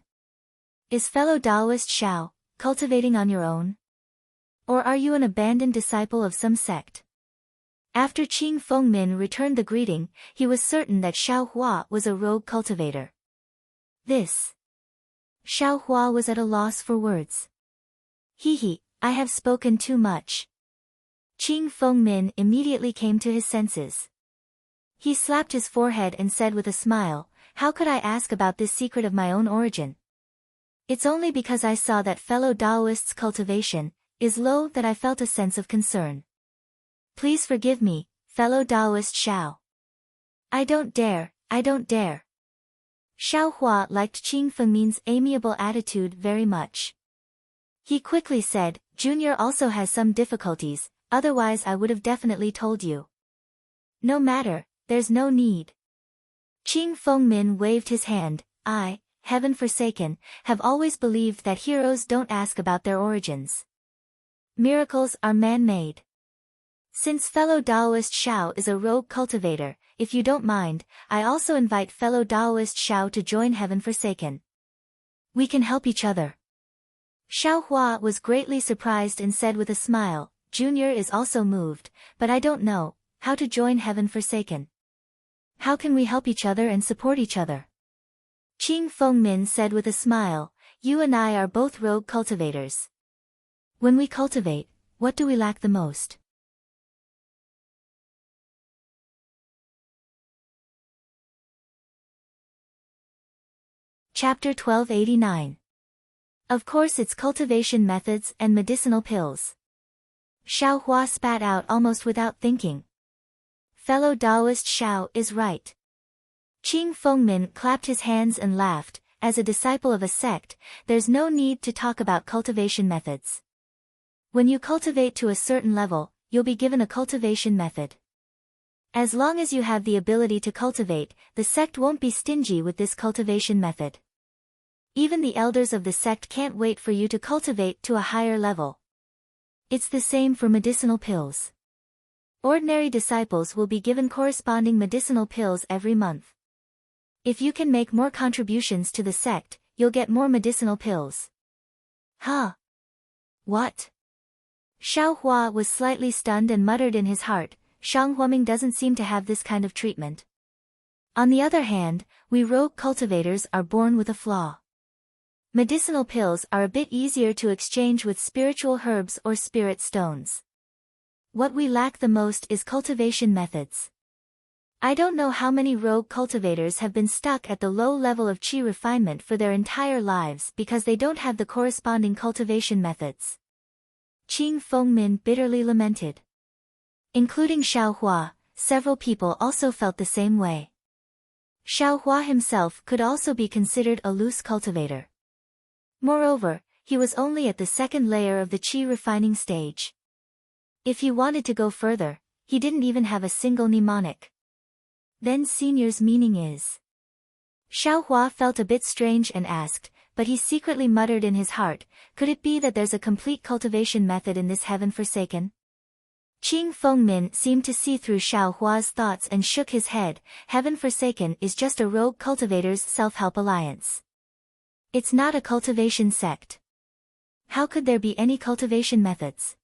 Is fellow Taoist Xiao cultivating on your own? Or are you an abandoned disciple of some sect? After Qing Fengmin returned the greeting, he was certain that Xiao Hua was a rogue cultivator. Xiao Hua was at a loss for words. I have spoken too much. Qing Fengmin immediately came to his senses. He slapped his forehead and said with a smile, how could I ask about this secret of my own origin? It's only because I saw that fellow Taoist's cultivation is low that I felt a sense of concern. Please forgive me, fellow Taoist Xiao. I don't dare. Xiao Hua liked Qing Fengmin's amiable attitude very much. He quickly said, Junior also has some difficulties, otherwise I would have definitely told you. No matter, there's no need. Qing Fengmin waved his hand. I, Heaven Forsaken, have always believed that heroes don't ask about their origins. Miracles are man-made. Since fellow Taoist Xiao is a rogue cultivator, if you don't mind, I also invite fellow Taoist Xiao to join Heaven Forsaken. We can help each other. Xiao Hua was greatly surprised and said with a smile, Junior is also moved, but I don't know how to join Heaven Forsaken. How can we help each other and support each other? Qing Fengmin said with a smile, you and I are both rogue cultivators. When we cultivate, what do we lack the most? Chapter 1289. Of course it's cultivation methods and medicinal pills. Xiao Hua spat out almost without thinking. Fellow Taoist Xiao is right. Qing Fengmin clapped his hands and laughed. As a disciple of a sect, there's no need to talk about cultivation methods. When you cultivate to a certain level, you'll be given a cultivation method. As long as you have the ability to cultivate, the sect won't be stingy with this cultivation method. Even the elders of the sect can't wait for you to cultivate to a higher level. It's the same for medicinal pills. Ordinary disciples will be given corresponding medicinal pills every month. If you can make more contributions to the sect, you'll get more medicinal pills. Huh? What? Xiao Hua was slightly stunned and muttered in his heart, Shang Huaming doesn't seem to have this kind of treatment. On the other hand, we rogue cultivators are born with a flaw. Medicinal pills are a bit easier to exchange with spiritual herbs or spirit stones. What we lack the most is cultivation methods. I don't know how many rogue cultivators have been stuck at the low level of qi refinement for their entire lives because they don't have the corresponding cultivation methods. Qing Fengmin bitterly lamented. Including Xiaohua, several people also felt the same way. Xiaohua himself could also be considered a loose cultivator. Moreover, he was only at the second layer of the qi refining stage. If he wanted to go further, he didn't even have a single mnemonic. Then senior's meaning is. Xiaohua felt a bit strange and asked, but he secretly muttered in his heart, could it be that there's a complete cultivation method in this heaven forsaken? Qing Fengmin seemed to see through Xiaohua's thoughts and shook his head, heaven forsaken is just a rogue cultivator's self-help alliance. It's not a cultivation sect. How could there be any cultivation methods?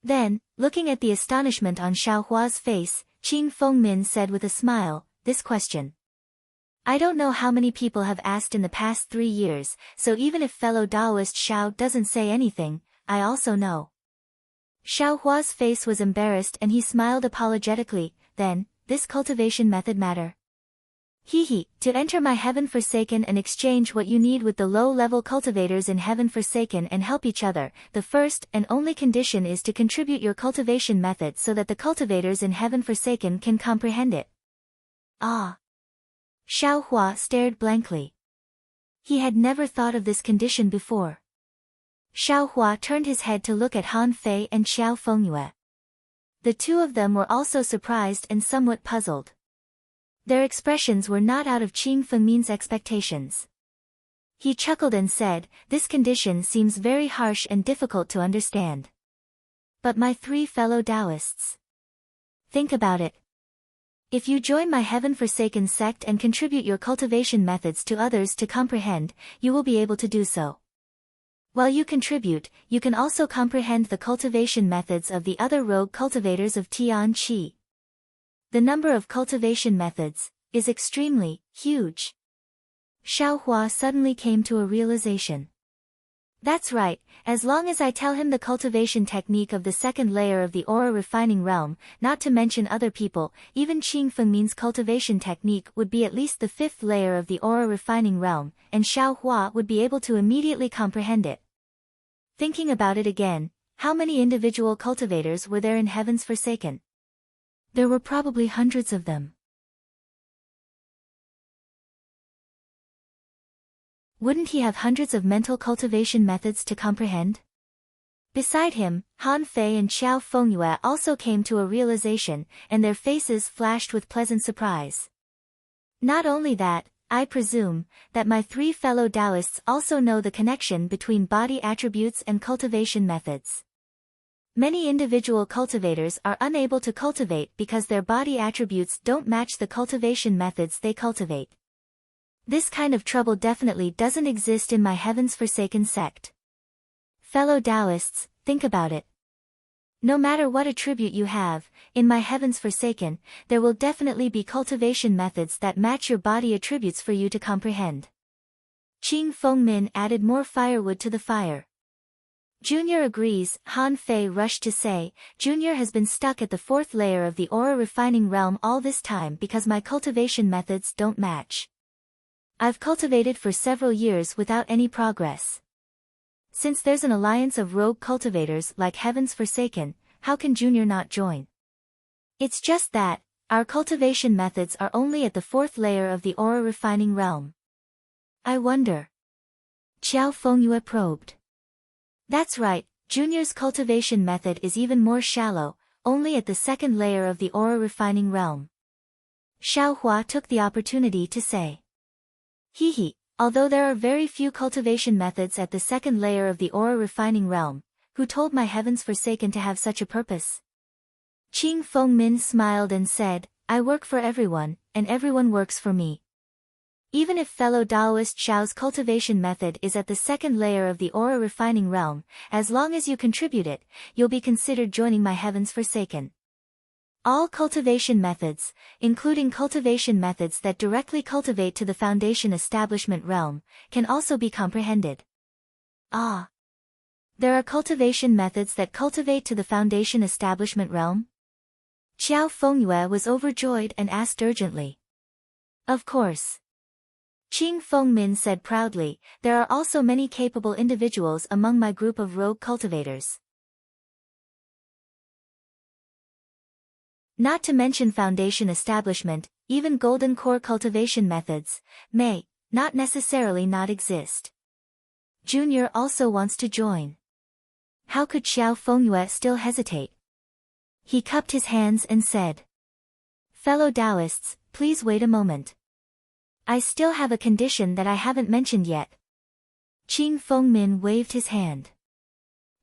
Then, looking at the astonishment on Xiaohua's face, Qing Fengmin said with a smile, this question. I don't know how many people have asked in the past 3 years, so even if fellow Taoist Xiao doesn't say anything, I also know. Xiaohua's face was embarrassed and he smiled apologetically, then, this cultivation method matter? To enter my heaven forsaken and exchange what you need with the low-level cultivators in heaven forsaken and help each other, the first and only condition is to contribute your cultivation method so that the cultivators in heaven forsaken can comprehend it. Ah! Xiaohua stared blankly. He had never thought of this condition before. Xiaohua turned his head to look at Han Fei and Xiao Fengyue. The two of them were also surprised and somewhat puzzled. Their expressions were not out of Qing Fengmin's expectations. He chuckled and said, this condition seems very harsh and difficult to understand. But my 3 fellow Taoists. Think about it. If you join my heaven forsaken sect and contribute your cultivation methods to others to comprehend, you will be able to do so. While you contribute, you can also comprehend the cultivation methods of the other rogue cultivators of Tian Qi. The number of cultivation methods is extremely huge. Xiaohua suddenly came to a realization. That's right, as long as I tell him the cultivation technique of the second layer of the aura refining realm, not to mention other people, even Qing Fengmin's cultivation technique would be at least the 5th layer of the aura refining realm, and Xiaohua would be able to immediately comprehend it. Thinking about it again, how many individual cultivators were there in heavens forsaken? There were probably hundreds of them. Wouldn't he have hundreds of mental cultivation methods to comprehend? Beside him, Han Fei and Xiao Fengyue also came to a realization, and their faces flashed with pleasant surprise. Not only that, I presume, that my 3 fellow Taoists also know the connection between body attributes and cultivation methods. Many individual cultivators are unable to cultivate because their body attributes don't match the cultivation methods they cultivate. This kind of trouble definitely doesn't exist in my heavens forsaken sect. Fellow Taoists, think about it. No matter what attribute you have, in my heavens forsaken, there will definitely be cultivation methods that match your body attributes for you to comprehend. Qing Fengmin added more firewood to the fire. Junior agrees, Han Fei rushed to say, Junior has been stuck at the 4th layer of the aura refining realm all this time because my cultivation methods don't match. I've cultivated for several years without any progress. Since there's an alliance of rogue cultivators like heavens forsaken, how can Junior not join? It's just that, our cultivation methods are only at the 4th layer of the aura refining realm. I wonder. Xiao Fengyue probed. That's right, Junior's cultivation method is even more shallow, only at the 2nd layer of the aura refining realm. Xiaohua took the opportunity to say. Although there are very few cultivation methods at the 2nd layer of the aura refining realm, who told my heavens forsaken to have such a purpose? Qing Fengmin smiled and said, I work for everyone, and everyone works for me. Even if fellow Taoist Xiao's cultivation method is at the 2nd layer of the aura refining realm, as long as you contribute it, you'll be considered joining my heavens forsaken. All cultivation methods, including cultivation methods that directly cultivate to the foundation establishment realm, can also be comprehended. Ah! There are cultivation methods that cultivate to the foundation establishment realm? Qiao Fengyue was overjoyed and asked urgently. Of course. Qing Fengmin said proudly, there are also many capable individuals among my group of rogue cultivators. Not to mention foundation establishment, even golden core cultivation methods may not necessarily not exist. Junior also wants to join. How could Xiao Fengyue still hesitate? He cupped his hands and said, Fellow Taoists, please wait a moment. I still have a condition that I haven't mentioned yet. Qing Fengmin waved his hand.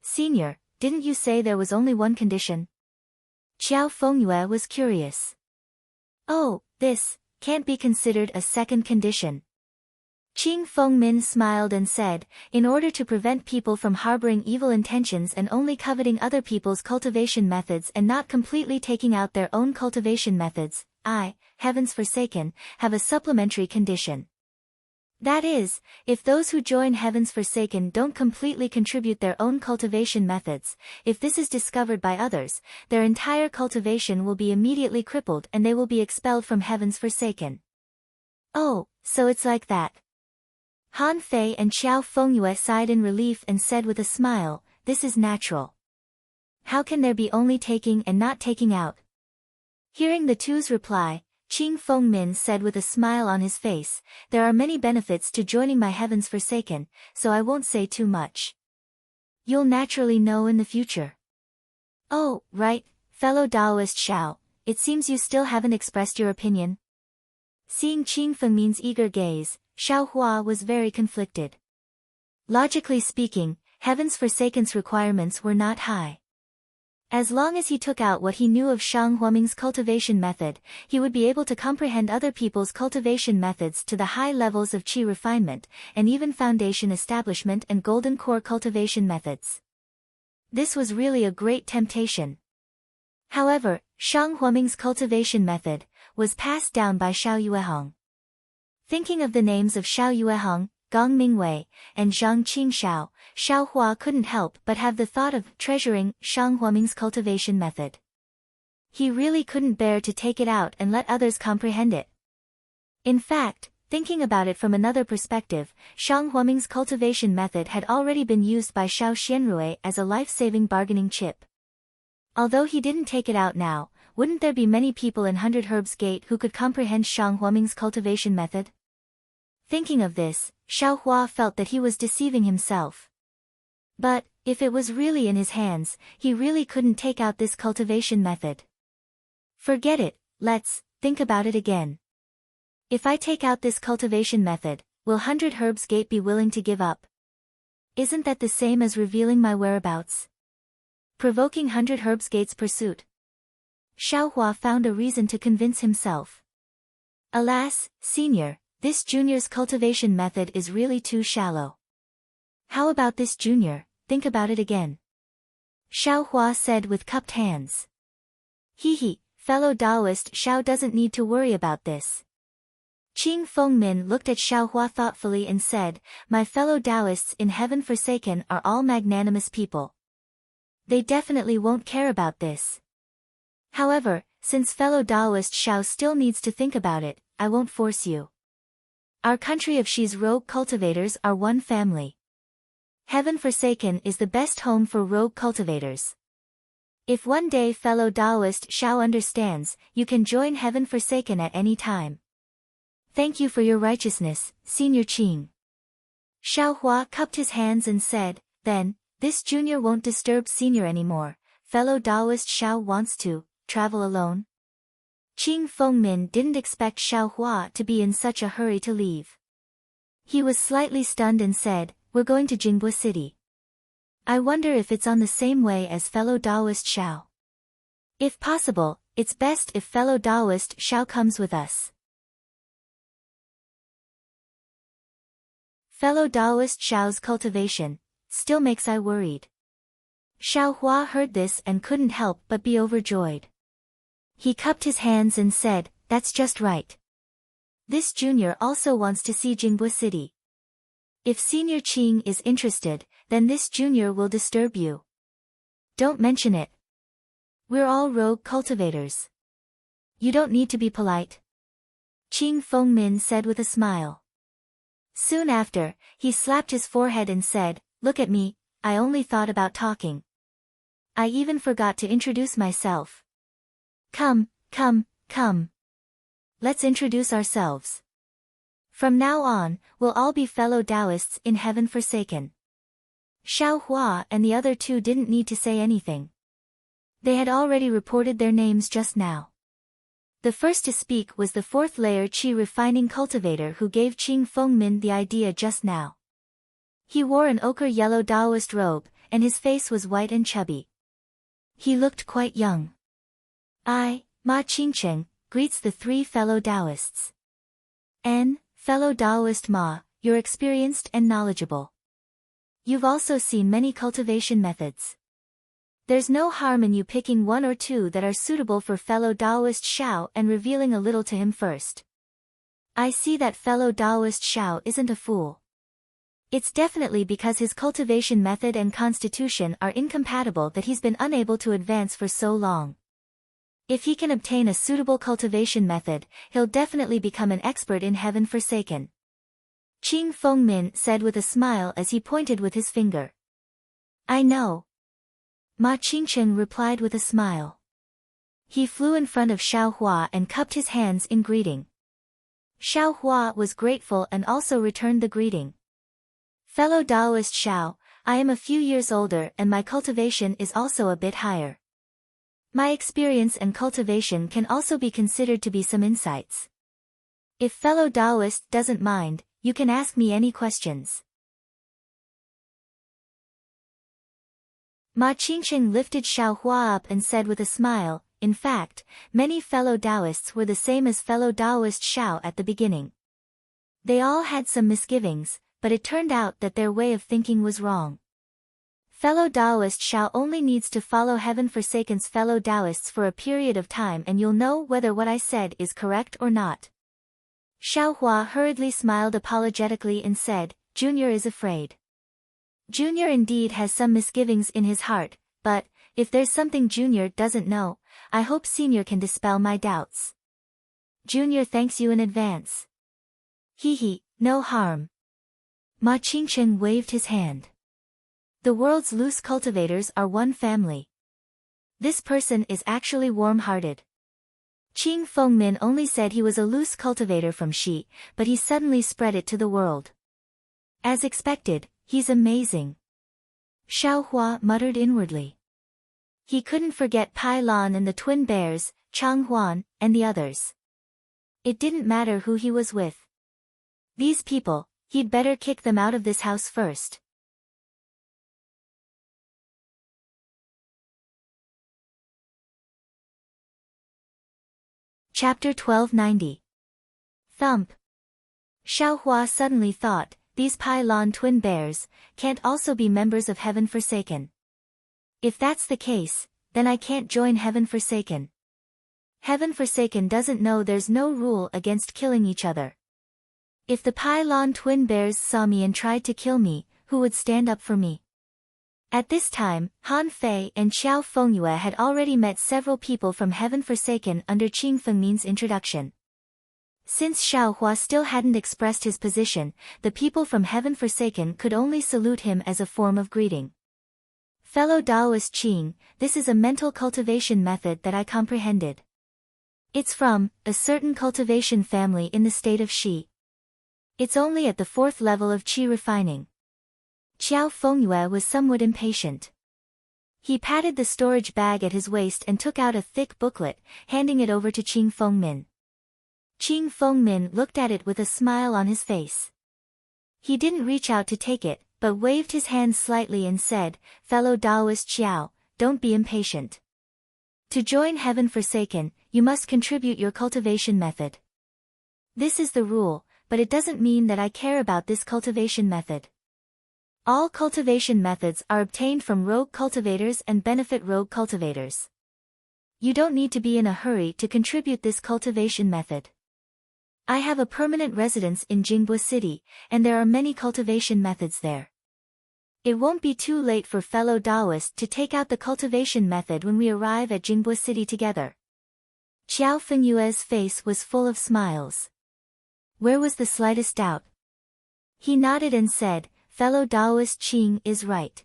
Senior, didn't you say there was only one condition? Qiao Fengyue was curious. Oh, this can't be considered a second condition. Qing Fengmin smiled and said, in order to prevent people from harboring evil intentions and only coveting other people's cultivation methods and not completely taking out their own cultivation methods, I, Heaven's Forsaken, have a supplementary condition. That is, if those who join Heaven's Forsaken don't completely contribute their own cultivation methods, if this is discovered by others, their entire cultivation will be immediately crippled and they will be expelled from Heaven's Forsaken. Oh, so it's like that. Han Fei and Qiao Fengyue sighed in relief and said with a smile, this is natural. How can there be only taking and not taking out? Hearing the two's reply, Qing Fengmin said with a smile on his face, there are many benefits to joining my Heaven's Forsaken, so I won't say too much. You'll naturally know in the future. Oh, right, fellow Taoist Xiao, it seems you still haven't expressed your opinion. Seeing Qing Fengmin's eager gaze, Xiao Hua was very conflicted. Logically speaking, Heaven's Forsaken's requirements were not high. As long as he took out what he knew of Shang Huaming's cultivation method, he would be able to comprehend other people's cultivation methods to the high levels of qi refinement, and even foundation establishment and golden core cultivation methods. This was really a great temptation. However, Shang Huaming's cultivation method was passed down by Xiao Yuehong. Thinking of the names of Xiao Yuehong, Gong Mingwei, and Zhang Qingshao, Xiao Hua couldn't help but have the thought of treasuring Shang Huaming's cultivation method. He really couldn't bear to take it out and let others comprehend it. In fact, thinking about it from another perspective, Shang Huaming's cultivation method had already been used by Xiao Xianrui as a life-saving bargaining chip. Although he didn't take it out now, wouldn't there be many people in 100 Herbs Gate who could comprehend Shang Huaming's cultivation method? Thinking of this, Xiao Hua felt that he was deceiving himself. But, if it was really in his hands, he really couldn't take out this cultivation method. Forget it, let's think about it again. If I take out this cultivation method, will 100 Herbs Gate be willing to give up? Isn't that the same as revealing my whereabouts? Provoking 100 Herbs Gate's pursuit. Xiao Hua found a reason to convince himself. Alas, senior, this junior's cultivation method is really too shallow. How about this junior, think about it again. Xiao Hua said with cupped hands. He, fellow Taoist Xiao doesn't need to worry about this. Qing Fengmin looked at Xiao Hua thoughtfully and said, my fellow Taoists in Heaven Forsaken are all magnanimous people. They definitely won't care about this. However, since fellow Taoist Xiao still needs to think about it, I won't force you. Our country of Shi's rogue cultivators are one family. Heaven Forsaken is the best home for rogue cultivators. If one day fellow Taoist Xiao understands, you can join Heaven Forsaken at any time. Thank you for your righteousness, Senior Qing. Xiao Hua cupped his hands and said, then, this junior won't disturb senior anymore. Fellow Taoist Xiao wants to travel alone. Qing Fengmin didn't expect Xiao Hua to be in such a hurry to leave. He was slightly stunned and said, we're going to Jingbo City. I wonder if it's on the same way as fellow Taoist Xiao. If possible, it's best if fellow Taoist Xiao comes with us. Fellow Taoist Xiao's cultivation still makes I worried. Xiao Hua heard this and couldn't help but be overjoyed. He cupped his hands and said, "That's just right. This junior also wants to see Jingbo City. If Senior Qing is interested, then this junior will disturb you. Don't mention it. We're all rogue cultivators. You don't need to be polite," Qing Fengmin said with a smile. Soon after, he slapped his forehead and said, "Look at me, I only thought about talking. I even forgot to introduce myself. Come, come, come. Let's introduce ourselves. From now on, we'll all be fellow Taoists in heaven forsaken." Xiao Hua and the other two didn't need to say anything. They had already reported their names just now. The first to speak was the fourth layer Qi refining cultivator who gave Qing Fengmin the idea just now. He wore an ochre-yellow Taoist robe, and his face was white and chubby. He looked quite young. "I, Ma Qingcheng, greets the three fellow Taoists. N, fellow Taoist Ma, you're experienced and knowledgeable. You've also seen many cultivation methods. There's no harm in you picking one or two that are suitable for fellow Taoist Xiao and revealing a little to him first. I see that fellow Taoist Xiao isn't a fool. It's definitely because his cultivation method and constitution are incompatible that he's been unable to advance for so long. If he can obtain a suitable cultivation method, he'll definitely become an expert in heaven forsaken," Qing Fengmin said with a smile as he pointed with his finger. "I know," Ma Qingcheng replied with a smile. He flew in front of Xiao Hua and cupped his hands in greeting. Xiao Hua was grateful and also returned the greeting. "Fellow Taoist Xiao, I am a few years older and my cultivation is also a bit higher. My experience and cultivation can also be considered to be some insights. If fellow Taoist doesn't mind, you can ask me any questions." Ma Qingcheng lifted Xiao Hua up and said with a smile, "In fact, many fellow Taoists were the same as fellow Taoist Xiao at the beginning. They all had some misgivings, but it turned out that their way of thinking was wrong. Fellow Taoist Xiao only needs to follow heaven forsaken's fellow Taoists for a period of time and you'll know whether what I said is correct or not." Xiao Hua hurriedly smiled apologetically and said, "Junior is afraid. Junior indeed has some misgivings in his heart, but, if there's something Junior doesn't know, I hope Senior can dispel my doubts. Junior thanks you in advance." "Hee, no harm." Ma Qingcheng waved his hand. "The world's loose cultivators are one family. This person is actually warm-hearted." Qing Fengmin only said he was a loose cultivator from Xi, but he suddenly spread it to the world. As expected, he's amazing. Xiao Hua muttered inwardly. He couldn't forget Pai Lan and the twin bears, Chang Huan, and the others. It didn't matter who he was with. These people, he'd better kick them out of this house first. Chapter 1290. Thump. Xiao Hua suddenly thought, these Pai Lan twin bears, can't also be members of Heaven Forsaken. If that's the case, then I can't join Heaven Forsaken. Heaven Forsaken doesn't know there's no rule against killing each other. If the Pai Lan twin bears saw me and tried to kill me, who would stand up for me? At this time, Han Fei and Xiao Fengyue had already met several people from Heaven Forsaken under Qing Fengmin's introduction. Since Xiao Hua still hadn't expressed his position, the people from Heaven Forsaken could only salute him as a form of greeting. Fellow Taoist Qing, this is a mental cultivation method that I comprehended. It's from a certain cultivation family in the state of Xi. It's only at the 4th level of Qi refining. Xiao Fengyue was somewhat impatient. He patted the storage bag at his waist and took out a thick booklet, handing it over to Qing Fengmin. Qing Fengmin looked at it with a smile on his face. He didn't reach out to take it, but waved his hand slightly and said, "Fellow Taoist Xiao, don't be impatient. To join Heaven Forsaken, you must contribute your cultivation method. This is the rule, but it doesn't mean that I care about this cultivation method. All cultivation methods are obtained from rogue cultivators and benefit rogue cultivators. You don't need to be in a hurry to contribute this cultivation method. I have a permanent residence in Jingbo City, and there are many cultivation methods there. It won't be too late for fellow Taoists to take out the cultivation method when we arrive at Jingbo City together. Xiao Fengyue's face was full of smiles. Where was the slightest doubt? He nodded and said, fellow Taoist Qing is right.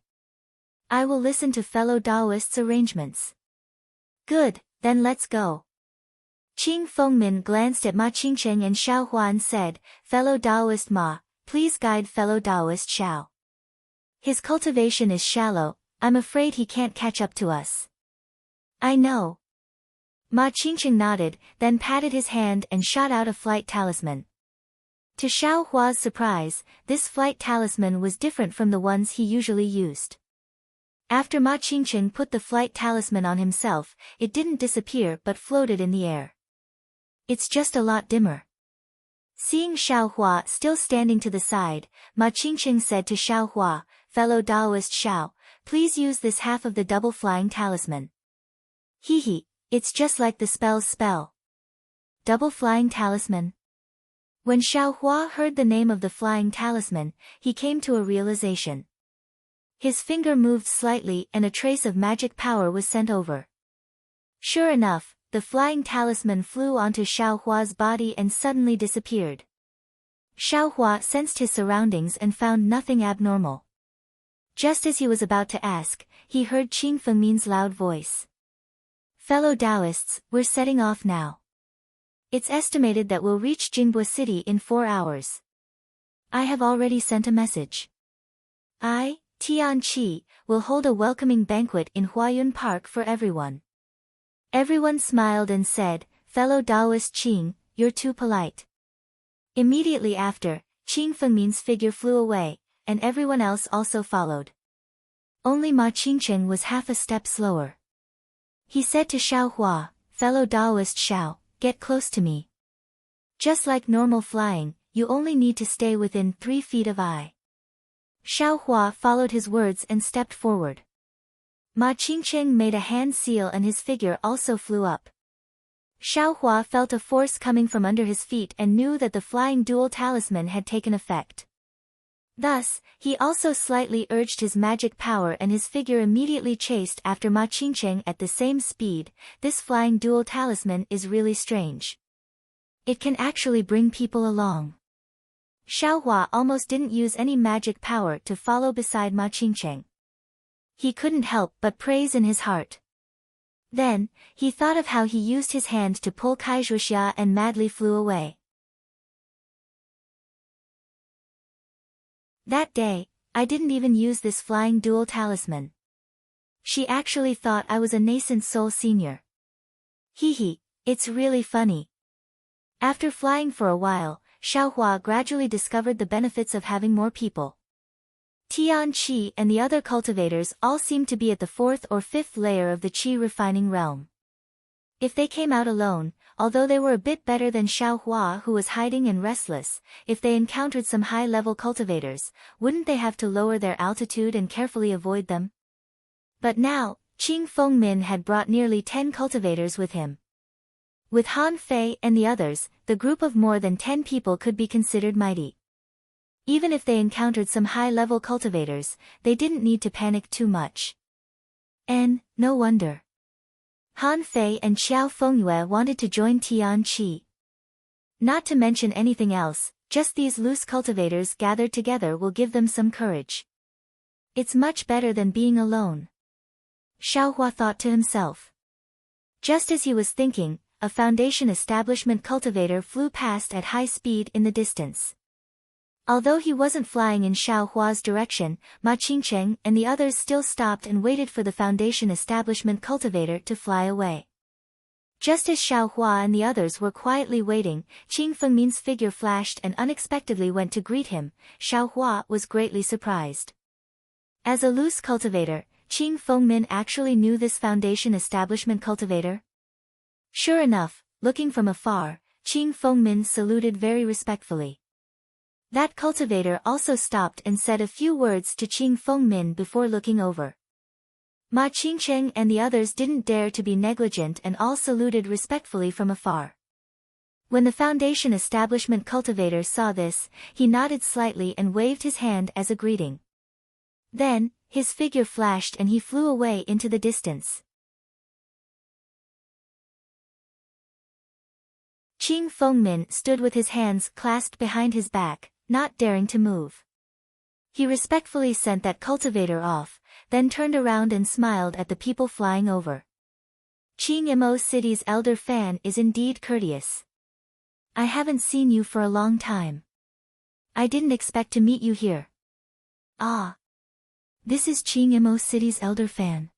I will listen to fellow Taoists' arrangements. Good, then let's go. Qing Fengmin glanced at Ma Qingcheng and Xiao Hua and said, fellow Taoist Ma, please guide fellow Taoist Xiao. His cultivation is shallow, I'm afraid he can't catch up to us. I know. Ma Qingcheng nodded, then patted his hand and shot out a flight talisman. To Xiao Hua's surprise, this flight talisman was different from the ones he usually used. After Ma Qingcheng put the flight talisman on himself, it didn't disappear but floated in the air. It's just a lot dimmer. Seeing Xiao Hua still standing to the side, Ma Qingcheng said to Xiao Hua, fellow Taoist Xiao, please use this half of the double flying talisman. Hee, it's just like the spell's spell. Double flying talisman. When Xiao Hua heard the name of the flying talisman, he came to a realization. His finger moved slightly and a trace of magic power was sent over. Sure enough, the flying talisman flew onto Xiao Hua's body and suddenly disappeared. Xiao Hua sensed his surroundings and found nothing abnormal. Just as he was about to ask, he heard Qing Fengmin's loud voice. Fellow Taoists, we're setting off now. It's estimated that we'll reach Jingbo City in 4 hours. I have already sent a message. I, Tian Qi, will hold a welcoming banquet in Huayun Park for everyone. Everyone smiled and said, fellow Taoist Qing, you're too polite. Immediately after, Qing Fengmin's figure flew away, and everyone else also followed. Only Ma Qingcheng was half a step slower. He said to Xiao Hua, fellow Taoist Xiao, get close to me. Just like normal flying, you only need to stay within 3 feet of I. Xiao Hua followed his words and stepped forward. Ma Qingcheng made a hand seal and his figure also flew up. Xiao Hua felt a force coming from under his feet and knew that the flying dual talisman had taken effect. Thus, he also slightly urged his magic power and his figure immediately chased after Ma Qingcheng at the same speed. This flying dual talisman is really strange. It can actually bring people along. Xiao Hua almost didn't use any magic power to follow beside Ma Qingcheng. He couldn't help but praise in his heart. Then, he thought of how he used his hand to pull Kaizhuxia and madly flew away. That day, I didn't even use this flying dual talisman. She actually thought I was a nascent soul senior. Hee, it's really funny. After flying for a while, Xiao Hua gradually discovered the benefits of having more people. Tian Qi and the other cultivators all seemed to be at the 4th or 5th layer of the Qi refining realm. If they came out alone, although they were a bit better than Xiao Hua who was hiding and restless, if they encountered some high-level cultivators, wouldn't they have to lower their altitude and carefully avoid them? But now, Qing Fengmin had brought nearly 10 cultivators with him. With Han Fei and the others, the group of more than 10 people could be considered mighty. Even if they encountered some high-level cultivators, they didn't need to panic too much. And, no wonder. Han Fei and Xiao Fengyue wanted to join Tian Qi. Not to mention anything else, just these loose cultivators gathered together will give them some courage. It's much better than being alone. Xiao Hua thought to himself. Just as he was thinking, a Foundation establishment cultivator flew past at high speed in the distance. Although he wasn't flying in Xiao Hua's direction, Ma Qingcheng and the others still stopped and waited for the Foundation establishment cultivator to fly away. Just as Xiao Hua and the others were quietly waiting, Qing Fengmin's figure flashed and unexpectedly went to greet him. Xiao Hua was greatly surprised. As a loose cultivator, Qing Fengmin actually knew this Foundation establishment cultivator? Sure enough, looking from afar, Qing Fengmin saluted very respectfully. That cultivator also stopped and said a few words to Qing Fengmin before looking over. Ma Qingsheng and the others didn't dare to be negligent and all saluted respectfully from afar. When the foundation establishment cultivator saw this, he nodded slightly and waved his hand as a greeting. Then, his figure flashed and he flew away into the distance. Qing Fengmin stood with his hands clasped behind his back, not daring to move. He respectfully sent that cultivator off, then turned around and smiled at the people flying over. Qingmo City's elder fan is indeed courteous. I haven't seen you for a long time. I didn't expect to meet you here. Ah. This is Qingmo City's elder fan.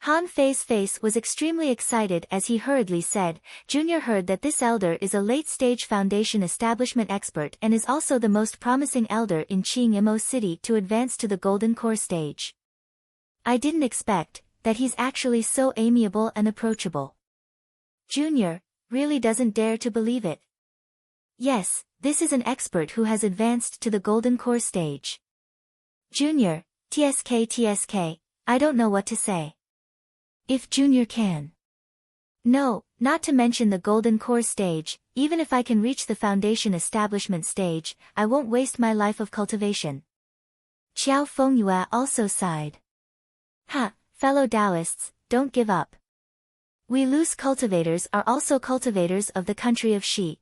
Han Fei's face was extremely excited as he hurriedly said, Junior heard that this elder is a late-stage foundation establishment expert and is also the most promising elder in Qingmo City to advance to the golden core stage. I didn't expect that he's actually so amiable and approachable. Junior really doesn't dare to believe it. Yes, this is an expert who has advanced to the golden core stage. Junior, TSK, I don't know what to say. If Junior can. No, not to mention the golden core stage, even if I can reach the foundation establishment stage, I won't waste my life of cultivation. Qiao Fengyue also sighed. Ha, fellow Taoists, don't give up. We loose cultivators are also cultivators of the country of Shi.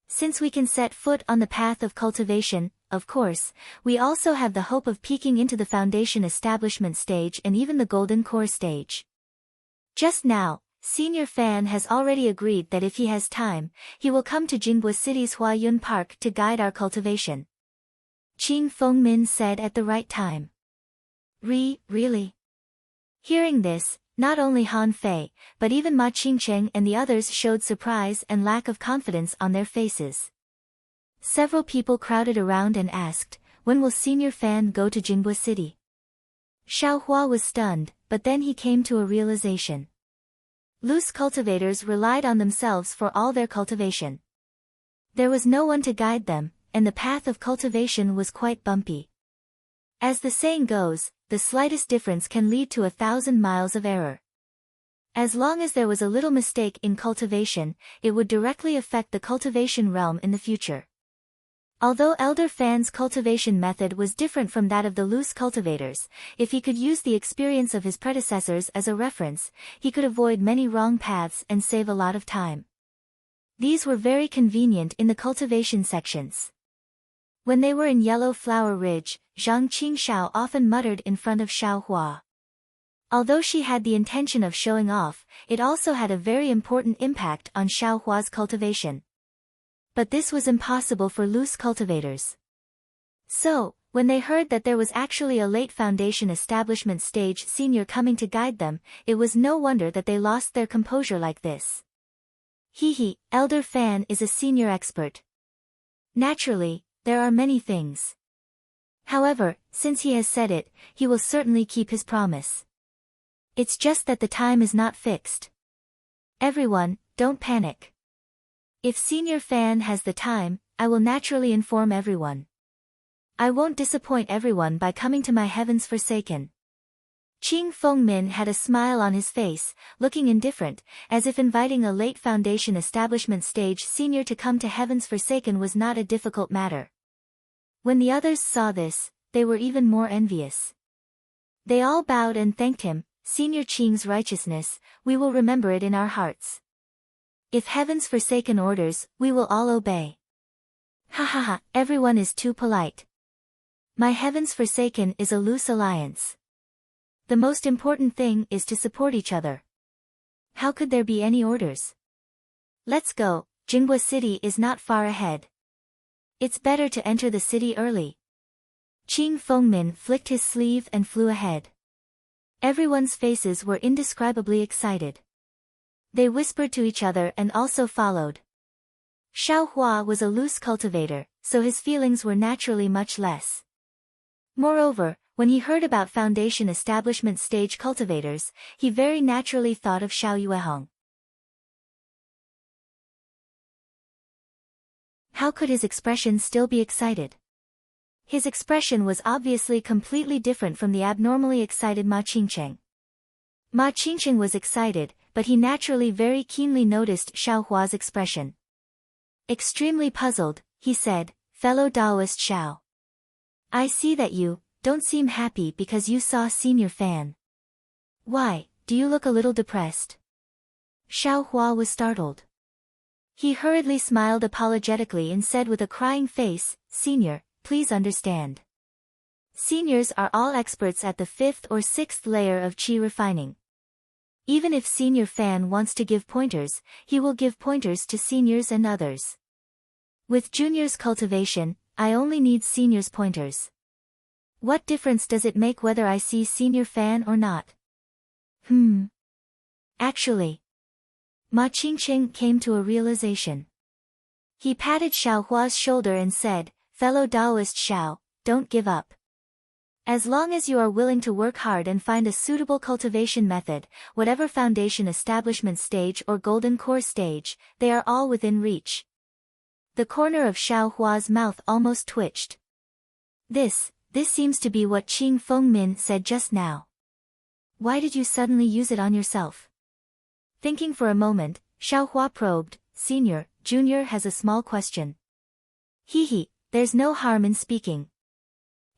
Since we can set foot on the path of cultivation, of course, we also have the hope of peeking into the foundation establishment stage and even the golden core stage. Just now, Senior Fan has already agreed that if he has time, he will come to Jingbo City's Huayun Park to guide our cultivation. Qing Fengmin said at the right time. Really? Hearing this, not only Han Fei, but even Ma Qingsheng and the others showed surprise and lack of confidence on their faces. Several people crowded around and asked, when will Senior Fan go to Jingbo City? Xiao Hua was stunned, but then he came to a realization. Loose cultivators relied on themselves for all their cultivation. There was no one to guide them, and the path of cultivation was quite bumpy. As the saying goes, the slightest difference can lead to 1,000 miles of error. As long as there was a little mistake in cultivation, it would directly affect the cultivation realm in the future. Although Elder Fan's cultivation method was different from that of the loose cultivators, if he could use the experience of his predecessors as a reference, he could avoid many wrong paths and save a lot of time. These were very convenient in the cultivation sections. When they were in Yellow Flower Ridge, Zhang Qingshao often muttered in front of Xiao Hua. Although she had the intention of showing off, it also had a very important impact on Xiao Hua's cultivation. But this was impossible for loose cultivators. So, when they heard that there was actually a late foundation establishment stage senior coming to guide them, it was no wonder that they lost their composure like this. Elder Fan is a senior expert. Naturally, there are many things. However, since he has said it, he will certainly keep his promise. It's just that the time is not fixed. Everyone, don't panic. If Senior Fan has the time, I will naturally inform everyone. I won't disappoint everyone by coming to my Heavens Forsaken. Qing Fengmin had a smile on his face, looking indifferent, as if inviting a late foundation establishment stage senior to come to Heavens Forsaken was not a difficult matter. When the others saw this, they were even more envious. They all bowed and thanked him. Senior Qing's righteousness, we will remember it in our hearts. If Heaven's Forsaken orders, we will all obey. Ha, everyone is too polite. My Heaven's Forsaken is a loose alliance. The most important thing is to support each other. How could there be any orders? Let's go, Jingbo City is not far ahead. It's better to enter the city early. Qing Fengmin flicked his sleeve and flew ahead. Everyone's faces were indescribably excited. They whispered to each other and also followed. Xiao Hua was a loose cultivator, so his feelings were naturally much less. Moreover, when he heard about foundation establishment stage cultivators, he very naturally thought of Xiao Yuehong. How could his expression still be excited? His expression was obviously completely different from the abnormally excited Ma Qingqing. Ma Qingqing was excited, but he naturally very keenly noticed Xiao Hua's expression. Extremely puzzled, he said, "Fellow Taoist Xiao. I see that you don't seem happy because you saw Senior Fan. Why, do you look a little depressed?" Xiao Hua was startled. He hurriedly smiled apologetically and said with a crying face, "Senior, please understand. Seniors are all experts at the 5th or 6th layer of qi refining. Even if Senior Fan wants to give pointers, he will give pointers to seniors and others. With juniors' cultivation, I only need seniors' pointers. What difference does it make whether I see Senior Fan or not?" Actually. Ma Qingqing came to a realization. He patted Xiao Hua's shoulder and said, "Fellow Taoist Xiao, don't give up. As long as you are willing to work hard and find a suitable cultivation method, whatever foundation establishment stage or golden core stage, they are all within reach." The corner of Xiao Hua's mouth almost twitched. This seems to be what Qing Fengmin said just now. Why did you suddenly use it on yourself? Thinking for a moment, Xiao Hua probed, "Senior, Junior has a small question." There's no harm in speaking.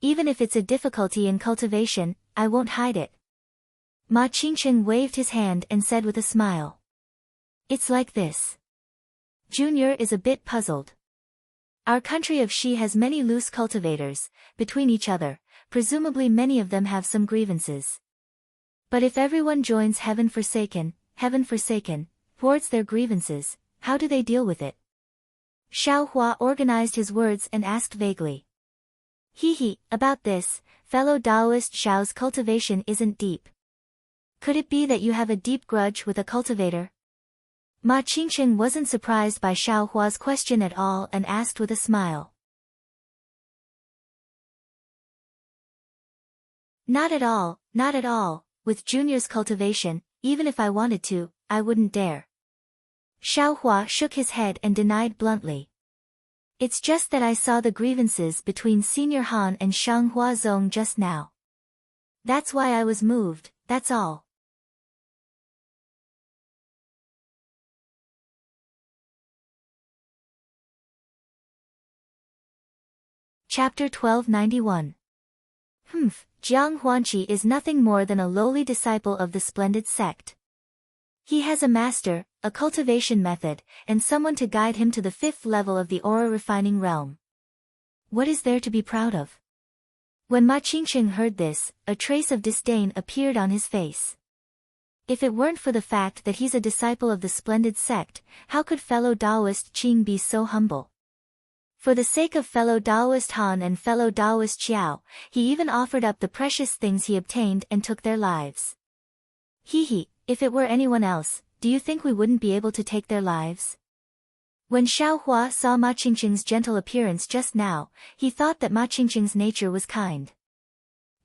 Even if it's a difficulty in cultivation, I won't hide it." Ma Qingqing waved his hand and said with a smile. "It's like this. Junior is a bit puzzled. Our country of Xi has many loose cultivators, between each other, presumably many of them have some grievances. But if everyone joins heaven forsaken, towards their grievances, how do they deal with it?" Xiao Hua organized his words and asked vaguely. About this, fellow Taoist Xiao's cultivation isn't deep. Could it be that you have a deep grudge with a cultivator?" Ma Qingqing wasn't surprised by Xiao Hua's question at all and asked with a smile. Not at all, with Junior's cultivation, even if I wanted to, I wouldn't dare." Xiao Hua shook his head and denied bluntly. "It's just that I saw the grievances between Senior Han and Shang Hua Zong just now. That's why I was moved, that's all." Chapter 1291. Jiang Huanqi is nothing more than a lowly disciple of the splendid sect. He has a master, a cultivation method, and someone to guide him to the 5th level of the aura refining realm. What is there to be proud of? When Ma Qingqing heard this, a trace of disdain appeared on his face. If it weren't for the fact that he's a disciple of the splendid sect, how could fellow Taoist Qing be so humble? For the sake of fellow Taoist Han and fellow Taoist Xiao, he even offered up the precious things he obtained and took their lives. If it were anyone else, do you think we wouldn't be able to take their lives? When Xiao Hua saw Ma Qingqing's gentle appearance just now, he thought that Ma Qingqing's nature was kind.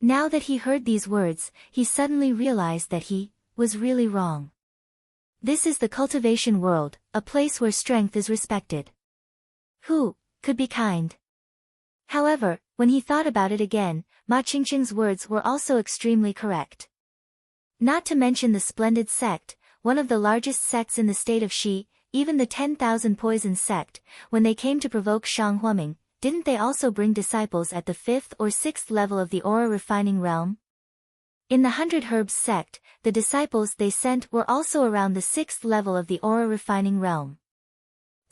Now that he heard these words, he suddenly realized that he was really wrong. This is the cultivation world, a place where strength is respected. Who could be kind? However, when he thought about it again, Ma Qingqing's words were also extremely correct. Not to mention the splendid sect, one of the largest sects in the state of Xi, even the 10,000 poison sect, when they came to provoke Shang Huaming, didn't they also bring disciples at the 5th or 6th level of the aura refining realm? In the 100 Herbs sect, the disciples they sent were also around the 6th level of the aura refining realm.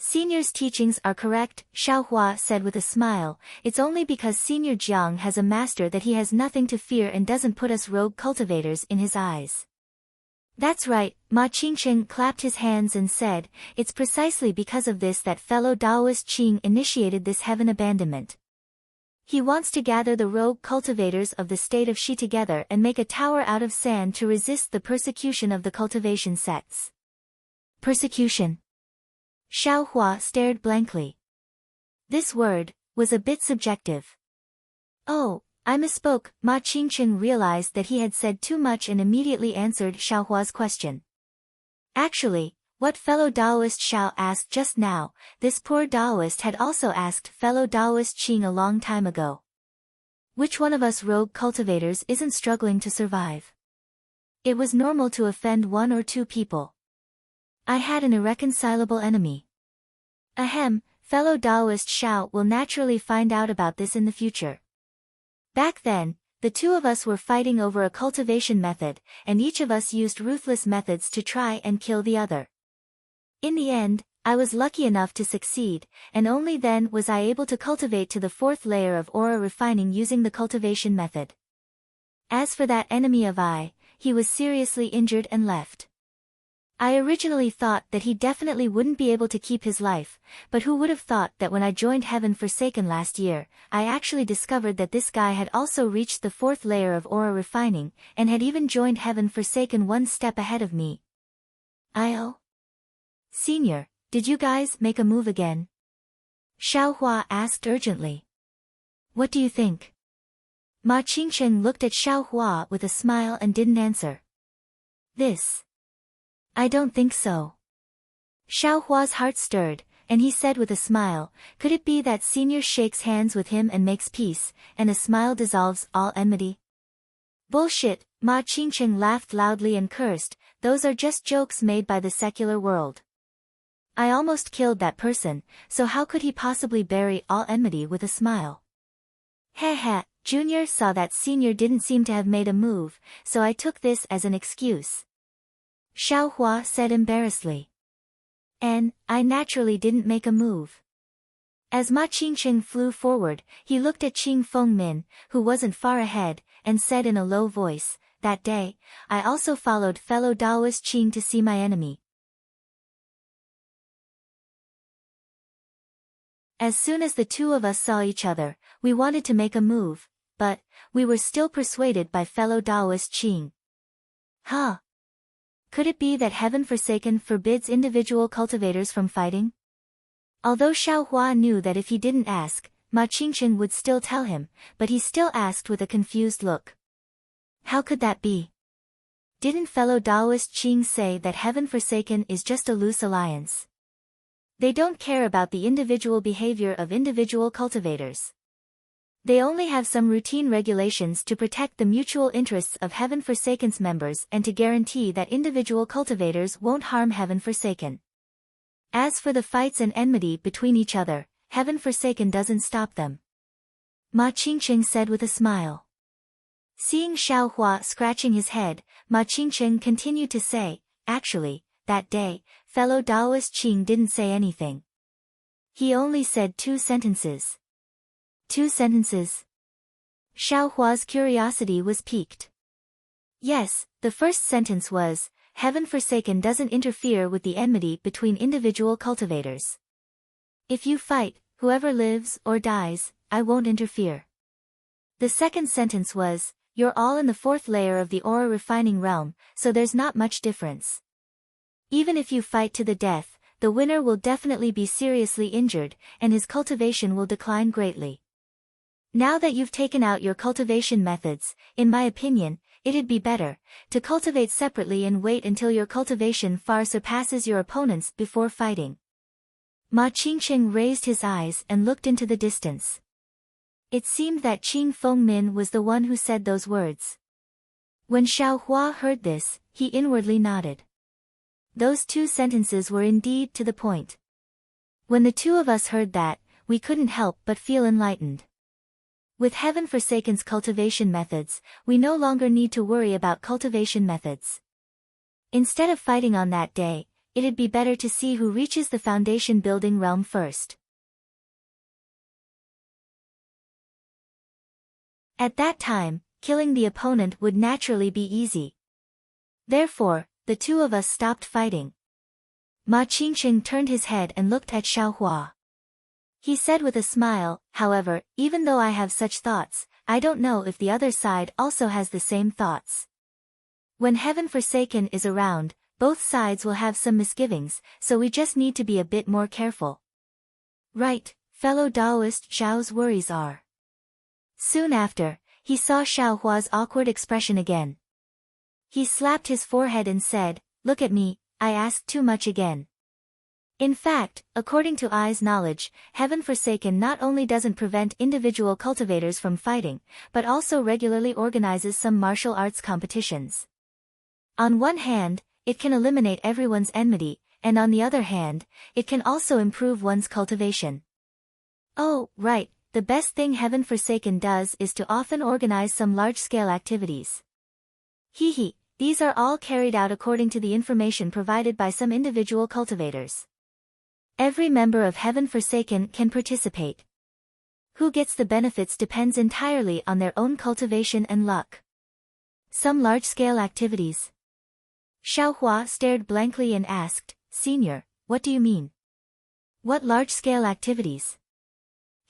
Senior's teachings are correct, Xiao Hua said with a smile. It's only because Senior Jiang has a master that he has nothing to fear and doesn't put us rogue cultivators in his eyes. That's right, Ma Qingqing clapped his hands and said, it's precisely because of this that fellow Taoist Qing initiated this heaven abandonment. He wants to gather the rogue cultivators of the state of Xi together and make a tower out of sand to resist the persecution of the cultivation sects. Persecution? Xiao Hua stared blankly. This word was a bit subjective. Oh, I misspoke. Ma Qingqing realized that he had said too much and immediately answered Xiao Hua's question. Actually, what fellow Taoist Xiao asked just now, this poor Taoist had also asked fellow Taoist Qing a long time ago. Which one of us rogue cultivators isn't struggling to survive? It was normal to offend one or two people. I had an irreconcilable enemy. Ahem, fellow Taoist Xiao will naturally find out about this in the future. Back then, the two of us were fighting over a cultivation method, and each of us used ruthless methods to try and kill the other. In the end, I was lucky enough to succeed, and only then was I able to cultivate to the 4th layer of aura refining using the cultivation method. As for that enemy of I, he was seriously injured and left. I originally thought that he definitely wouldn't be able to keep his life, but who would have thought that when I joined Heaven Forsaken last year, I actually discovered that this guy had also reached the 4th layer of aura refining, and had even joined Heaven Forsaken one step ahead of me. Senior, did you guys make a move again? Xiaohua asked urgently. What do you think? Ma Qingsheng looked at Xiaohua with a smile and didn't answer. I don't think so. Xiaohua's heart stirred, and he said with a smile, could it be that Senior shakes hands with him and makes peace, and a smile dissolves all enmity? Bullshit, Ma Qingsheng laughed loudly and cursed, those are just jokes made by the secular world. I almost killed that person, so how could he possibly bury all enmity with a smile? Heh, Junior saw that Senior didn't seem to have made a move, so I took this as an excuse. Xiaohua said embarrassedly. And, I naturally didn't make a move. As Ma Qingsheng flew forward, he looked at Qing Fengmin, who wasn't far ahead, and said in a low voice, that day, I also followed fellow Taoist Qing to see my enemy. As soon as the two of us saw each other, we wanted to make a move, but, we were still persuaded by fellow Taoist Qing. Could it be that Heaven Forsaken forbids individual cultivators from fighting? Although Xiaohua knew that if he didn't ask, Ma Qingsheng would still tell him, but he still asked with a confused look. How could that be? Didn't fellow Taoist Qing say that Heaven Forsaken is just a loose alliance? They don't care about the individual behavior of individual cultivators. They only have some routine regulations to protect the mutual interests of Heaven Forsaken's members and to guarantee that individual cultivators won't harm Heaven Forsaken. As for the fights and enmity between each other, Heaven Forsaken doesn't stop them. Ma Qingsheng said with a smile. Seeing Xiaohua scratching his head, Ma Qingsheng continued to say, actually, that day, fellow Taoist Qing didn't say anything. He only said 2 sentences. 2 sentences? Xiaohua's curiosity was piqued. Yes, the first sentence was, Heaven Forsaken doesn't interfere with the enmity between individual cultivators. If you fight, whoever lives or dies, I won't interfere. The second sentence was, you're all in the 4th layer of the aura refining realm, so there's not much difference. Even if you fight to the death, the winner will definitely be seriously injured, and his cultivation will decline greatly. Now that you've taken out your cultivation methods, in my opinion, it'd be better to cultivate separately and wait until your cultivation far surpasses your opponent's before fighting. Ma Qingsheng raised his eyes and looked into the distance. It seemed that Qing Fengmin was the one who said those words. When Xiaohua heard this, he inwardly nodded. Those 2 sentences were indeed to the point. When the two of us heard that, we couldn't help but feel enlightened. With Heaven Forsaken's cultivation methods, we no longer need to worry about cultivation methods. Instead of fighting on that day, it'd be better to see who reaches the foundation building realm first. At that time, killing the opponent would naturally be easy. Therefore, the two of us stopped fighting. Ma Qingsheng turned his head and looked at Xiaohua. He said with a smile, however, even though I have such thoughts, I don't know if the other side also has the same thoughts. When Heaven Forsaken is around, both sides will have some misgivings, so we just need to be a bit more careful. Right, fellow Taoist Zhao's worries are. Soon after, he saw Xiaohua's awkward expression again. He slapped his forehead and said, look at me, I asked too much again. In fact, according to I's knowledge, Heaven Forsaken not only doesn't prevent individual cultivators from fighting, but also regularly organizes some martial arts competitions. On one hand, it can eliminate everyone's enmity, and on the other hand, it can also improve one's cultivation. Oh, right, the best thing Heaven Forsaken does is to often organize some large-scale activities. Hehe, these are all carried out according to the information provided by some individual cultivators. Every member of Heaven Forsaken can participate. Who gets the benefits depends entirely on their own cultivation and luck. Some large-scale activities. Xiaohua stared blankly and asked, Senior, what do you mean? What large-scale activities?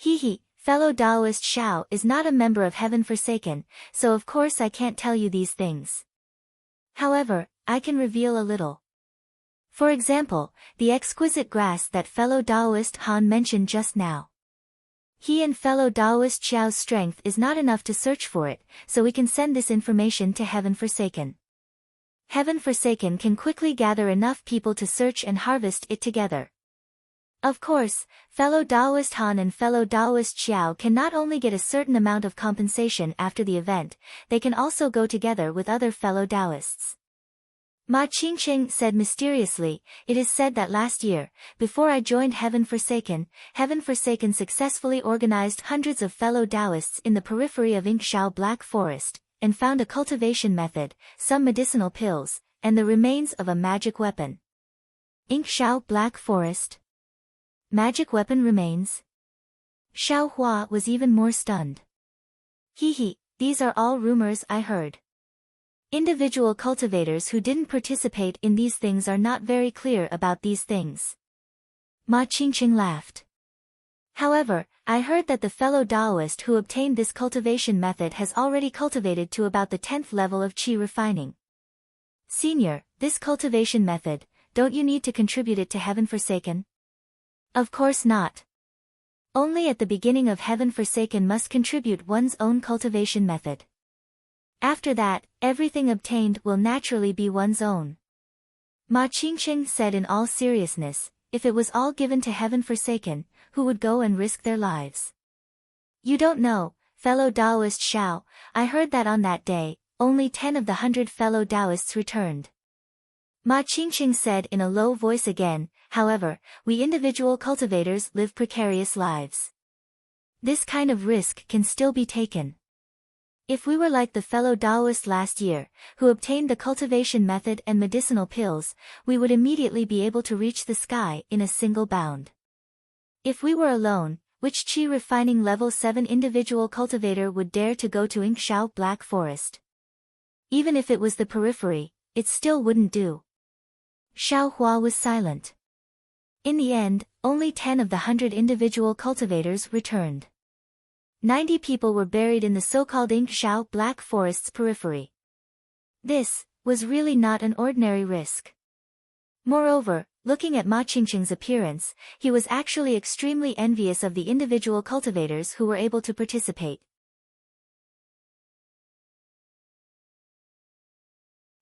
Hehe, fellow Taoist Xiao is not a member of Heaven Forsaken, so of course I can't tell you these things. However, I can reveal a little. For example, the exquisite grass that fellow Taoist Han mentioned just now. He and fellow Taoist Xiao's strength is not enough to search for it, so we can send this information to Heaven Forsaken. Heaven Forsaken can quickly gather enough people to search and harvest it together. Of course, fellow Taoist Han and fellow Taoist Xiao can not only get a certain amount of compensation after the event, they can also go together with other fellow Taoists. Ma Qingqing said mysteriously, it is said that last year, before I joined Heaven Forsaken successfully organized hundreds of fellow Taoists in the periphery of Inkshao Black Forest, and found a cultivation method, some medicinal pills, and the remains of a magic weapon. Inkshao Black Forest. Magic weapon remains? Xiao Hua was even more stunned. Hehe, these are all rumors I heard. Individual cultivators who didn't participate in these things are not very clear about these things. Ma Qingqing laughed. However, I heard that the fellow Taoist who obtained this cultivation method has already cultivated to about the 10th level of qi refining. Senior, this cultivation method, don't you need to contribute it to Heaven Forsaken? Of course not. Only at the beginning of Heaven Forsaken must contribute one's own cultivation method. After that, everything obtained will naturally be one's own. Ma Qingqing said in all seriousness, if it was all given to Heaven Forsaken, who would go and risk their lives? You don't know, fellow Taoist Xiao, I heard that on that day, only 10 of the 100 fellow Taoists returned. Ma Qingqing said in a low voice again, however, we individual cultivators live precarious lives. This kind of risk can still be taken. If we were like the fellow Taoists last year, who obtained the cultivation method and medicinal pills, we would immediately be able to reach the sky in a single bound. If we were alone, which qi refining level 7 individual cultivator would dare to go to Inkshao Black Forest? Even if it was the periphery, it still wouldn't do. Xiao Hua was silent. In the end, only 10 of the 100 individual cultivators returned. 90 people were buried in the so-called Inkshao Black Forest's periphery. This was really not an ordinary risk. Moreover, looking at Ma Qingqing's appearance, he was actually extremely envious of the individual cultivators who were able to participate.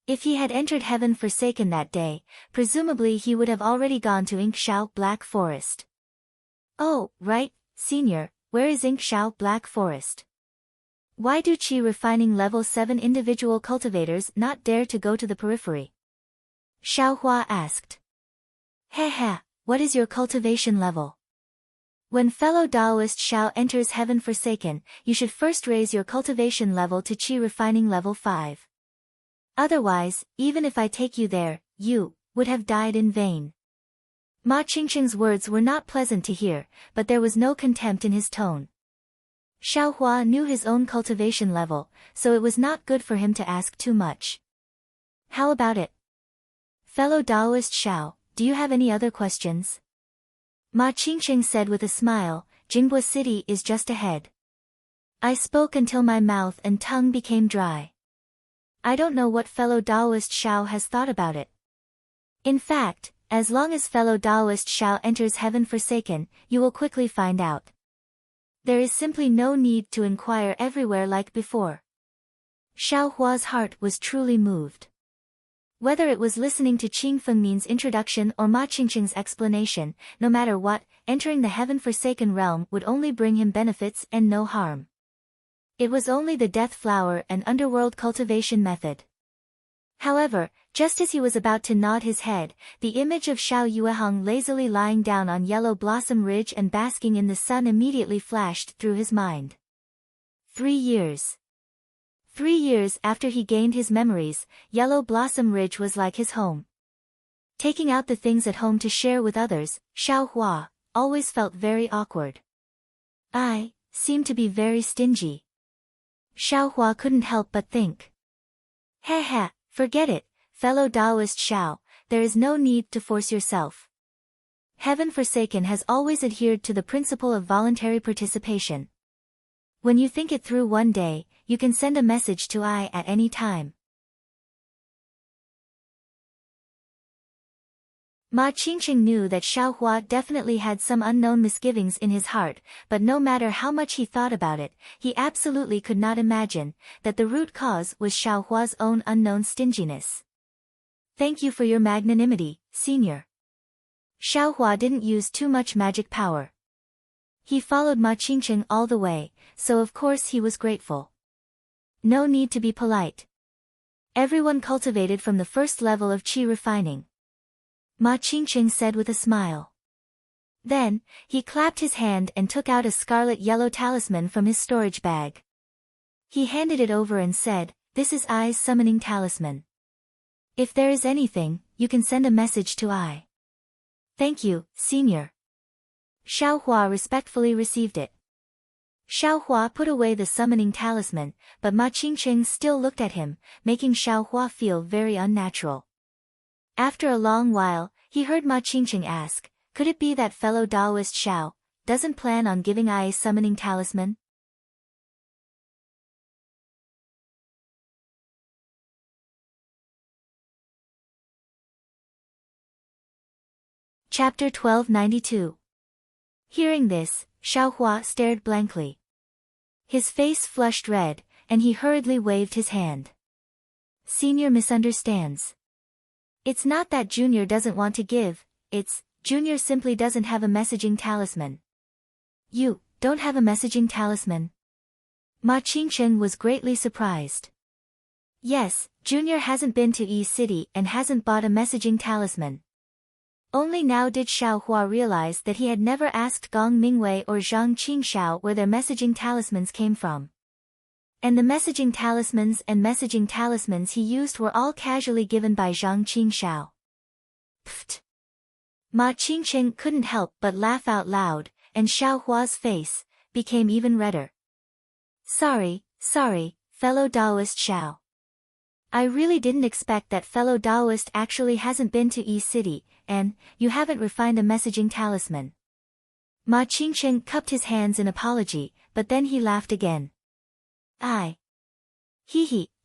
If he had entered Heaven Forsaken that day, presumably he would have already gone to Inkshao Black Forest. Oh, right, Senior, where is Inkshao Black Forest? Why do qi refining level 7 individual cultivators not dare to go to the periphery? Xiao Hua asked. Heh, what is your cultivation level? When fellow Taoist Xiao enters Heaven Forsaken, you should first raise your cultivation level to qi refining level 5. Otherwise, even if I take you there, you would have died in vain. Ma Qingqing's words were not pleasant to hear, but there was no contempt in his tone. Xiao Hua knew his own cultivation level, so it was not good for him to ask too much. How about it? Fellow Taoist Xiao, do you have any other questions? Ma Qingqing said with a smile, Jingbo City is just ahead. I spoke until my mouth and tongue became dry. I don't know what fellow Taoist Xiao has thought about it. In fact, as long as fellow Taoist Xiao enters Heaven Forsaken, you will quickly find out. There is simply no need to inquire everywhere like before. Xiao Hua's heart was truly moved. Whether it was listening to Qing Fengmin's introduction or Ma Qingqing's explanation, no matter what, entering the heaven-forsaken realm would only bring him benefits and no harm. It was only the death flower and underworld cultivation method. However, just as he was about to nod his head, the image of Xiao Yueheng lazily lying down on Yellow Blossom Ridge and basking in the sun immediately flashed through his mind. 3 years. 3 years after he gained his memories, Yellow Blossom Ridge was like his home. Taking out the things at home to share with others, Xiao Hua always felt very awkward. I seem to be very stingy. Xiao Hua couldn't help but think. Heh, forget it, fellow Taoist Xiao, there is no need to force yourself. Heaven Forsaken has always adhered to the principle of voluntary participation. When you think it through one day, you can send a message to I at any time. Ma Qingqing knew that Xiao Hua definitely had some unknown misgivings in his heart, but no matter how much he thought about it, he absolutely could not imagine that the root cause was Xiao Hua's own unknown stinginess. Thank you for your magnanimity, senior. Xiao Hua didn't use too much magic power. He followed Ma Qingqing all the way, so of course he was grateful. No need to be polite. Everyone cultivated from the first level of qi refining. Ma Qingqing said with a smile. Then, he clapped his hand and took out a scarlet-yellow talisman from his storage bag. He handed it over and said, "This is I's summoning talisman. If there is anything, you can send a message to I." "Thank you, senior." Xiao Hua respectfully received it. Xiao Hua put away the summoning talisman, but Ma Qingqing still looked at him, making Xiao Hua feel very unnatural. After a long while, he heard Ma Qingqing ask, "Could it be that fellow Taoist Xiao doesn't plan on giving I a summoning talisman?" Chapter 1292. Hearing this, Xiao Hua stared blankly. His face flushed red, and he hurriedly waved his hand. Senior misunderstands. It's not that Junior doesn't want to give, it's, Junior simply doesn't have a messaging talisman. You don't have a messaging talisman? Ma Qingqing was greatly surprised. Yes, Junior hasn't been to Yi City and hasn't bought a messaging talisman. Only now did Xiao Hua realize that he had never asked Gong Mingwei or Zhang Qingxiao where their messaging talismans came from. And the messaging talismans he used were all casually given by Zhang Qingxiao. Pfft! Ma Qingqing couldn't help but laugh out loud, and Xiao Hua's face became even redder. Sorry, fellow Taoist Xiao. I really didn't expect that fellow Taoist actually hasn't been to Yi City, and you haven't refined a messaging talisman. Ma Qingqing cupped his hands in apology, but then he laughed again. I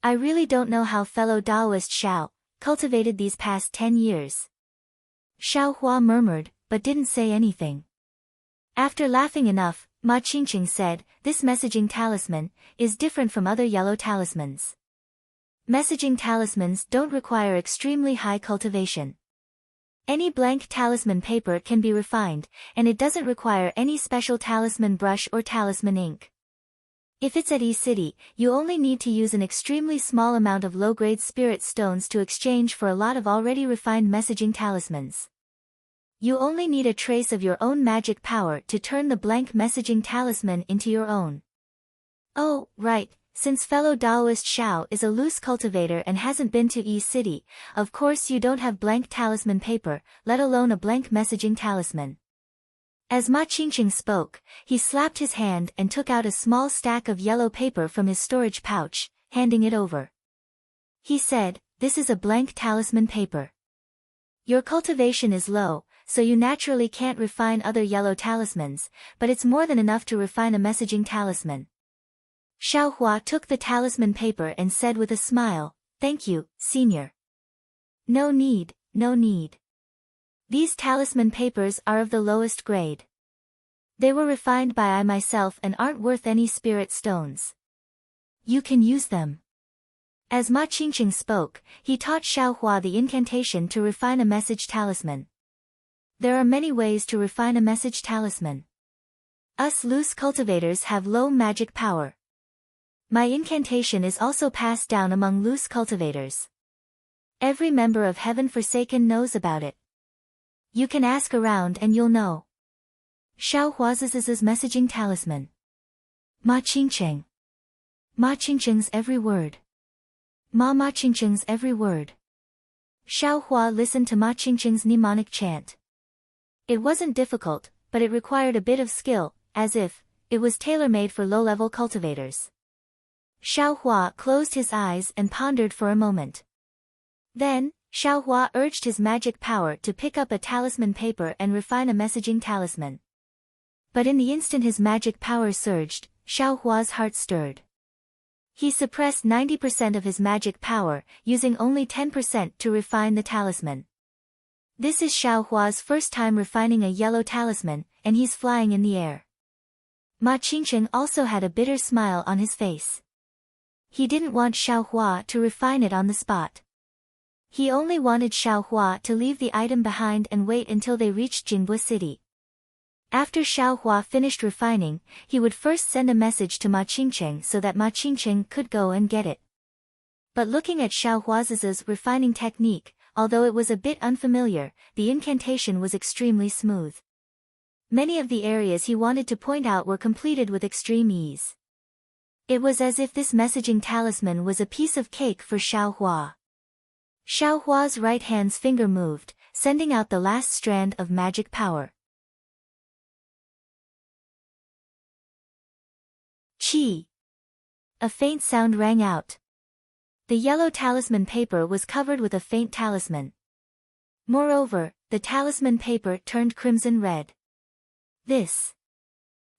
really don't know how fellow Taoist Xiao cultivated these past 10 years. Xiao Hua murmured, but didn't say anything. After laughing enough, Ma Qingqing said, "This messaging talisman is different from other yellow talismans. Messaging talismans don't require extremely high cultivation. Any blank talisman paper can be refined, and it doesn't require any special talisman brush or talisman ink. If it's at Yi City, you only need to use an extremely small amount of low-grade spirit stones to exchange for a lot of already refined messaging talismans. You only need a trace of your own magic power to turn the blank messaging talisman into your own." "Oh, right. Since fellow Taoist Xiao is a loose cultivator and hasn't been to Yi City, of course you don't have blank talisman paper, let alone a blank messaging talisman." As Ma Qingqing spoke, he slapped his hand and took out a small stack of yellow paper from his storage pouch, handing it over. He said, "This is a blank talisman paper. Your cultivation is low, so you naturally can't refine other yellow talismans, but it's more than enough to refine a messaging talisman." Xiao Hua took the talisman paper and said with a smile, "Thank you, senior." No need. These talisman papers are of the lowest grade. They were refined by I myself and aren't worth any spirit stones. You can use them. As Ma Qingqing spoke, he taught Xiaohua the incantation to refine a message talisman. There are many ways to refine a message talisman. Us loose cultivators have low magic power. My incantation is also passed down among loose cultivators. Every member of Heaven Forsaken knows about it. You can ask around and you'll know. Xiaohua's messaging talisman. Ma Qingqing. Ma Qingqing's every word. Ma Qingqing's every word. Xiaohua listened to Ma Qingqing's mnemonic chant. It wasn't difficult, but it required a bit of skill, as if it was tailor-made for low-level cultivators. Xiaohua closed his eyes and pondered for a moment. Then, Xiaohua urged his magic power to pick up a talisman paper and refine a messaging talisman. But in the instant his magic power surged, Xiaohua's heart stirred. He suppressed 90% of his magic power, using only 10% to refine the talisman. This is Xiaohua's first time refining a yellow talisman, and he's flying in the air. Ma Qingqing also had a bitter smile on his face. He didn't want Xiaohua to refine it on the spot. He only wanted Xiaohua to leave the item behind and wait until they reached Jinbo City. After Xiaohua finished refining, he would first send a message to Ma Qingqing so that Ma Qingqing could go and get it. But looking at Xiaohua's refining technique, although it was a bit unfamiliar, the incantation was extremely smooth. Many of the areas he wanted to point out were completed with extreme ease. It was as if this messaging talisman was a piece of cake for Xiaohua. Xiaohua's right hand's finger moved, sending out the last strand of magic power. Chi! A faint sound rang out. The yellow talisman paper was covered with a faint talisman. Moreover, the talisman paper turned crimson red. This.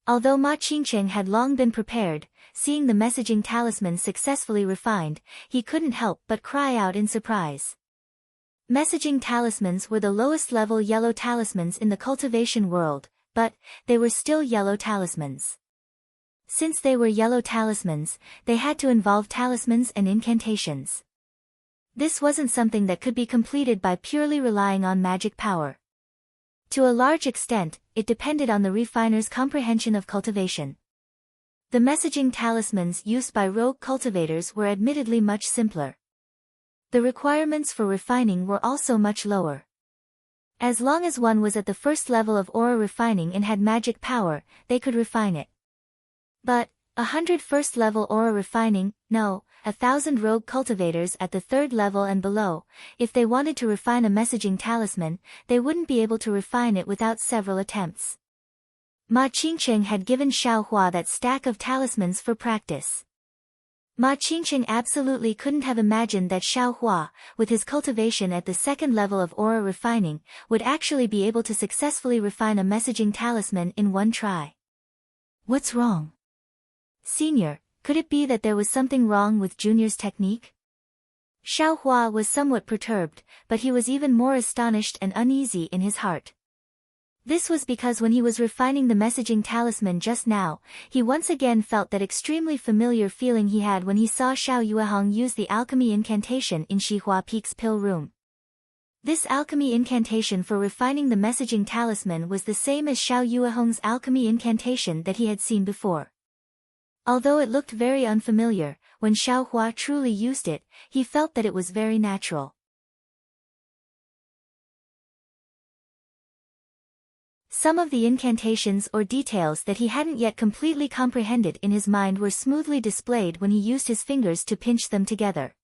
Although Ma Qingqing had long been prepared, seeing the messaging talisman successfully refined, he couldn't help but cry out in surprise. Messaging talismans were the lowest level yellow talismans in the cultivation world, but they were still yellow talismans. Since they were yellow talismans, they had to involve talismans and incantations. This wasn't something that could be completed by purely relying on magic power. To a large extent, it depended on the refiner's comprehension of cultivation. The messaging talismans used by rogue cultivators were admittedly much simpler. The requirements for refining were also much lower. As long as one was at the first level of aura refining and had magic power, they could refine it. But 100 first level aura refining, no, 1,000 rogue cultivators at the third level and below, if they wanted to refine a messaging talisman, they wouldn't be able to refine it without several attempts. Ma Qingqing had given Xiaohua that stack of talismans for practice. Ma Qingqing absolutely couldn't have imagined that Xiaohua, with his cultivation at the second level of aura refining, would actually be able to successfully refine a messaging talisman in one try. What's wrong? Senior, could it be that there was something wrong with Junior's technique? Xiaohua was somewhat perturbed, but he was even more astonished and uneasy in his heart. This was because when he was refining the messaging talisman just now, he once again felt that extremely familiar feeling he had when he saw Xiao Yuehong use the alchemy incantation in Xihua Peak's pill room. This alchemy incantation for refining the messaging talisman was the same as Xiao Yuehong's alchemy incantation that he had seen before. Although it looked very unfamiliar, when Xiaohua truly used it, he felt that it was very natural. Some of the incantations or details that he hadn't yet completely comprehended in his mind were smoothly displayed when he used his fingers to pinch them together.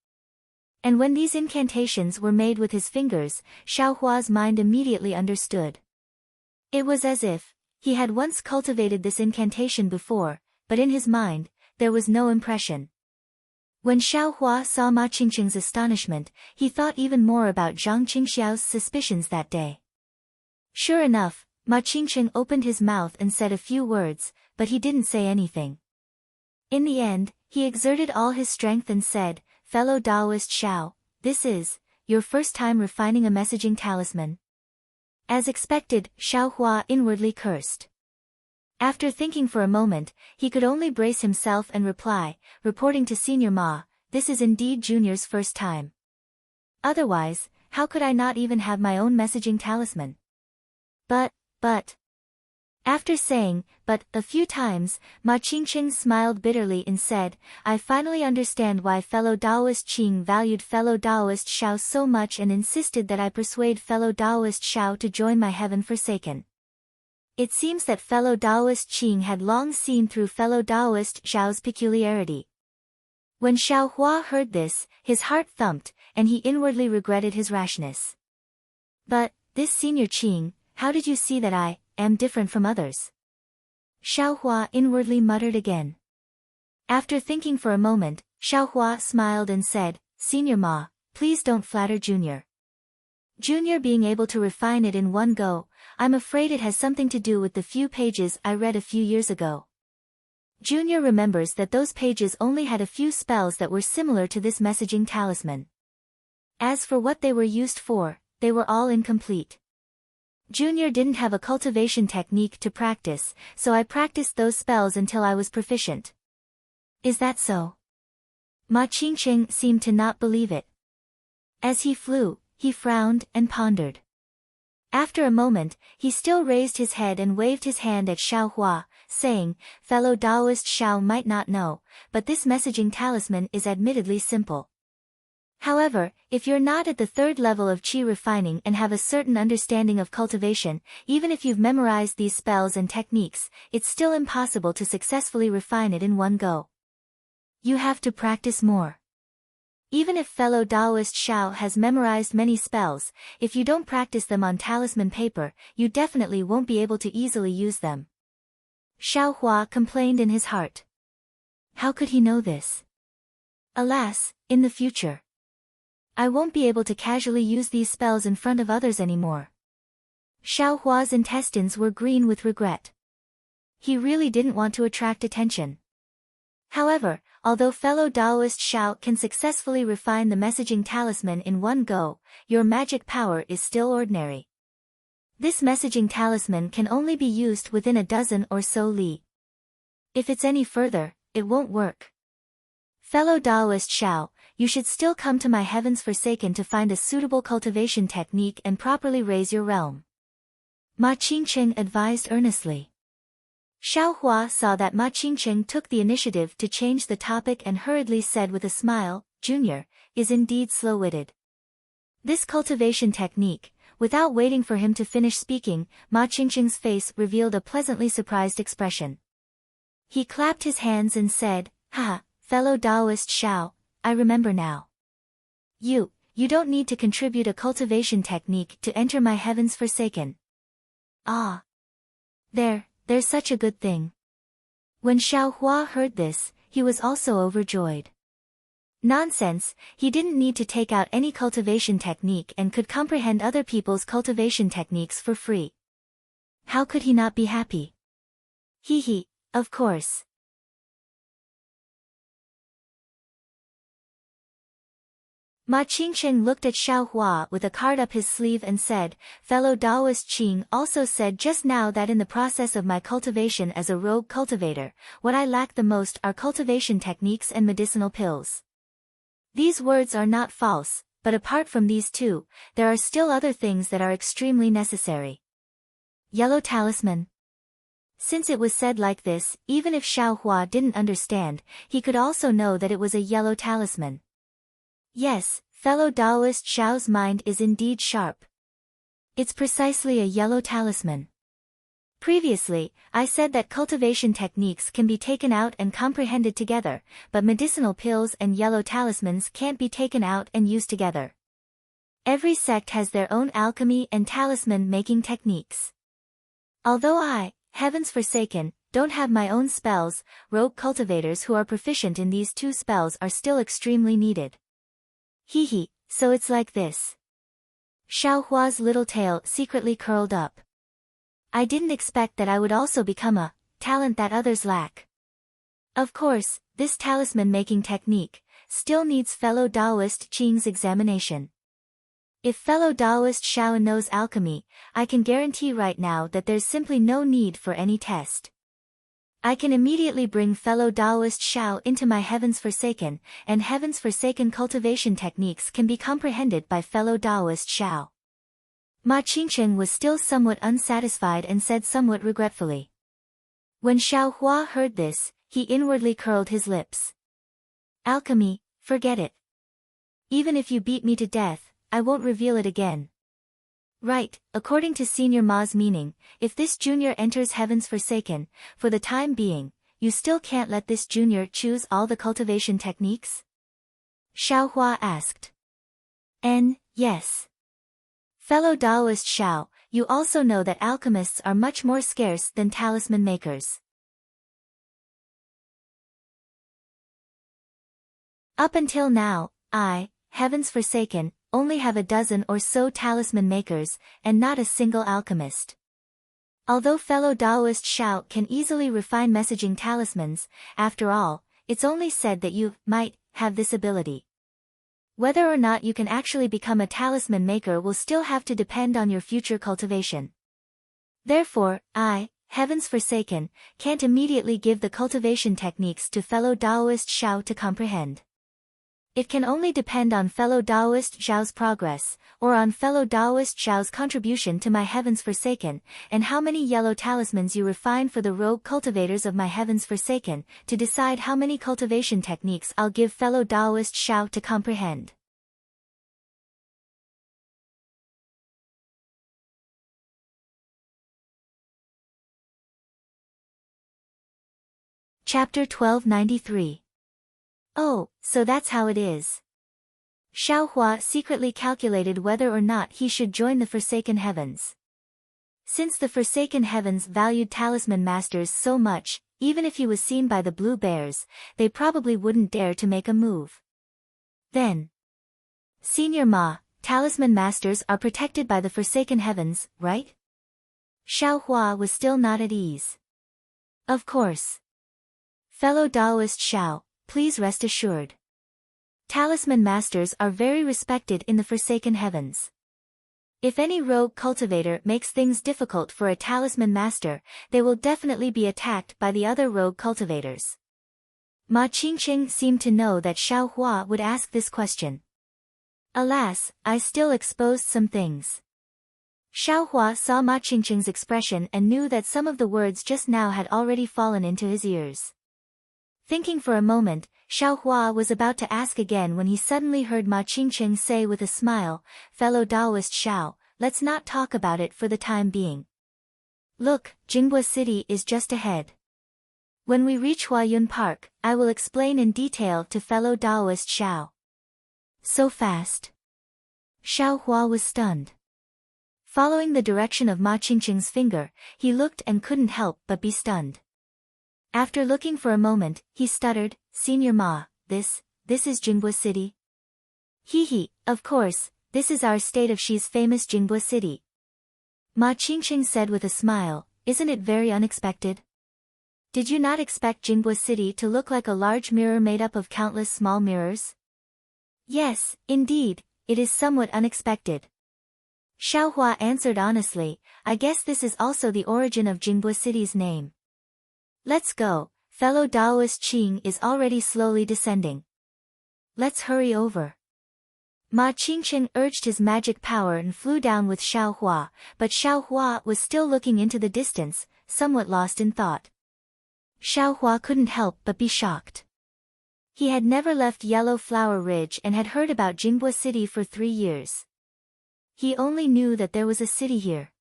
And when these incantations were made with his fingers, Xiaohua's mind immediately understood. It was as if he had once cultivated this incantation before, but in his mind, there was no impression. When Xiaohua saw Ma Qingqing's astonishment, he thought even more about Zhang Qingxiao's suspicions that day. Sure enough, Ma Qingqing opened his mouth and said a few words, but he didn't say anything. In the end, he exerted all his strength and said, "Fellow Taoist Xiao, this is your first time refining a messaging talisman." As expected, Xiaohua inwardly cursed. After thinking for a moment, he could only brace himself and reply, "Reporting to Senior Ma, this is indeed Junior's first time. Otherwise, how could I not even have my own messaging talisman? But. After saying, but, a few times, Ma Qingqing smiled bitterly and said, I finally understand why fellow Taoist Qing valued fellow Taoist Xiao so much and insisted that I persuade fellow Taoist Xiao to join my heaven forsaken. It seems that fellow Taoist Qing had long seen through fellow Taoist Xiao's peculiarity. When Xiao Hua heard this, his heart thumped, and he inwardly regretted his rashness. But, this senior Qing, how did you see that I am different from others? Xiao Hua inwardly muttered again. After thinking for a moment, Xiao Hua smiled and said, Senior Ma, please don't flatter Junior. Junior being able to refine it in one go, I'm afraid it has something to do with the few pages I read a few years ago. Junior remembers that those pages only had a few spells that were similar to this messaging talisman. As for what they were used for, they were all incomplete. Junior didn't have a cultivation technique to practice, so I practiced those spells until I was proficient. Is that so? Ma Qingqing seemed to not believe it. As he flew, he frowned and pondered. After a moment, he still raised his head and waved his hand at Xiao Hua, saying, Fellow Taoist Xiao might not know, but this messaging talisman is admittedly simple. However, if you're not at the third level of qi refining and have a certain understanding of cultivation, even if you've memorized these spells and techniques, it's still impossible to successfully refine it in one go. You have to practice more. Even if fellow Taoist Xiao has memorized many spells, if you don't practice them on talisman paper, you definitely won't be able to easily use them. Xiao Hua complained in his heart. How could he know this? Alas, in the future, I won't be able to casually use these spells in front of others anymore. Xiao Hua's intestines were green with regret. He really didn't want to attract attention. However, although fellow Taoist Xiao can successfully refine the messaging talisman in one go, your magic power is still ordinary. This messaging talisman can only be used within a dozen or so li. If it's any further, it won't work. Fellow Taoist Xiao, you should still come to my heavens forsaken to find a suitable cultivation technique and properly raise your realm. Ma Qingqing advised earnestly. Xiao Hua saw that Ma Qingqing took the initiative to change the topic and hurriedly said with a smile, Junior is indeed slow-witted. This cultivation technique, without waiting for him to finish speaking, Ma Qingqing's face revealed a pleasantly surprised expression. He clapped his hands and said, Ha, fellow Taoist Xiao, I remember now. You don't need to contribute a cultivation technique to enter my heavens forsaken. Ah. There's such a good thing. When Xiao Hua heard this, he was also overjoyed. Nonsense, he didn't need to take out any cultivation technique and could comprehend other people's cultivation techniques for free. How could he not be happy? Hee, of course. Ma Qingqing looked at Xiao Hua with a card up his sleeve and said, Fellow Taoist Qing also said just now that in the process of my cultivation as a rogue cultivator, what I lack the most are cultivation techniques and medicinal pills. These words are not false, but apart from these two, there are still other things that are extremely necessary. Yellow talisman. Since it was said like this, even if Xiao Hua didn't understand, he could also know that it was a yellow talisman. Yes, fellow Taoist Xiao's mind is indeed sharp. It's precisely a yellow talisman. Previously, I said that cultivation techniques can be taken out and comprehended together, but medicinal pills and yellow talismans can't be taken out and used together. Every sect has their own alchemy and talisman-making techniques. Although I, heavens forsaken, don't have my own spells, rogue cultivators who are proficient in these two spells are still extremely needed. Hee, so it's like this. Xiao Hua's little tail secretly curled up. I didn't expect that I would also become a talent that others lack. Of course, this talisman-making technique still needs fellow Taoist Qing's examination. If fellow Taoist Xiao knows alchemy, I can guarantee right now that there's simply no need for any test. I can immediately bring fellow Taoist Xiao into my Heavens Forsaken, and Heavens Forsaken cultivation techniques can be comprehended by fellow Taoist Xiao. Ma Qingqing was still somewhat unsatisfied and said somewhat regretfully. When Xiao Hua heard this, he inwardly curled his lips. Alchemy, forget it. Even if you beat me to death, I won't reveal it again. Right, according to Senior Ma's meaning, if this junior enters Heavens Forsaken, for the time being, you still can't let this junior choose all the cultivation techniques? Xiao Hua asked. Yes. Fellow Taoist Xiao, you also know that alchemists are much more scarce than talisman makers. Up until now, Heavens Forsaken, only have a dozen or so talisman makers, and not a single alchemist. Although fellow Taoist Xiao can easily refine messaging talismans, after all, it's only said that you might have this ability. Whether or not you can actually become a talisman maker will still have to depend on your future cultivation. Therefore, Heavens Forsaken, can't immediately give the cultivation techniques to fellow Taoist Xiao to comprehend. It can only depend on fellow Taoist Xiao's progress, or on fellow Taoist Xiao's contribution to my Heavens Forsaken, and how many yellow talismans you refine for the rogue cultivators of my Heavens Forsaken, to decide how many cultivation techniques I'll give fellow Taoist Xiao to comprehend. Chapter 1293. Oh, so that's how it is. Xiao Hua secretly calculated whether or not he should join the Forsaken Heavens. Since the Forsaken Heavens valued talisman masters so much, even if he was seen by the Blue Bears, they probably wouldn't dare to make a move. Then, Senior Ma, talisman masters are protected by the Forsaken Heavens, right? Xiao Hua was still not at ease. Of course. Fellow Taoist Xiao, please rest assured. Talisman masters are very respected in the Forsaken Heavens. If any rogue cultivator makes things difficult for a talisman master, they will definitely be attacked by the other rogue cultivators. Ma Qingqing seemed to know that Xiao Hua would ask this question. Alas, I still exposed some things. Xiao Hua saw Ma Qingqing's expression and knew that some of the words just now had already fallen into his ears. Thinking for a moment, Xiao Hua was about to ask again when he suddenly heard Ma Qingqing say with a smile, fellow Taoist Xiao, let's not talk about it for the time being. Look, Jingbua City is just ahead. When we reach Huayun Park, I will explain in detail to fellow Taoist Xiao. So fast. Xiao Hua was stunned. Following the direction of Ma Qingqing's finger, he looked and couldn't help but be stunned. After looking for a moment, he stuttered, Senior Ma, this is Jingbua City? He, of course, this is our state of Shi's famous Jingbua City. Ma Qingqing said with a smile, isn't it very unexpected? Did you not expect Jingbua City to look like a large mirror made up of countless small mirrors? Yes, indeed, it is somewhat unexpected. Xiao Hua answered honestly, I guess this is also the origin of Jingbua City's name. Let's go, fellow Taoist Qing is already slowly descending. Let's hurry over. Ma Qingqing urged his magic power and flew down with Xiao Hua, but Xiao Hua was still looking into the distance, somewhat lost in thought. Xiao Hua couldn't help but be shocked. He had never left Yellow Flower Ridge and had heard about Jingbua City for 3 years. He only knew that there was a city here.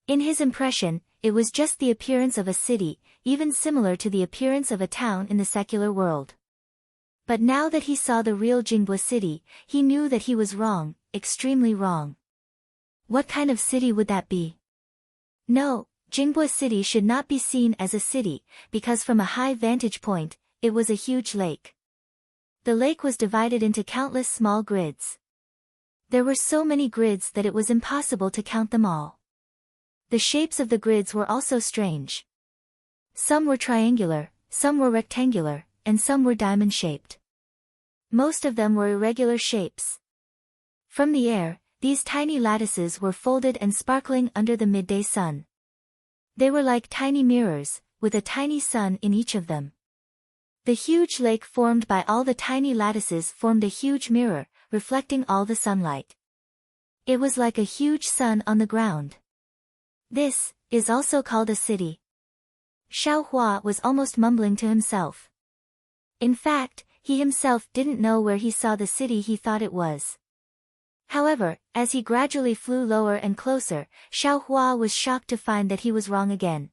In his impression, it was just the appearance of a city, even similar to the appearance of a town in the secular world. But now that he saw the real Jingbua City, he knew that he was wrong, extremely wrong. What kind of city would that be? No, Jingbua City should not be seen as a city, because from a high vantage point, it was a huge lake. The lake was divided into countless small grids. There were so many grids that it was impossible to count them all. The shapes of the grids were also strange. Some were triangular, some were rectangular, and some were diamond-shaped. Most of them were irregular shapes. From the air, these tiny lattices were folded and sparkling under the midday sun. They were like tiny mirrors, with a tiny sun in each of them. The huge lake formed by all the tiny lattices formed a huge mirror, reflecting all the sunlight. It was like a huge sun on the ground. This is also called a city. Xiao Hua was almost mumbling to himself. In fact, he himself didn't know where he saw the city he thought it was. However, as he gradually flew lower and closer, Xiao Hua was shocked to find that he was wrong again.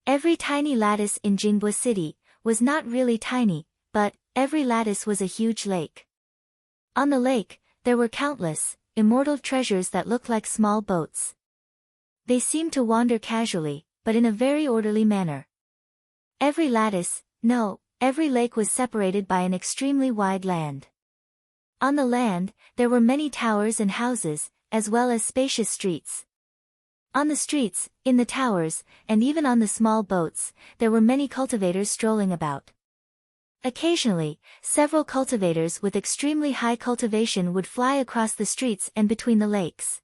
Every tiny lattice in Jingbo City was not really tiny, but every lattice was a huge lake. On the lake, there were countless, immortal treasures that looked like small boats. They seemed to wander casually, but in a very orderly manner. Every lake was separated by an extremely wide land. On the land, there were many towers and houses, as well as spacious streets. On the streets, in the towers, and even on the small boats, there were many cultivators strolling about. Occasionally, several cultivators with extremely high cultivation would fly across the streets and between the lakes.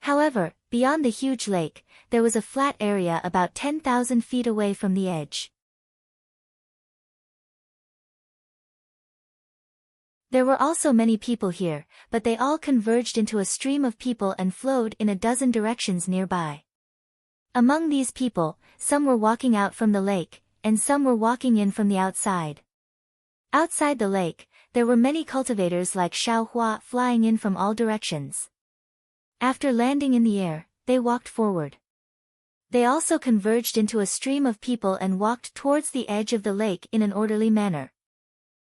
However, beyond the huge lake, there was a flat area about 10,000 feet away from the edge. There were also many people here, but they all converged into a stream of people and flowed in a dozen directions nearby. Among these people, some were walking out from the lake, and some were walking in from the outside. Outside the lake, there were many cultivators like Xiao Hua flying in from all directions. After landing in the air, they walked forward. They also converged into a stream of people and walked towards the edge of the lake in an orderly manner.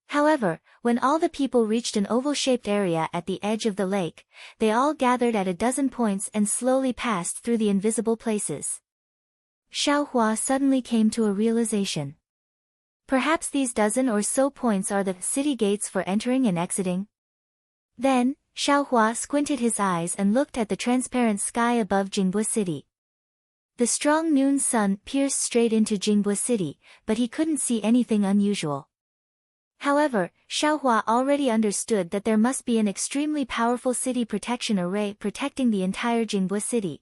However, when all the people reached an oval-shaped area at the edge of the lake, they all gathered at a dozen points and slowly passed through the invisible places. Xiao Hua suddenly came to a realization. Perhaps these dozen or so points are the city gates for entering and exiting? Then, Xiao Hua squinted his eyes and looked at the transparent sky above Jingbo City. The strong noon sun pierced straight into Jingbo City, but he couldn't see anything unusual. However, Xiao Hua already understood that there must be an extremely powerful city protection array protecting the entire Jingbo City.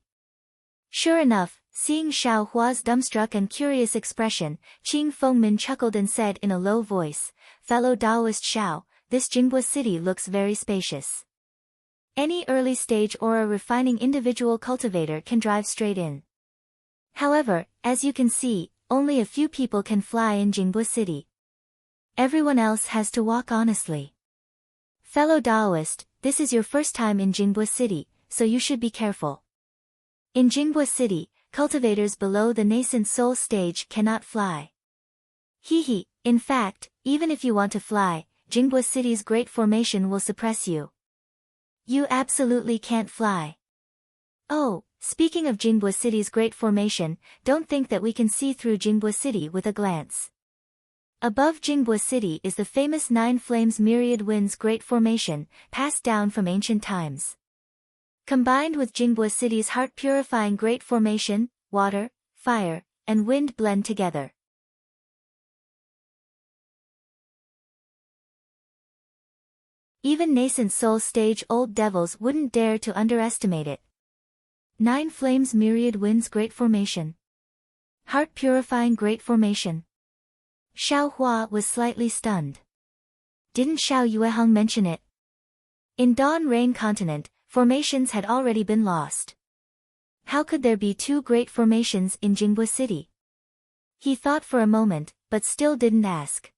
Sure enough, seeing Xiao Hua's dumbstruck and curious expression, Qing Fengmin chuckled and said in a low voice, "Fellow Taoist Xiao, this Jingbo City looks very spacious. Any early-stage aura refining individual cultivator can drive straight in. However, as you can see, only a few people can fly in Jingbo City. Everyone else has to walk honestly. Fellow Taoist, this is your first time in Jingbo City, so you should be careful. In Jingbo City, cultivators below the nascent soul stage cannot fly. In fact, even if you want to fly, Jingbo City's great formation will suppress you. You absolutely can't fly. Oh, speaking of Jingbo City's great formation, don't think that we can see through Jingbo City with a glance. Above Jingbo City is the famous Nine Flames Myriad Winds Great Formation, passed down from ancient times. Combined with Jingbo City's heart-purifying Great Formation, water, fire, and wind blend together. Even nascent soul stage old devils wouldn't dare to underestimate it. Nine Flames Myriad Winds Great Formation. Heart-purifying Great Formation. Xiao Hua was slightly stunned. Didn't Xiao Yueheng mention it? In Dawn Rain Continent, formations had already been lost. How could there be two great formations in Jingbo City? He thought for a moment, but still didn't ask.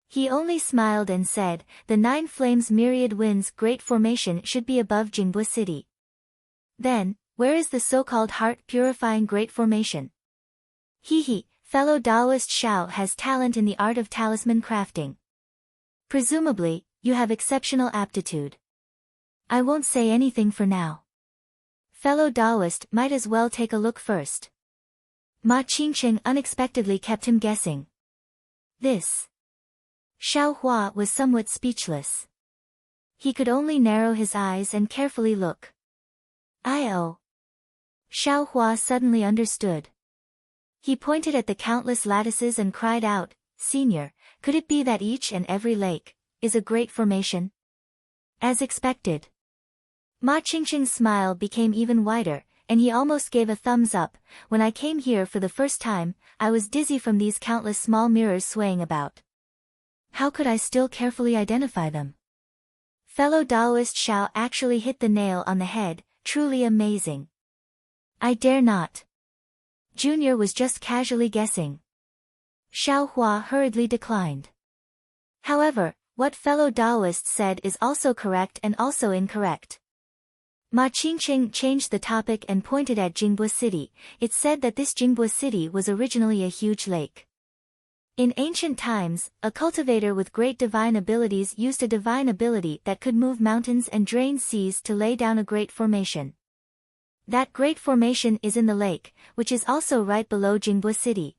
He only smiled and said, the Nine Flames Myriad Winds Great Formation should be above Jingbo City. Then, where is the so-called heart-purifying Great Formation? Fellow Taoist Xiao has talent in the art of talisman crafting. Presumably, you have exceptional aptitude. I won't say anything for now. Fellow Taoist might as well take a look first. Ma Qingqing unexpectedly kept him guessing. This. Xiao Hua was somewhat speechless. He could only narrow his eyes and carefully look. Xiao Hua suddenly understood. He pointed at the countless lattices and cried out, Senior, could it be that each and every lake is a great formation? As expected. Ma Qingqing's smile became even wider, and he almost gave a thumbs up. When I came here for the first time, I was dizzy from these countless small mirrors swaying about. How could I still carefully identify them? Fellow Taoist Xiao actually hit the nail on the head, truly amazing. I dare not. Junior was just casually guessing. Xiao Hua hurriedly declined. However, what fellow Taoist said is also correct and also incorrect. Ma Qingqing changed the topic and pointed at Jingbo City. It said that this Jingbo City was originally a huge lake. In ancient times, a cultivator with great divine abilities used a divine ability that could move mountains and drain seas to lay down a great formation. That great formation is in the lake, which is also right below Jingbo City.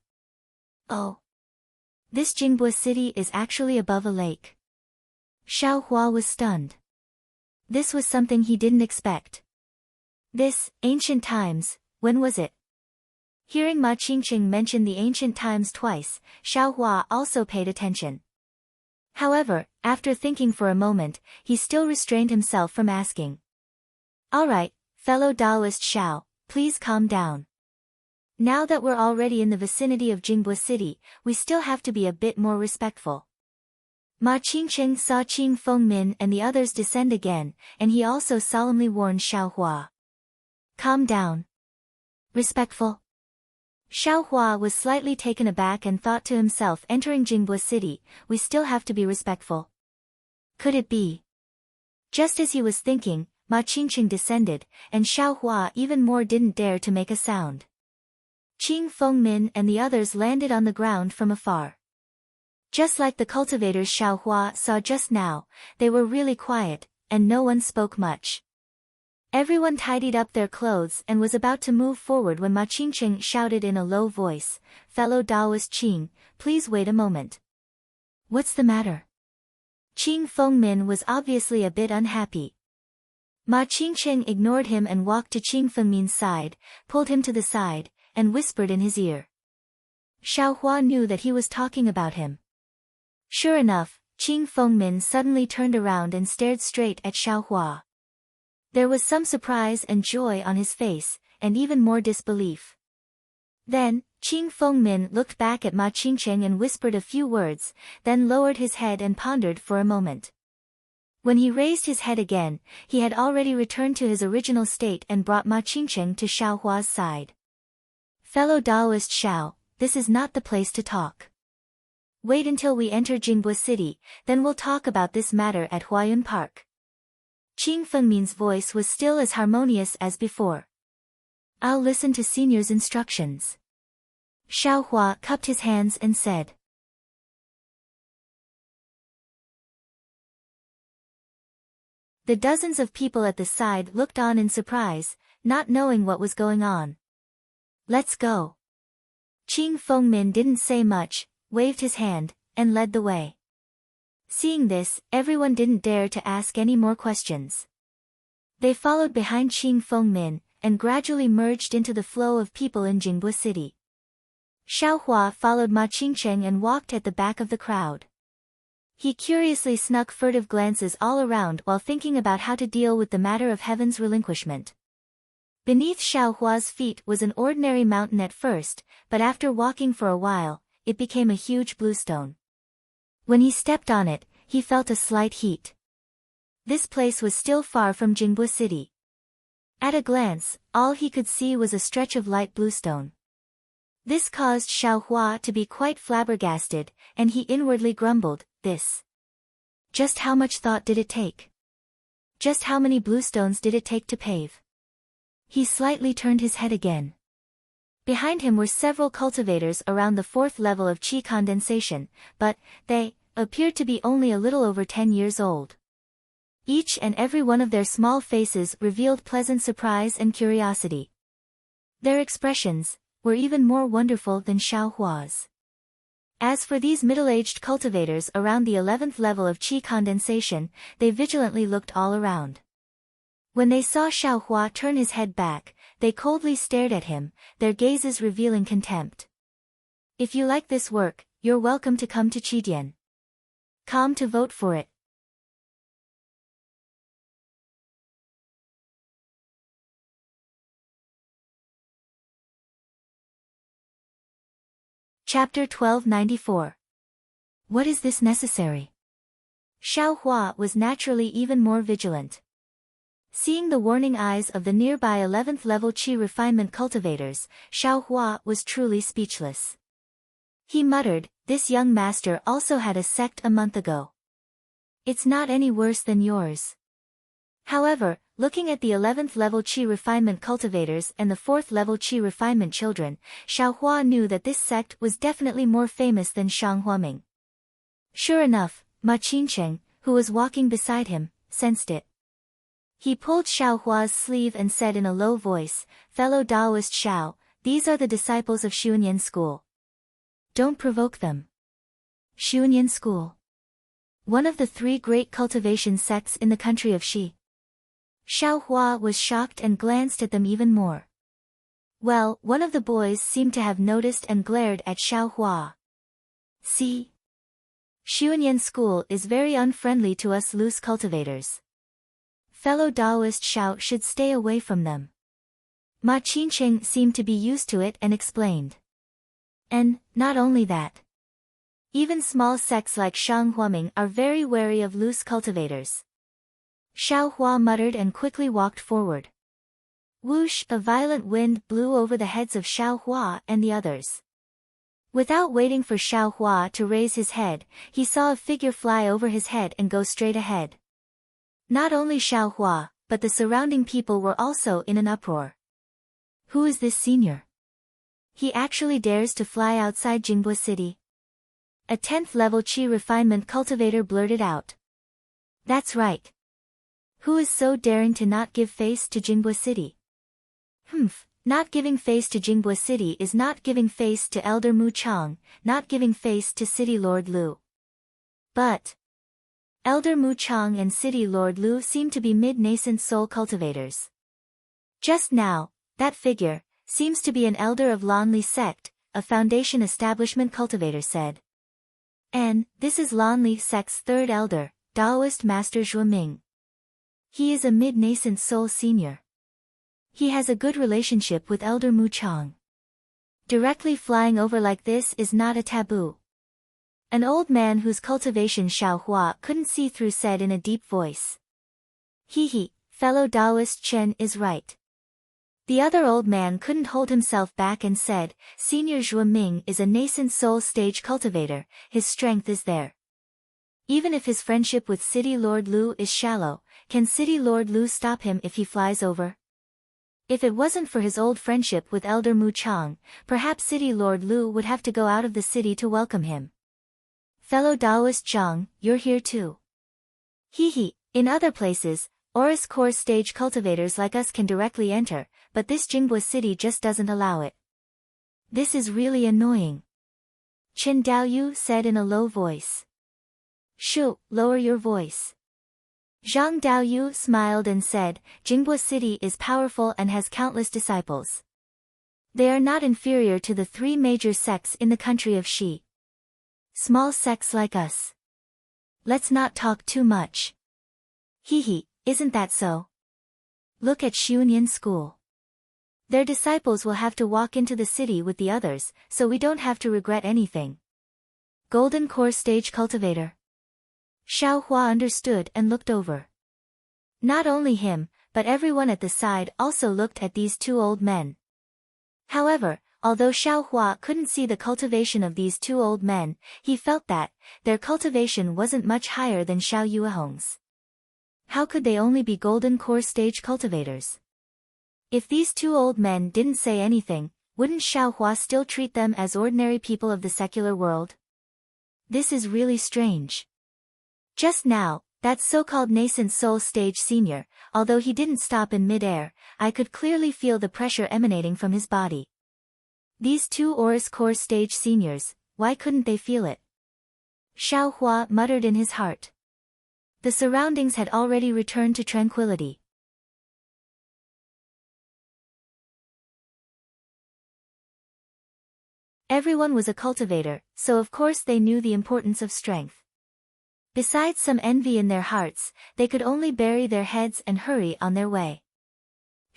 Oh. This Jingbo City is actually above a lake. Xiao Hua was stunned. This was something he didn't expect. This, ancient times, when was it? Hearing Ma Qingqing mention the ancient times twice, Xiao Hua also paid attention. However, after thinking for a moment, he still restrained himself from asking. Alright, fellow Taoist Xiao, please calm down. Now that we're already in the vicinity of Jingbo City, we still have to be a bit more respectful. Ma Qingqing saw Qing Fengmin and the others descend again, and he also solemnly warned Xiao Hua. Calm down. Respectful. Xiao Hua was slightly taken aback and thought to himself, entering Jingbo City, we still have to be respectful. Could it be? Just as he was thinking, Ma Qingqing descended, and Xiao Hua even more didn't dare to make a sound. Qing Fengmin and the others landed on the ground from afar. Just like the cultivators Xiao Hua saw just now, they were really quiet, and no one spoke much. Everyone tidied up their clothes and was about to move forward when Ma Qingqing shouted in a low voice, fellow Taoist Qing, please wait a moment. What's the matter? Qing Fengmin was obviously a bit unhappy. Ma Qingqing ignored him and walked to Qing Fengmin's side, pulled him to the side, and whispered in his ear. Xiao Hua knew that he was talking about him. Sure enough, Qing Fengmin suddenly turned around and stared straight at Xiao Hua. There was some surprise and joy on his face, and even more disbelief. Then, Qing Fengmin looked back at Ma Qingqing and whispered a few words, then lowered his head and pondered for a moment. When he raised his head again, he had already returned to his original state and brought Ma Qingqing to Xiao Hua's side. Fellow Taoist Xiao, this is not the place to talk. Wait until we enter Jingbo City, then we'll talk about this matter at Huayun Park. Qing Fengmin's voice was still as harmonious as before. I'll listen to senior's instructions. Xiao Hua cupped his hands and said. The dozens of people at the side looked on in surprise, not knowing what was going on. Let's go. Qing Fengmin didn't say much, waved his hand, and led the way. Seeing this, everyone didn't dare to ask any more questions. They followed behind Qing Fengmin, and gradually merged into the flow of people in Jingbo City. Xiao Hua followed Ma Qingqing and walked at the back of the crowd. He curiously snuck furtive glances all around while thinking about how to deal with the matter of heaven's relinquishment. Beneath Xiao Hua's feet was an ordinary mountain at first, but after walking for a while, it became a huge bluestone. When he stepped on it, he felt a slight heat. This place was still far from Jingbo City. At a glance, all he could see was a stretch of light bluestone. This caused Xiao Hua to be quite flabbergasted, and he inwardly grumbled, this. Just how much thought did it take? Just how many bluestones did it take to pave? He slightly turned his head again. Behind him were several cultivators around the 4th level of qi condensation, but they appeared to be only a little over 10 years old. Each and every one of their small faces revealed pleasant surprise and curiosity. Their expressions were even more wonderful than Xiao Hua's. As for these middle-aged cultivators around the 11th level of qi condensation, they vigilantly looked all around. When they saw Xiao Hua turn his head back, they coldly stared at him, their gazes revealing contempt. If you like this work, you're welcome to come to Qidian. Come to vote for it. Chapter 1294. What is this necessary? Xiao Hua was naturally even more vigilant. Seeing the warning eyes of the nearby 11th level Qi refinement cultivators, Xiao Hua was truly speechless. He muttered, "This young master also had a sect a month ago. It's not any worse than yours." However, looking at the 11th level Qi refinement cultivators and the 4th level Qi refinement children, Xiao Hua knew that this sect was definitely more famous than Shang Huaming. Sure enough, Ma Qingcheng, who was walking beside him, sensed it. He pulled Xiao Hua's sleeve and said in a low voice, "Fellow Taoist Xiao, these are the disciples of Xuanyan School. Don't provoke them." Xuanyan School. One of the 3 great cultivation sects in the country of Xi. Xiao Hua was shocked and glanced at them even more. Well, one of the boys seemed to have noticed and glared at Xiao Hua. "See? Xuanyan School is very unfriendly to us loose cultivators. Fellow Taoist Xiao should stay away from them." Ma Qingcheng seemed to be used to it and explained. "And, not only that. Even small sects like Shang Huaming are very wary of loose cultivators." Xiao Hua muttered and quickly walked forward. Whoosh! A violent wind blew over the heads of Xiao Hua and the others. Without waiting for Xiao Hua to raise his head, he saw a figure fly over his head and go straight ahead. Not only Xiao Hua, but the surrounding people were also in an uproar. Who is this senior? He actually dares to fly outside Jingbua City. A 10th level Qi refinement cultivator blurted out. That's right. Who is so daring to not give face to Jingbua City? Not giving face to Jingbua City is not giving face to Elder Mu Chang, not giving face to City Lord Lu. But Elder Mu Chang and City Lord Lu seem to be mid-nascent soul cultivators. Just now, that figure seems to be an elder of Lanli sect, a foundation establishment cultivator said. And this is Lanli sect's 3rd elder, Taoist Master Zhuoming. He is a mid-nascent soul senior. He has a good relationship with Elder Mu Chang. Directly flying over like this is not a taboo. An old man whose cultivation Xiao Hua couldn't see through said in a deep voice. He, fellow Taoist Chen is right. The other old man couldn't hold himself back and said, Senior Zhuoming is a nascent soul stage cultivator, his strength is there. Even if his friendship with City Lord Lu is shallow, can City Lord Lu stop him if he flies over? If it wasn't for his old friendship with Elder Mu Chang, perhaps City Lord Lu would have to go out of the city to welcome him. Fellow Taoist Zhang, you're here too. In other places, Oris core stage cultivators like us can directly enter, but this Jingbua city just doesn't allow it. This is really annoying. Chen Daoyu said in a low voice. Shoo, lower your voice. Zhang Daoyu smiled and said, Jingbua city is powerful and has countless disciples. They are not inferior to the 3 major sects in the country of Xi. Small sects like us. Let's not talk too much. Isn't that so? Look at Xuanyan School. Their disciples will have to walk into the city with the others, so we don't have to regret anything. Golden Core Stage Cultivator. Xiao Hua understood and looked over. Not only him, but everyone at the side also looked at these 2 old men. However, although Xiao Hua couldn't see the cultivation of these 2 old men, he felt that their cultivation wasn't much higher than Xiao Yuehong's. How could they only be Golden Core Stage cultivators? If these 2 old men didn't say anything, wouldn't Xiao Hua still treat them as ordinary people of the secular world? This is really strange. Just now, that so-called nascent soul stage senior, although he didn't stop in mid-air, I could clearly feel the pressure emanating from his body. These 2 Oris core stage seniors, why couldn't they feel it? Xiao Hua muttered in his heart. The surroundings had already returned to tranquility. Everyone was a cultivator, so of course they knew the importance of strength. Besides some envy in their hearts, they could only bury their heads and hurry on their way.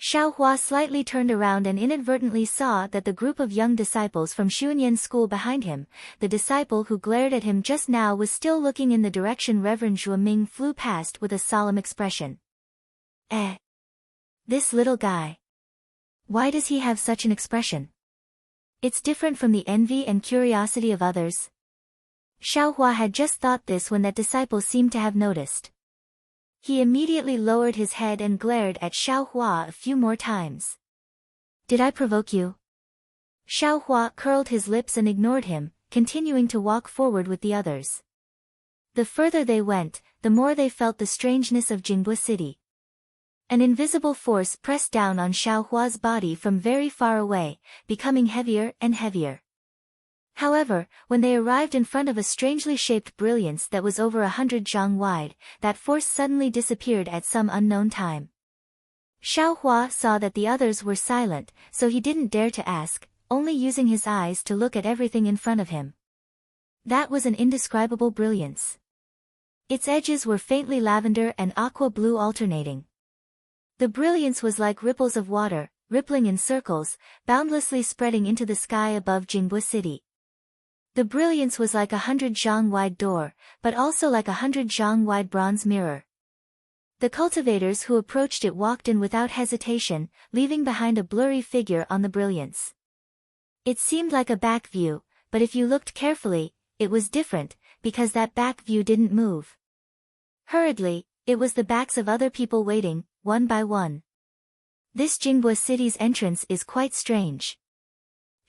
Xiao Hua slightly turned around and inadvertently saw that the group of young disciples from Xuanyan's school behind him, the disciple who glared at him just now was still looking in the direction Reverend Zhuo Ming flew past with a solemn expression. This little guy. Why does he have such an expression? It's different from the envy and curiosity of others. Xiao Hua had just thought this when that disciple seemed to have noticed. He immediately lowered his head and glared at Xiao Hua a few more times. Did I provoke you? Xiao Hua curled his lips and ignored him, continuing to walk forward with the others. The further they went, the more they felt the strangeness of Jingbua City. An invisible force pressed down on Xiao Hua's body from very far away, becoming heavier and heavier. However, when they arrived in front of a strangely shaped brilliance that was over 100 zhang wide, that force suddenly disappeared at some unknown time. Xiao Hua saw that the others were silent, so he didn't dare to ask, only using his eyes to look at everything in front of him. That was an indescribable brilliance. Its edges were faintly lavender and aqua blue alternating. The brilliance was like ripples of water, rippling in circles, boundlessly spreading into the sky above Jingbua City. The brilliance was like 100 zhang wide door, but also like 100 zhang wide bronze mirror. The cultivators who approached it walked in without hesitation, leaving behind a blurry figure on the brilliance. It seemed like a back view, but if you looked carefully, it was different, because that back view didn't move. Hurriedly, it was the backs of other people waiting, one by one. This Jingbua City's entrance is quite strange.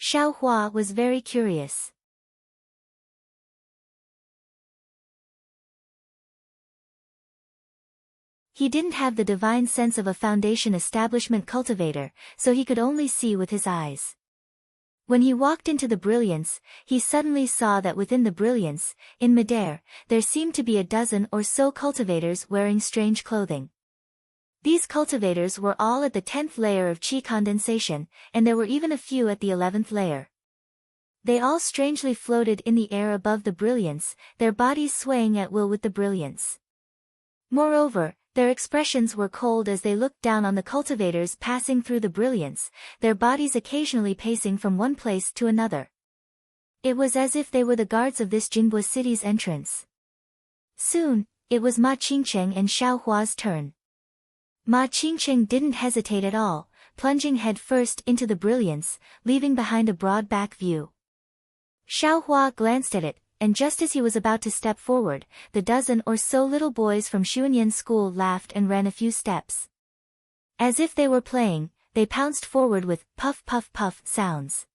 Xiao Hua was very curious. He didn't have the divine sense of a foundation establishment cultivator, so he could only see with his eyes. When he walked into the brilliance, he suddenly saw that within the brilliance, in midair, there seemed to be a dozen or so cultivators wearing strange clothing. These cultivators were all at the 10th layer of qi condensation, and there were even a few at the 11th layer. They all strangely floated in the air above the brilliance, their bodies swaying at will with the brilliance. Moreover, their expressions were cold as they looked down on the cultivators passing through the brilliance, their bodies occasionally pacing from one place to another. It was as if they were the guards of this Jingbua City's entrance. Soon, it was Ma Qingcheng and Xiao Hua's turn. Ma Qingcheng didn't hesitate at all, plunging head first into the brilliance, leaving behind a broad back view. Xiao Hua glanced at it, and just as he was about to step forward, the dozen or so little boys from Xuanyan's school laughed and ran a few steps. As if they were playing, they pounced forward with puff puff puff sounds.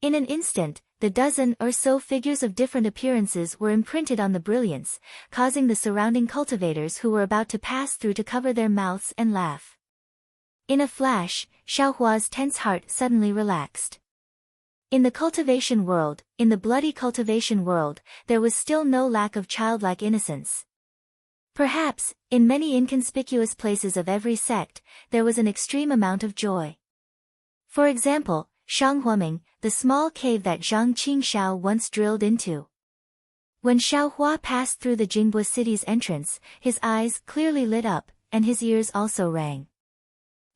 In an instant, the dozen or so figures of different appearances were imprinted on the brilliance, causing the surrounding cultivators who were about to pass through to cover their mouths and laugh. In a flash, Xiao Hua's tense heart suddenly relaxed. In the cultivation world, in the bloody cultivation world, there was still no lack of childlike innocence. Perhaps, in many inconspicuous places of every sect, there was an extreme amount of joy. For example, Shanghuaming, the small cave that Zhang Qingxiao once drilled into. When Xiao Hua passed through the Jingbua City's entrance, his eyes clearly lit up, and his ears also rang.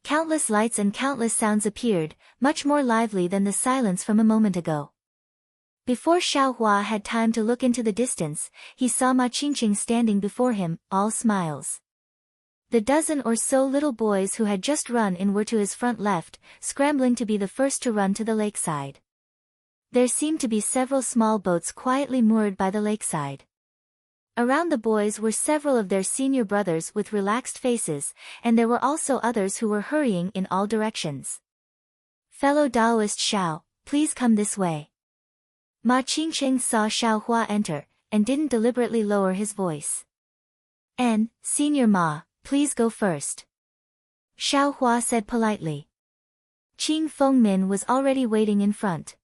Countless lights and countless sounds appeared, much more lively than the silence from a moment ago. Before Xiao Hua had time to look into the distance, he saw Ma Qingqing standing before him, all smiles. The dozen or so little boys who had just run in were to his front left, scrambling to be the first to run to the lakeside. There seemed to be several small boats quietly moored by the lakeside. Around the boys were several of their senior brothers with relaxed faces, and there were also others who were hurrying in all directions. Fellow Taoist Xiao, please come this way. Ma Qingqing saw Xiao Hua enter, and didn't deliberately lower his voice. And, Senior Ma, please go first. Xiao Hua said politely. Qing Fengmin was already waiting in front.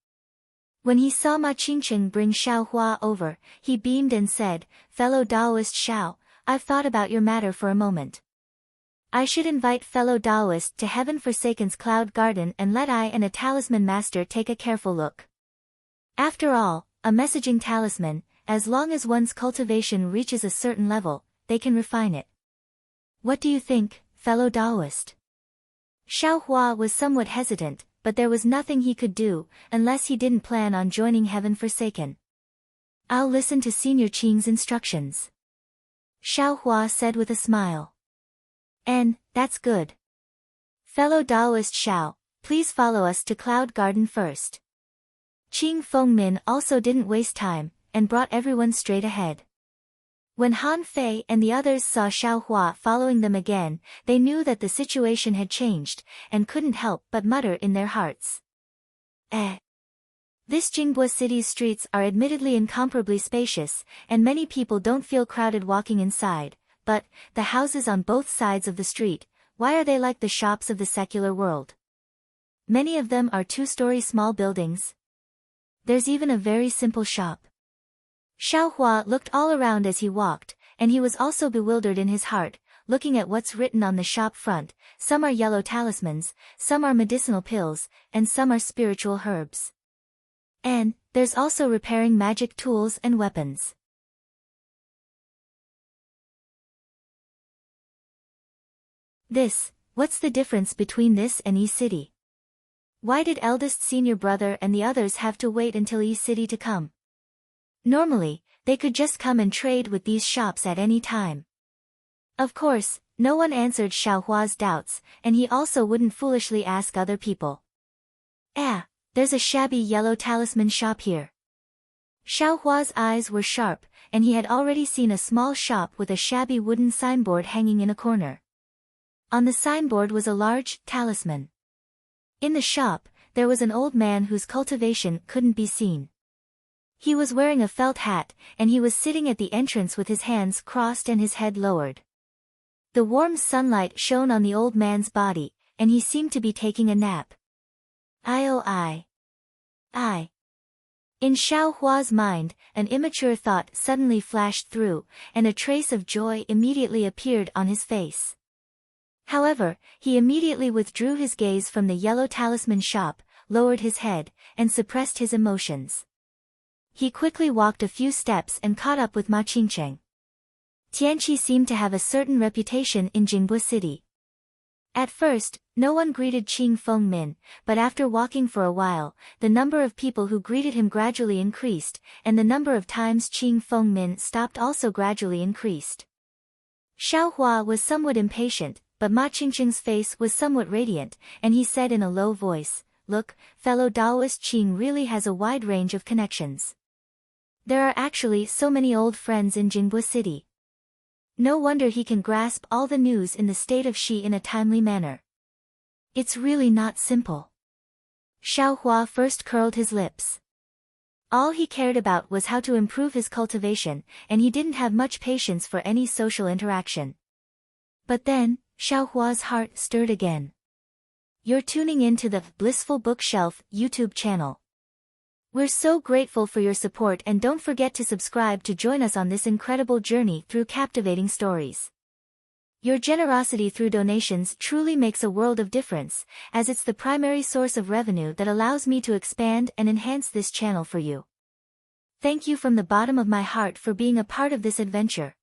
When he saw Ma Qingqing bring Xiao Hua over, he beamed and said, Fellow Taoist Xiao, I've thought about your matter for a moment. I should invite fellow Taoist to Heaven-Forsaken's Cloud Garden and let I and a talisman master take a careful look. After all, a messaging talisman, as long as one's cultivation reaches a certain level, they can refine it. What do you think, fellow Taoist? Xiao Hua was somewhat hesitant, but there was nothing he could do, unless he didn't plan on joining Heaven Forsaken. I'll listen to Senior Qing's instructions, Xiao Hua said with a smile. And, that's good. Fellow Daoist Xiao, please follow us to Cloud Garden first. Qing Fengmin also didn't waste time, and brought everyone straight ahead. When Han Fei and the others saw Xiao Hua following them again, they knew that the situation had changed, and couldn't help but mutter in their hearts. This Jingbua city's streets are admittedly incomparably spacious, and many people don't feel crowded walking inside, but, the houses on both sides of the street, why are they like the shops of the secular world? Many of them are two-story small buildings. There's even a very simple shop. Xiao Hua looked all around as he walked, and he was also bewildered in his heart, looking at what's written on the shop front. Some are yellow talismans, some are medicinal pills, and some are spiritual herbs. And, there's also repairing magic tools and weapons. What's the difference between this and E-City? Why did eldest senior brother and the others have to wait until E-City to come? Normally, they could just come and trade with these shops at any time. Of course, no one answered Xiao Hua's doubts, and he also wouldn't foolishly ask other people. There's a shabby yellow talisman shop here. Xiao Hua's eyes were sharp, and he had already seen a small shop with a shabby wooden signboard hanging in a corner. On the signboard was a large talisman. In the shop, there was an old man whose cultivation couldn't be seen. He was wearing a felt hat, and he was sitting at the entrance with his hands crossed and his head lowered. The warm sunlight shone on the old man's body, and he seemed to be taking a nap. I. In Xiao Hua's mind, an immature thought suddenly flashed through, and a trace of joy immediately appeared on his face. However, he immediately withdrew his gaze from the yellow talisman shop, lowered his head, and suppressed his emotions. He quickly walked a few steps and caught up with Ma Qingcheng. Tianqi seemed to have a certain reputation in Jingbua City. At first, no one greeted Qing Fengmin, but after walking for a while, the number of people who greeted him gradually increased, and the number of times Qing Fengmin stopped also gradually increased. Xiao Hua was somewhat impatient, but Ma Qingcheng's face was somewhat radiant, and he said in a low voice, "Look, fellow Daoist Qing really has a wide range of connections. There are actually so many old friends in Jingbua City. No wonder he can grasp all the news in the state of Xi in a timely manner. It's really not simple." Xiao Hua first curled his lips. All he cared about was how to improve his cultivation, and he didn't have much patience for any social interaction. But then, Xiao Hua's heart stirred again. You're tuning in to the Blissful Bookshelf YouTube channel. We're so grateful for your support, and don't forget to subscribe to join us on this incredible journey through captivating stories. Your generosity through donations truly makes a world of difference, as it's the primary source of revenue that allows me to expand and enhance this channel for you. Thank you from the bottom of my heart for being a part of this adventure.